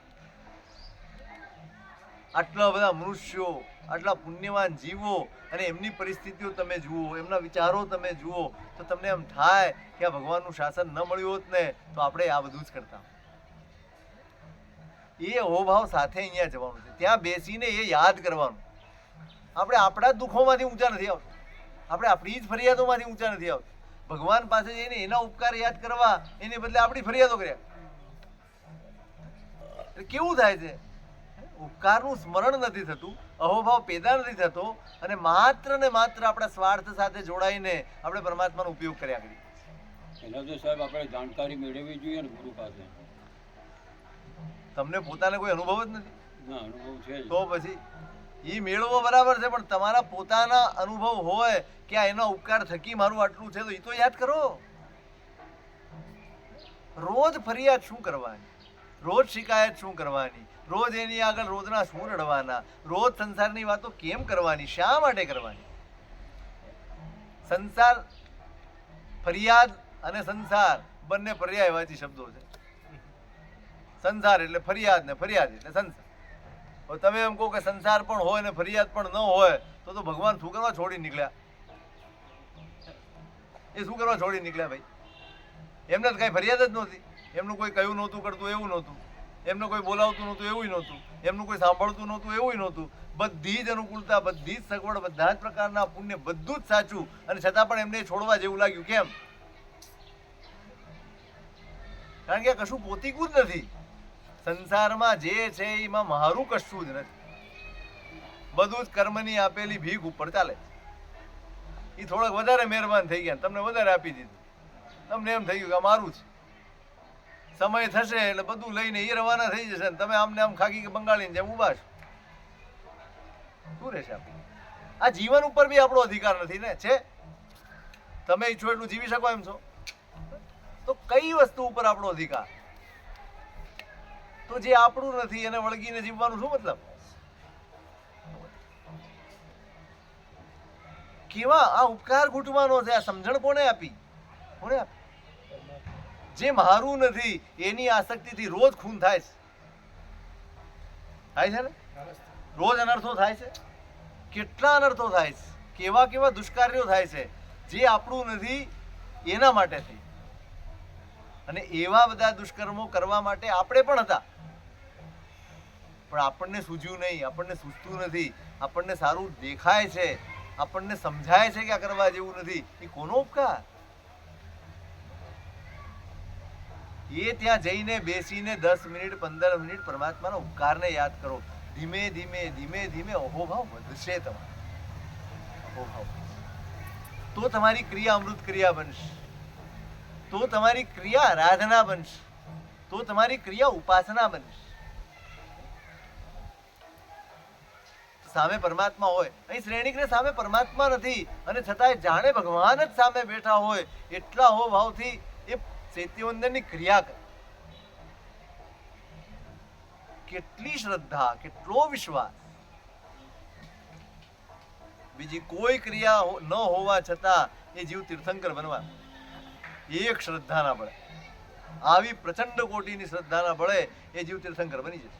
આટલા બધા મનુષ્યો, આટલા પુણ્યવાન જીવો અને એમની પરિસ્થિતિઓ તમે જુઓ, એમના વિચારો તમે જુઓ તો તમને એમ થાય કે આ ભગવાનનું શાસન ન મળ્યું હોત ને તો આપણે આ બધું જ કરતા. એ અહોભાવ સાથે અહીંયા જવાનું છે, ત્યાં બેસીને એ યાદ કરવાનું. આપણે આપણા જ દુઃખોમાંથી ઊંચા નથી આવતા, આપણે આપણી જ ફરિયાદોમાંથી ઊંચા નથી આવતા. ભગવાન પાસે જઈને એના ઉપકાર યાદ કરવા એને બદલે આપણી ફરિયાદો કર્યા. એટલે કેવું થાય છે, ઉપકારનું સ્મરણ નથી થતું, અહોભાવ પેદા નથી થતો અને માત્ર ને માત્ર આપણા સ્વાર્થ સાથે જોડાઈને આપણે પરમાત્માનો ઉપયોગ કર્યા કરીએ. એના તો સાહેબ આપણે જાણકારી મેળવવી જોઈએ ને ગુરુ પાસે. તમને પોતાને કોઈ અનુભવ જ નથી ના, અનુભવ છે જ. તો પછી એ મેળવવો બરાબર છે, પણ તમારા પોતાના અનુભવ હોય કે આ એનો ઉપકાર થકી મારું આટલું છે તો એ તો યાદ કરો. રોજ ફરિયાદ શું કરવાની, રોજ શિકાયત શું કરવાની, રોજ એની આગળ રોજના શું રડવાના, રોજ સંસારની વાતો કેમ કરવાની, શા માટે કરવાની? સંસાર, ફરિયાદ અને સંસાર બંને પર્યાયવાચી શબ્દો છે. સંસાર એટલે ફરિયાદ ને ફરિયાદ એટલે સંસાર. હવે તમે એમ કહો કે સંસાર પણ હોય ને ફરિયાદ પણ ન હોય તો ભગવાન શું કરવા છોડી નીકળ્યા? એ શું કરવા છોડી નીકળ્યા ભાઈ? એમને તો કઈ ફરિયાદ જ નહોતી, એમનું કોઈ કયું નહોતું કરતું એવું નહોતું, એમને કોઈ બોલાવતું નહોતું એવું નહોતું, એમનું કોઈ સાંભળતું નહોતું એવું નહોતું. બધી જ અનુકૂળતા, બધી જ સગવડ, બધા જ પ્રકારના પુણ્ય, બધું જ સાચું અને છતાં પણ એમને છોડવા જેવું લાગ્યું. કેમ? કારણ કે આ કશું પોતીકું જ નથી. સંસારમાં જે છે એમાં મારું કશું જ નથી, બધું જ કર્મની આપેલી ભીખ ઉપર ચાલે. એ થોડાક વધારે મહેરબાન થઈ ગયા, તમને વધારે આપી દીધું, તમને એમ થઈ ગયું કે મારું છે. સમય થશે એટલે બધું લઈને એ રવાના થઈ જશે ને તમે આમને આમ ખાકી કે બંગાળીને જેમ ઉભા છો. શું રહેશે આપણે? આ જીવન ઉપર બી આપણો અધિકાર નથી ને. છે તમે ઈચ્છો એટલું જીવી શકો એમ છો, તો કઈ વસ્તુ ઉપર આપણો અધિકાર? તો જે આપણું નથી એને વળગીને જીવવાનું શું મતલબ? કેવા આ ઉપકાર ઘૂંટવાનો છે? આ સમજણ કોને આપી? કોને આપી? જે મારું નથી એની આસક્તિથી રોજ ખૂન થાય છે. થાય છે ને? રોજ અનર્થો થાય છે. કેટલા અનર્થો થાય છે, કેવા કેવા દુષ્કાર્યો થાય છે જે આપણું નથી એના માટે થઈ. અને એવા બધા દુષ્કર્મો કરવા માટે આપણે પણ હતા, પણ આપણને સૂઝ્યું નહીં, આપણને સૂઝતું નથી. આપણને સારું દેખાય છે, આપણને સમજાય છે કે આ કરવા જેવું નથી. એ કોનો ઉપકાર? એ ત્યાં જઈને બેસીને 10 મિનિટ 15 મિનિટ પરમાત્માના ઉપકારને યાદ કરો. ધીમે ધીમે ધીમે ધીમે અહોભાવ વધશે તમારો. અહોભાવ તો તમારી ક્રિયા અમૃત ક્રિયા બનશે, તો તમારી ક્રિયા આરાધના બનશે, તો તમારી ક્રિયા ઉપાસના બનશે. સામે પરમાત્મા હોય, અહીં શ્રેણીકને સામે પરમાત્મા નથી અને છતાંય જાણે ભગવાન જ સામે બેઠા હોય એટલા અહોભાવથી એ ચૈત્યવંદનની ક્રિયા કરે. કેટલી શ્રદ્ધા, કેટલો વિશ્વાસ! બીજી કોઈ ક્રિયા ન હોવા છતાં એ જીવ તીર્થંકર બનવા એક શ્રદ્ધાના બળે, આવી પ્રચંડ કોટીની શ્રદ્ધાના બળે એ જીવ તીર્થંકર બની જશે.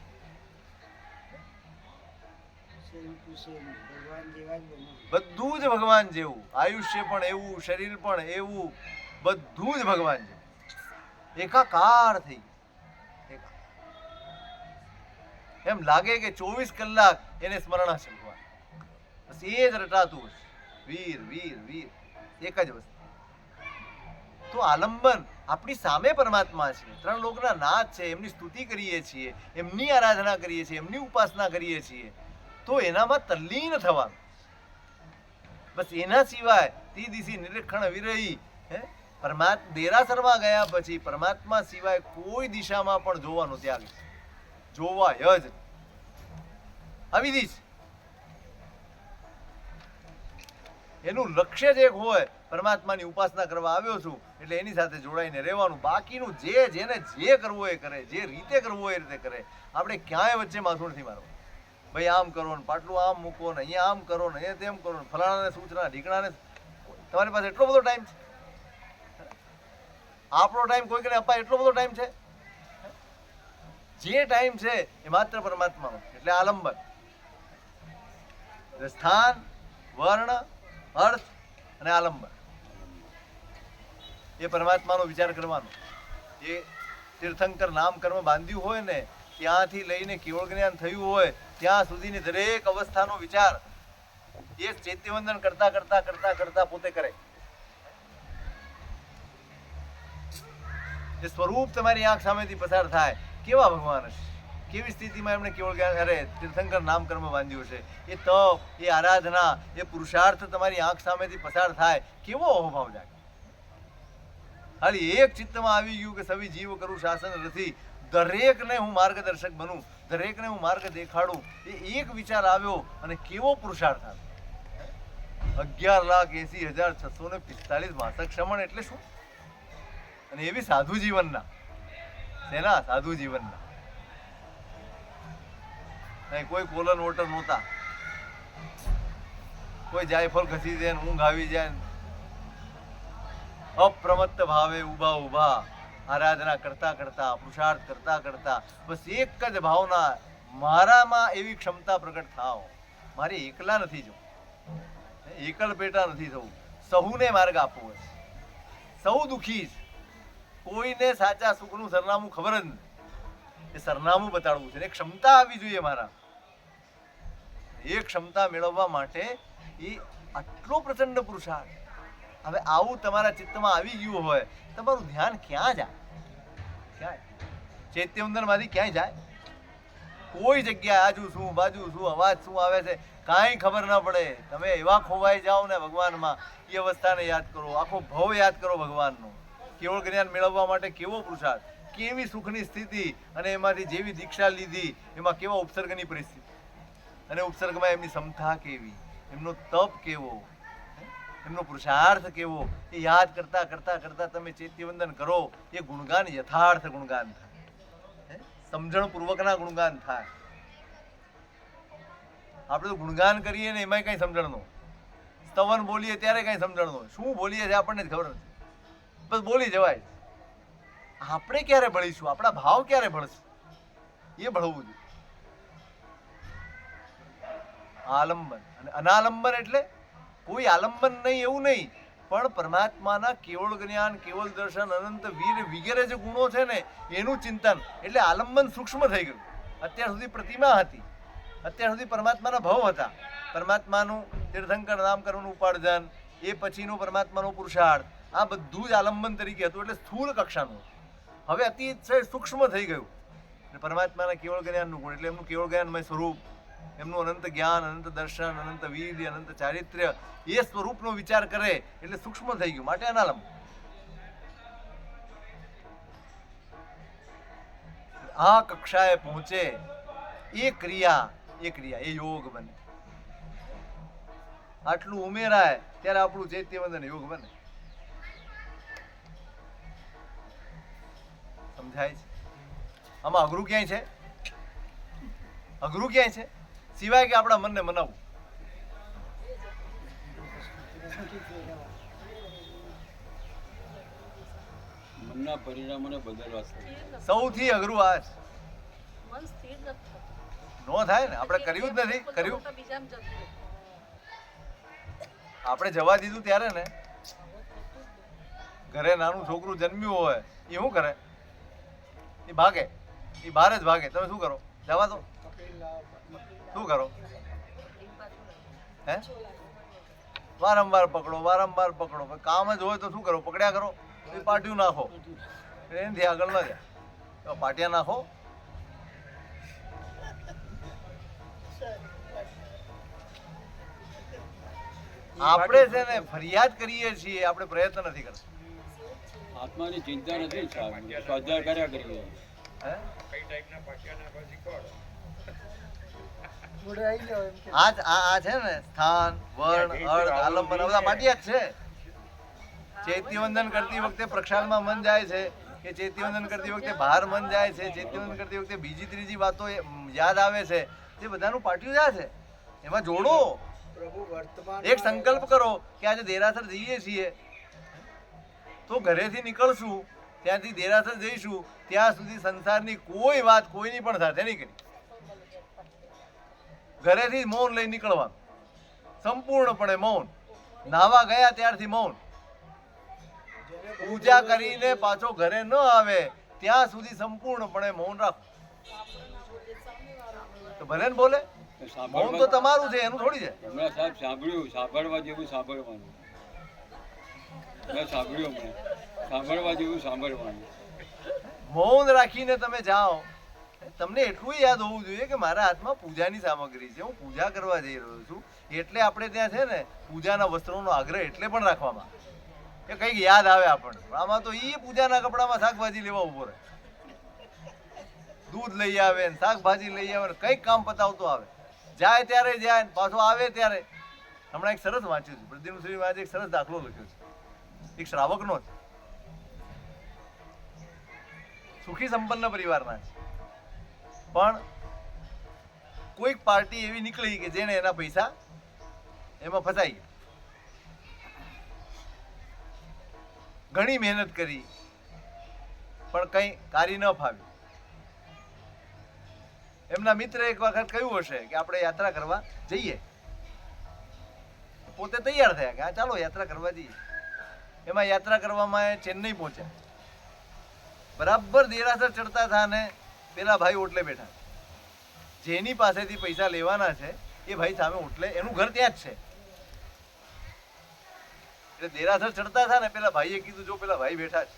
બધું જ ભગવાન જેવું, આયુષ્ય પણ એવું, શરીર પણ એવું, બધું જ ભગવાન જેવું. એકાકાર થઈ એમ લાગે કે 24 કલાક એને સ્મરણ હશે ભગવાન. બસ એ જ રટાતું હશે, વીર વીર વીર, એક જ વસ્તુ. તો આલંબન આપણી સામે પરમાત્મા છે, 3 લોકના નાથ છે, એમની સ્તુતિ કરીએ છીએ, એમની આરાધના કરીએ છીએ, એમની ઉપાસના કરીએ છીએ, તો એનામાં તલ્લીન થવાનું. બસ એના સિવાય તે દિશી નિરીક્ષણ વિરહી દેરાસરમાં ગયા પછી પરમાત્મા સિવાય કોઈ દિશામાં પણ જોવાનો ત્યાગ છે. જોવાય જ આવી દિશ. એનું લક્ષ્ય જ એક હોય, પરમાત્માની ઉપાસના કરવા આવ્યો છું એટલે એની સાથે જોડાઈને રહેવાનું. બાકીનું જેને જે કરવું એ કરે, જે રીતે કરવું એ રીતે કરે. આપણે ક્યાંય વચ્ચે માથું નથી મારવું. ભાઈ આમ કરો ને પાટલું આમ મૂકો ને અહીંયા આમ કરો ને અહીંયા તેમ કરો ને ફલાણાને સૂચના ઢીકણાને તમારી પાસે એટલો બધો ટાઈમ છે? આપણો ટાઈમ કોઈકને અપાય એટલો બધો ટાઈમ છે? જે ટાઈમ છે એ માત્ર પરમાત્માનો છે. એટલે આલંબન, એટલે સ્થાન, વર્ણ, અર્થ અને આલંબન, એ પરમાત્માનો વિચાર કરવાનો. જે તીર્થંકર નામ કર્મ બાંધ્યું હોય ને, ત્યાંથી લઈને કેવળ જ્ઞાન થયું હોય ત્યાં સુધીની દરેક અવસ્થાનો વિચાર એ ચૈત્યવંદન કરતા કરતા કરતા કરતા પોતે કરે. એ સ્વરૂપ તમારી આંખ સામેથી પસાર થાય. કેવા ભગવાન હશે, કેવી સ્થિતિમાં એમણે કેવળ જ્ઞાન, અરે તીર્થંકર નામ કર્મ બાંધ્યું છે. એ તપ, એ આરાધના, એ પુરુષાર્થ તમારી આંખ સામેથી પસાર થાય, કેવો અહોભાવ જાય. ખાલી એક ચિત્તમાં આવી ગયું કે સવી જીવ કરું શાસન નથી, દરેકને હું માર્ગદર્શક બનું, દરેકને હું માર્ગ દેખાડું, એ એક વિચાર આવ્યો અને કેવો પુરુષાર્થ આવ્યો. 11,80,645 માસક શ્રમણ એટલે શું? અને એવી સાધુ જીવનના, શેના? સાધુ જીવનના. નહીં કોઈ કોલન વોટર નહોતા, કોઈ જાયફળ ખસી જાય, ઊંઘ આવી જાય, અપ્રમત્ત ભાવે ઊભા ઊભા આરાધના કરતા કરતા, પુરુષાર્થ કરતા કરતા, બસ એક જ ભાવના, મારામાં એવી ક્ષમતા પ્રગટ થાવ, મારે એકલા નથી જવું, એકલ પેટા નથી થવું, સહુને માર્ગ આપવો છે. સૌ દુઃખી છે, કોઈને સાચા સુખનું સરનામું ખબર જ નથી, એ સરનામું બતાડવું છે. એ ક્ષમતા આવવી જોઈએ મારા. એ ક્ષમતા મેળવવા માટે એ આટલો પ્રચંડ પુરુષાર્થ. હવે આવું તમારા ચિત્તમાં આવી ગયું હોય, તમારું ધ્યાન ક્યાં જાય? ક્યાં? ચૈત્યવંદનમાંથી ક્યાંય જાય? કોઈ જગ્યાએ આજુ શું, બાજુ શું, અવાજ શું આવે છે, કાંઈ ખબર ન પડે. તમે એવા ખોવાઈ જાઓ ને ભગવાનમાં, એ અવસ્થાને યાદ કરો, આખો ભવ યાદ કરો ભગવાનનો. કેવળ જ્ઞાન મેળવવા માટે કેવો પુરુષાર્થ, કેવી સુખની સ્થિતિ, અને એમાંથી જેવી દીક્ષા લીધી એમાં કેવા ઉપસર્ગની પરિસ્થિતિ, અને ઉપસર્ગમાં એમની સમતા કેવી, એમનો તપ કેવો, એમનો પુરુષાર્થ કેવો, એ યાદ કરતા કરતા કરતા તમે ચૈત્યવંદન કરો. એ ગુણગાન યથાર્થ ગુણગાન થાય, સમજણ પૂર્વકના ગુણગાન થાય. આપણે તો ગુણગાન કરીએ ને એમાંય કઈ સમજણ નો, સ્તવન બોલીએ ત્યારે કઈ સમજણ નો, શું બોલીએ છે આપણને જ ખબર નથી, બસ બોલી જવાય. આપણે ક્યારે ભળીશું, આપણા ભાવ ક્યારે ભળશે, એ ભળવું જોઈએ. આલંબન અને અનાલંબન એટલે કોઈ આલંબન નહીં એવું નહીં, પણ પરમાત્માના કેવળ જ્ઞાન, કેવળ દર્શન, અનંત વીર વગેરે જે ગુણો છે ને એનું ચિંતન. એટલે આલંબન સૂક્ષ્મ થઈ ગયું. અત્યાર સુધી પ્રતિમા હતી, અત્યાર સુધી પરમાત્માના ભવ હતા, પરમાત્માનું તીર્થંકર નામ કરવાનું ઉપાર્જન, એ પછીનો પરમાત્માનો પુરુષાર્થ, આ બધું જ આલંબન તરીકે હતું, એટલે સ્થૂળ કક્ષાનું. હવે અતિ સૂક્ષ્મ થઈ ગયું પરમાત્માના કેવળ જ્ઞાનનું ગુણ, એટલે એમનું કેવળ જ્ઞાનમય સ્વરૂપ, એમનું અનંત જ્ઞાન, અનંત દર્શન, અનંત વીર્ય, અનંત ચારિત્ર્ય, એ સ્વરૂપનો વિચાર કરે એટલે સૂક્ષ્મ થઈ ગયું, માટે અનાલંબ. આ કક્ષાએ પહોંચે એ ક્રિયા એ યોગ બને. આટલું ઉમેરાય ત્યારે આપણું ચૈત્યવંદન યોગ બને. સમજાય છે? આમાં અઘરું ક્યાંય છે? અઘરું ક્યાંય છે સિવાય કે આપણા મનને મનાવવું? મનના પરિણામોને બદલવા સૌથી અઘરું આ છે. મન સ્થિર નથી થતું. નો થાય ને, આપણે કર્યું જ નથી. કર્યું બીજામાં જતું રહે. આપણે જવા દીધું ત્યારે ને, ઘરે નાનું છોકરું જન્મ્યું હોય એ શું કરે? એ ભાગે, એ બહાર જ ભાગે. તમે શું કરો? જવા દો. શું કરો? હે? વારંવાર પકડો, વારંવાર પકડો. કામ જ હોય તો શું કરો? પકડ્યા કરો, એ પાટિયું નાખો, એનાથી આગળ ન જાય. પાટિયા નાખો. આપણે છે ને ફરિયાદ કરીએ છીએ, આપણે પ્રયત્ન નથી કરતા. આત્માની ચિંતા નથી, સ્વાધ્યાય કર્યા કરીએ. હે? જોડે આવી જાવ એમ કે આ છે ને સ્થાન, વર્ણ, અર્થ, આલંબન, આ બધા પાટિયા જ છે. ચૈત્યવંદન કરતી વખતે પ્રક્ષાલમાં મન જાય છે, કે ચૈત્યવંદન કરતી વખતે બહાર મન જાય છે, ચૈત્યવંદન કરતી વખતે બીજી ત્રીજી વાતો યાદ આવે છે, તે બધાનું પાટિયું જાય છે. એમાં જોડો, પ્રભુ વર્તમાન એક સંકલ્પ કરો કે આજે દેરાસર જઈએ છીએ તો ઘરેથી નીકળશું ત્યાંથી દેરાસર જઈશું ત્યાં સુધી સંસારની કોઈ વાત કોઈની પણ સાથે નહીં કરી. ઘરેથી મૌન લઈ નીકળવાનું, સંપૂર્ણપણે મૌન. નાવા ગયા ત્યારથી મૌન. પૂજા કરીને પાછો ઘરે ન આવે ત્યાં સુધી સંપૂર્ણપણે મૌન રાખો. તો ભલે ને બોલે, મૌન તો તમારું છે, એનું થોડી છે. હમણાં સાહેબ સાંભળ્યું, સાંભળવા જેવું સાંભળવાનું. મેં સાંભળ્યું, હમણાં સાંભળવા જેવું સાંભળવાનું. મૌન રાખીને તમે જાઓ, તમને એટલું યાદ હોવું જોઈએ કે મારા હાથમાં પૂજાની સામગ્રી છે, હું પૂજા કરવા જઈ રહ્યો છું. એટલે આપણે ત્યાં છે ને પૂજાના વસ્ત્રોનો આગ્રહ એટલે પણ રાખવામાં કે કંઈક યાદ આવે આપણને. આમાં તો એ પૂજાના કપડામાં શાકભાજી લેવા ઉભો રહે, દૂધ લઈ આવે ને શાકભાજી લઈ આવે ને કંઈક કામ પતાવતો આવે, જાય ત્યારે જાય ને પાછો આવે ત્યારે. હમણાં એક સરસ વાંચ્યું હતું, પ્રદ્યુમ્ન શ્રી આજે એક સરસ દાખલો લખ્યો છે, એક શ્રાવકનો છે, સુખી સંપન્ન પરિવારના છે, પણ કોઈક પાર્ટી એવી નીકળી કે જેને એના પૈસા એમાં ફસાઈ ગયા. ઘણી મહેનત કરી પણ કંઈ કાર્ય ન ફાવ્યું. એમના મિત્ર એક વખત કહ્યું હશે કે આપણે યાત્રા કરવા જઈએ, પોતે તૈયાર થયા કે હા ચાલો યાત્રા કરવા જઈએ. એમાં યાત્રા કરવામાં એ ચેન્નઈ પહોંચ્યા. બરાબર દેરાસર ચડતા હતા ને પેલા ભાઈ ઓટલે બેઠા, જેની પાસેથી પૈસા લેવાના છે એ ભાઈ સામે ઓટલે, એનું ઘર ત્યાં જ છે. એટલે દેરાસર ચડતા હતા ને પેલા ભાઈએ કીધું જો પેલા ભાઈ બેઠા છે,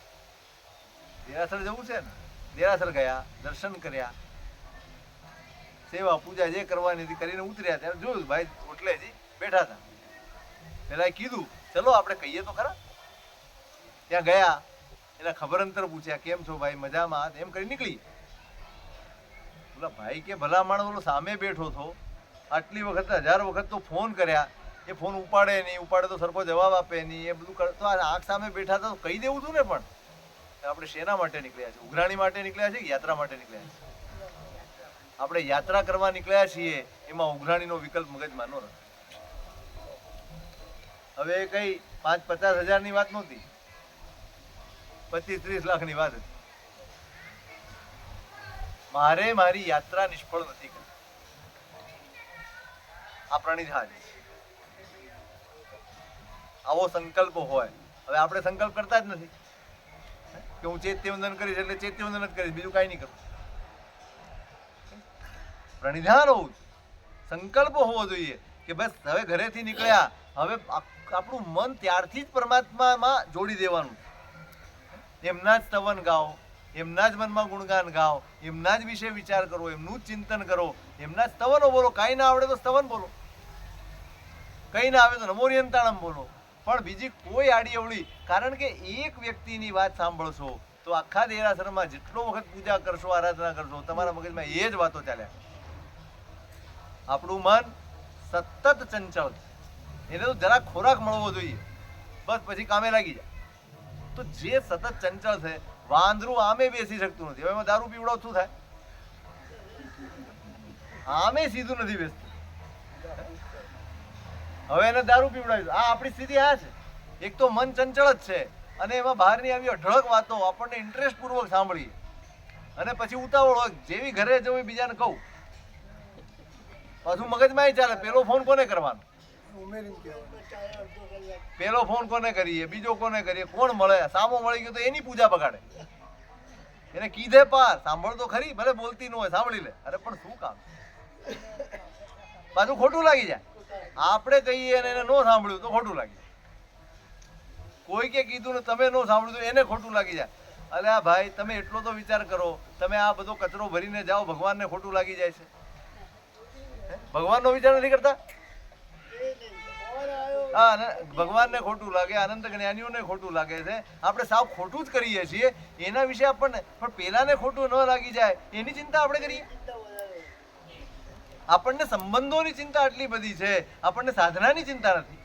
દેરાસર જવું છે ને. દેરાસર ગયા, દર્શન કર્યા, સેવા પૂજા જે કરવાની હતી કરીને ઉતર્યા. ત્યારે જોયું ભાઈ ઓટલે જ બેઠા હતા. પેલા કીધું ચલો આપણે કહીએ તો ખરા. ત્યાં ગયા, એના ખબર અંતર પૂછ્યા, કેમ છો ભાઈ, મજામાં, એમ કરી નીકળી. બોલા ભાઈ કે ભલા માણસ ઓલો સામે બેઠો હતો, આટલી વખત 1000 વખત તો ફોન કર્યા, એ ફોન ઉપાડે નહીં, ઉપાડે તો સરખો જવાબ આપે નહીં, એ બધું કરતો આંખ સામે બેઠા હતા તો કહી દેવું હતું ને. પણ આપણે શેના માટે નીકળ્યા છે? ઉઘરાણી માટે નીકળ્યા છે કે યાત્રા માટે નીકળ્યા છે? આપણે યાત્રા કરવા નીકળ્યા છીએ, એમાં ઉઘરાણીનો વિકલ્પ મગજમાં ન રહે. હવે કઈ 5-50 હજારની વાત નહોતી, 25-30 લાખની વાત હતી. મારે મારી યાત્રા નિષ્ફળ નથી કરી. આ પ્રાણી જહાજ આવો સંકલ્પ હોય. હવે આપણે સંકલ્પ કરતા જ નથી કે હું ચૈત્યવંદન કરીશ એટલે ચૈત્યવંદન જ કરીશ, બીજું કાંઈ નહીં કરું. પ્રણિધાન હોવું, સંકલ્પ હોવો જોઈએ કે બસ હવે ઘરેથી નીકળ્યા, હવે આપણું મન ત્યારથી જ પરમાત્મામાં જોડી દેવાનું. એમના જ સ્તવન ગાઓ, એમના જ મનમાં ગુણગાન ગાઓ, એમના જ વિશે વિચાર કરો, એમનું જ ચિંતન કરો, એમના જ સ્તવનો બોલો. કાંઈ ના આવડે તો સ્તવન બોલો, કંઈ ના આવે તો નમોરિયંતાણમ બોલો, પણ બીજી કોઈ આડી અવળી. કારણ કે એક વ્યક્તિની વાત સાંભળશો તો આખા દેરાસરમાં જેટલો વખત પૂજા કરશો, આરાધના કરશો, તમારા મગજમાં એ જ વાતો ચાલ્યા. આપણું મન સતત ચંચળ છે, એને તો જરાક ખોરાક મળવો જોઈએ, બસ પછી કામે લાગી જાય. તો જે સતત ચંચળ છે, વાંદરું આમે બેસી શકતું નથી. હવે એમાં દારૂ પીવડાવ શું થાય? આમે સીધું નથી બેસતું, હવે એને દારૂ પીવડાવી. આ આપણી સ્થિતિ આ છે. એક તો મન ચંચળ જ છે અને એમાં બહારની આવી અઢળક વાતો આપણને ઇન્ટરેસ્ટ પૂર્વક સાંભળીએ અને પછી ઉતાવળ હોય, જેવી ઘરે જવું બીજાને કહું, પાછું મગજમાં ચાલે પેલો ફોન કોને કરવાનો, પેલો ફોન કોને કરીએ, બીજો કોને કરીએ, કોણ મળે, સામો મળી ગયો તો એની પૂજા બગાડે. એને કીધે પાર, સાંભળ તો ખરી, ભલે બોલતી ન હોય, સાંભળી લે. અરે પણ શું કામ, પાછું ખોટું લાગી જાય. આપણે કહીએ અને એને ન સાંભળ્યું તો ખોટું લાગી જાય. કોઈ કે કીધું ને તમે ન સાંભળ્યું તો એને ખોટું લાગી જાય. અરે આ ભાઈ તમે એટલો તો વિચાર કરો, તમે આ બધો કચરો ભરીને જાઓ, ભગવાનને ખોટું લાગી જાય છે. ભગવાનનો વિચાર નથી કરતા? હા, ભગવાનને ખોટું લાગે, અનંત જ્ઞાનીઓને ખોટું લાગે છે. આપણે સાવ ખોટું જ કરીએ છીએ એના વિશે આપણને. પણ પેલાને ખોટું ન લાગી જાય એની ચિંતા આપણે કરીએ. આપણને સંબંધોની ચિંતા આટલી બધી છે, આપણને સાધનાની ચિંતા નથી.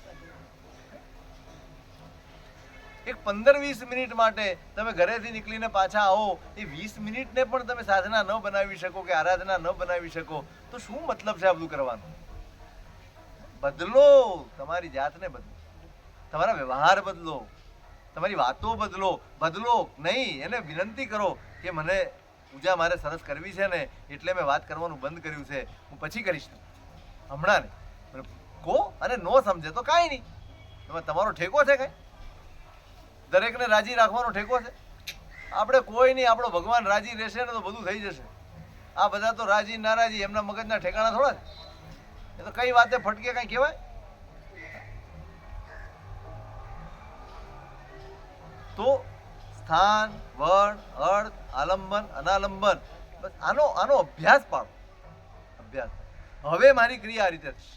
એક 15-20 મિનિટ માટે તમે ઘરેથી નીકળીને પાછા આવો, એ 20 મિનિટને પણ તમે સાધના ન બનાવી શકો કે આરાધના ન બનાવી શકો તો શું મતલબ છે આ બધું કરવાનું? બદલો, તમારી જાતને બદલો, તમારા વ્યવહાર બદલો, તમારી વાતો બદલો. બદલો નહીં, એને વિનંતી કરો કે મને પૂજા મારે સરસ કરવી છે ને એટલે મેં વાત કરવાનું બંધ કર્યું છે, હું પછી કરીશ, હમણાં નહીં. કહો અને નો સમજે તો કાંઈ નહીં. એમાં તમારો ઠેકો છે કાંઈ? દરેકને રાજી રાખવાનો ઠેકો છે? આપણે કોઈ નહીં, આપણો ભગવાન રાજી રહેશે ને તો બધું થઈ જશે. આ બધા તો રાજી નારાજી એમના મગજના ઠેકાણા થોડા છે. એ તો કઈ વાતે ફટકે કઈ કહેવાય? તો સ્થાન, વર્ણ, અર્થ, આલંબન, અનાલંબન, બસ આનો અભ્યાસ પાડો. અભ્યાસ. હવે મારી ક્રિયા આ રીતે થશે,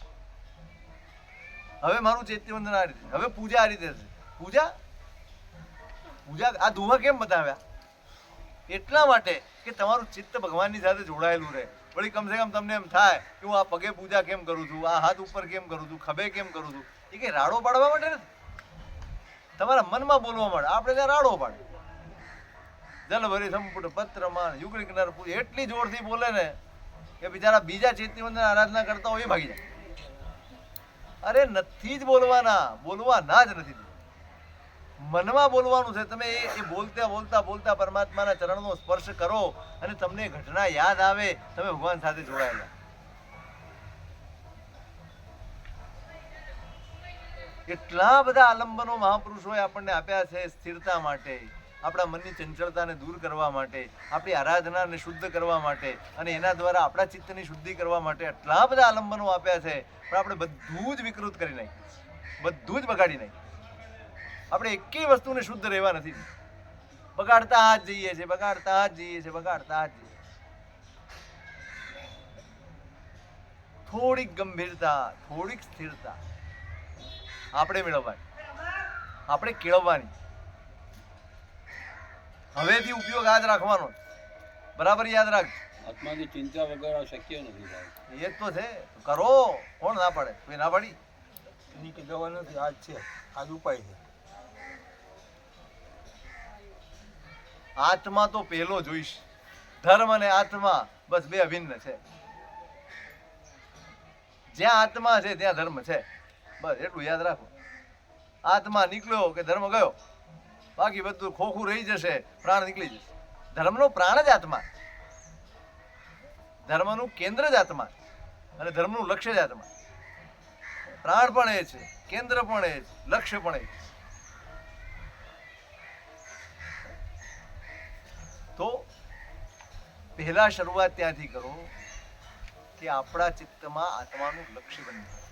હવે મારું ચૈત્યવંદન આ રીતે, હવે પૂજા આ રીતે થશે. પૂજા આ દુહા કેમ બતાવ્યા? એટલા માટે કે તમારું ચિત્ત ભગવાનની સાથે જોડાયેલું રહે. વળી કમસે કમ તમને એમ થાય કે હું આ પગે પૂજા કેમ કરું છું, આ હાથ ઉપર કેમ કરું છું, ખભે કેમ કરું છું. એ કઈ રાડો પાડવા માટે નથી, તમારા મનમાં બોલવા માટે. આપણે ત્યાં રાડો પાડે, જલભરી સંપુટ પત્રમાન યુગલિક નર પૂજ એટલી જોરથી બોલે ને કે બિચારા બીજા ચૈત્યવંદન આરાધના કરતા હોય એ ભાગી જાય. અરે નથી જ બોલવાના, બોલવાના જ નથી. મનમાં બોલવાનું છે. તમે એ બોલતા બોલતા બોલતા પરમાત્માના ચરણનો સ્પર્શ કરો અને તમને ઘટના યાદ આવે, તમે ભગવાન સાથે જોડાયેલા. એટલા બધા આલંબનો મહાપુરુષોએ આપણને આપ્યા છે સ્થિરતા માટે, આપણા મનની ચંચળતાને દૂર કરવા માટે, આપણી આરાધનાને શુદ્ધ કરવા માટે અને એના દ્વારા આપણા ચિત્તની શુદ્ધિ કરવા માટે એટલા બધા આલંબનો આપ્યા છે. પણ આપણે બધું જ વિકૃત કરી નાખ્યું, બધું જ બગાડી નાખ્યું. આપણે એકેય વસ્તુને શુદ્ધ રહેવા નથી, બગાડતા જ જઈએ છીએ, બગાડતા જ જઈએ છીએ, બગાડતા જ જઈએ. થોડીક ગંભીરતા, થોડીક સ્થિરતા આપણે મેળવવાની, આપણે કેળવવાની. હવેથી ઉપયોગ આજ રાખવાનો, બરાબર યાદ રાખ. આત્માની ચિંતા વગર આ શક્ય નથી ભાઈ. એ જ તો છે, કરો. કોણ ના પાડે? કોઈ ના પાડી? એની કે દવા નથી, આજ છે, આજ ઉપાય છે. આત્મા તો પહેલો જોઈશ. ધર્મ અને આત્મા બસ બે અભિન્ન છે. જ્યાં આત્મા છે ત્યાં ધર્મ છે, બસ એટલું યાદ રાખો. આત્મા નીકળ્યો કે ધર્મ ગયો, બાકી બધું ખોખું રહી જશે, પ્રાણ નીકળી જશે. ધર્મનો પ્રાણ જ આત્મા, ધર્મનું કેન્દ્ર જ આત્મા અને ધર્મનું લક્ષ્ય જ આત્મા. પ્રાણ પણ એ છે, કેન્દ્ર પણ એ છે, લક્ષ્ય પણ એ છે. તો પહેલા શરૂઆત ત્યાંથી કરો કે આપણા ચિત્તમાં આત્માનું લક્ષ્ય બની જાય.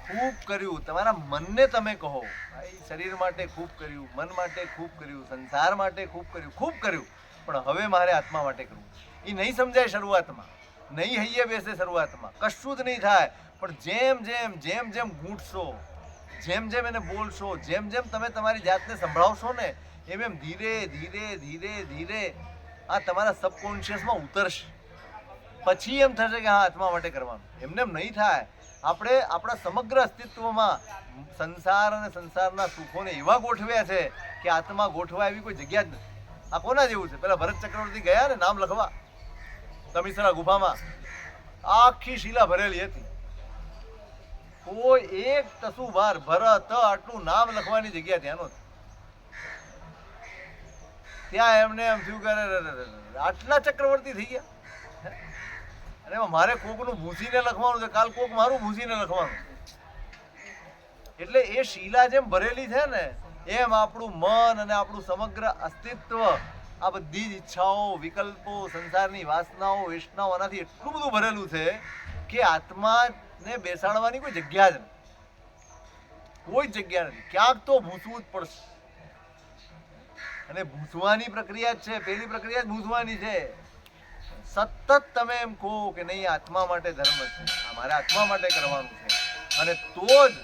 ખૂબ કર્યું, તમારા મનને તમે કહો, ભાઈ શરીર માટે ખૂબ કર્યું, મન માટે ખૂબ કર્યું, સંસાર માટે ખૂબ કર્યું, ખૂબ કર્યું, પણ હવે મારે આત્મા માટે કરવું. એ નહીં સમજાય શરૂઆતમાં, નહીં હૈયે બેસે શરૂઆતમાં, કશું જ નહીં થાય. પણ જેમ જેમ જેમ જેમ ગૂંઠશો, જેમ જેમ એને બોલશો, જેમ જેમ તમે તમારી જાતને સંભળાવશો ને, એમ એમ ધીરે ધીરે ધીરે ધીરે આ તમારા સબકોન્શિયસમાં ઉતરશે. પછી એમ થશે કે હા આત્મા માટે કરવાનું. એમને એમ નહીં થાય. આપણે આપણા સમગ્ર અસ્તિત્વમાં સંસાર અને સંસારના સુખોને એવા ગોઠવ્યા છે કે આત્મા ગોઠવા એવી કોઈ જગ્યા જ નથી. આ કોના જેવું છે? પેલા ભરત ચક્રવર્તી ગયા ને નામ લખવા તમિસરા ગુફામાં, આખી શિલા ભરેલી હતી. કોઈ એક તસુભાર ભરત આટલું નામ લખવાની જગ્યા ત્યાં નહોતી. ત્યાં એમને એમ થયું કે આટલા ચક્રવર્તી થઈ ગયા, અને એમાં મારે કોકનું ભૂસીને લખવાનું છે, કાલ કોક મારું ભૂસીને લખવાનું. એટલે એ શીલા જેમ ભરેલી છે ને, એમ આપણું મન અને આપણું સમગ્ર અસ્તિત્વ આ બધી જ ઈચ્છાઓ, વિકલ્પો, સંસારની વાસનાઓ, વેશનાઓ આનાથી એટલું બધું ભરેલું છે કે આત્માને બેસાડવાની કોઈ જગ્યા જ નથી, કોઈ જગ્યા નથી. ક્યાંક તો ભૂસવું જ પડશે. અને ભૂસવાની પ્રક્રિયા જ છે, પેલી પ્રક્રિયા જ ભૂસવાની છે. સતત તમે એમ કહો કે નહીં આત્મા માટે ધર્મ છે, મારે આત્મા માટે કરવાનું છે, અને તો જ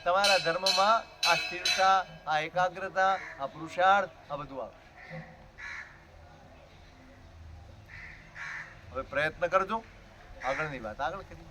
તમારા ધર્મમાં આ સ્થિરતા, આ એકાગ્રતા, આ પુરુષાર્થ આ બધું આવે. હવે પ્રયત્ન કરજો, આગળની વાત આગળ કરી.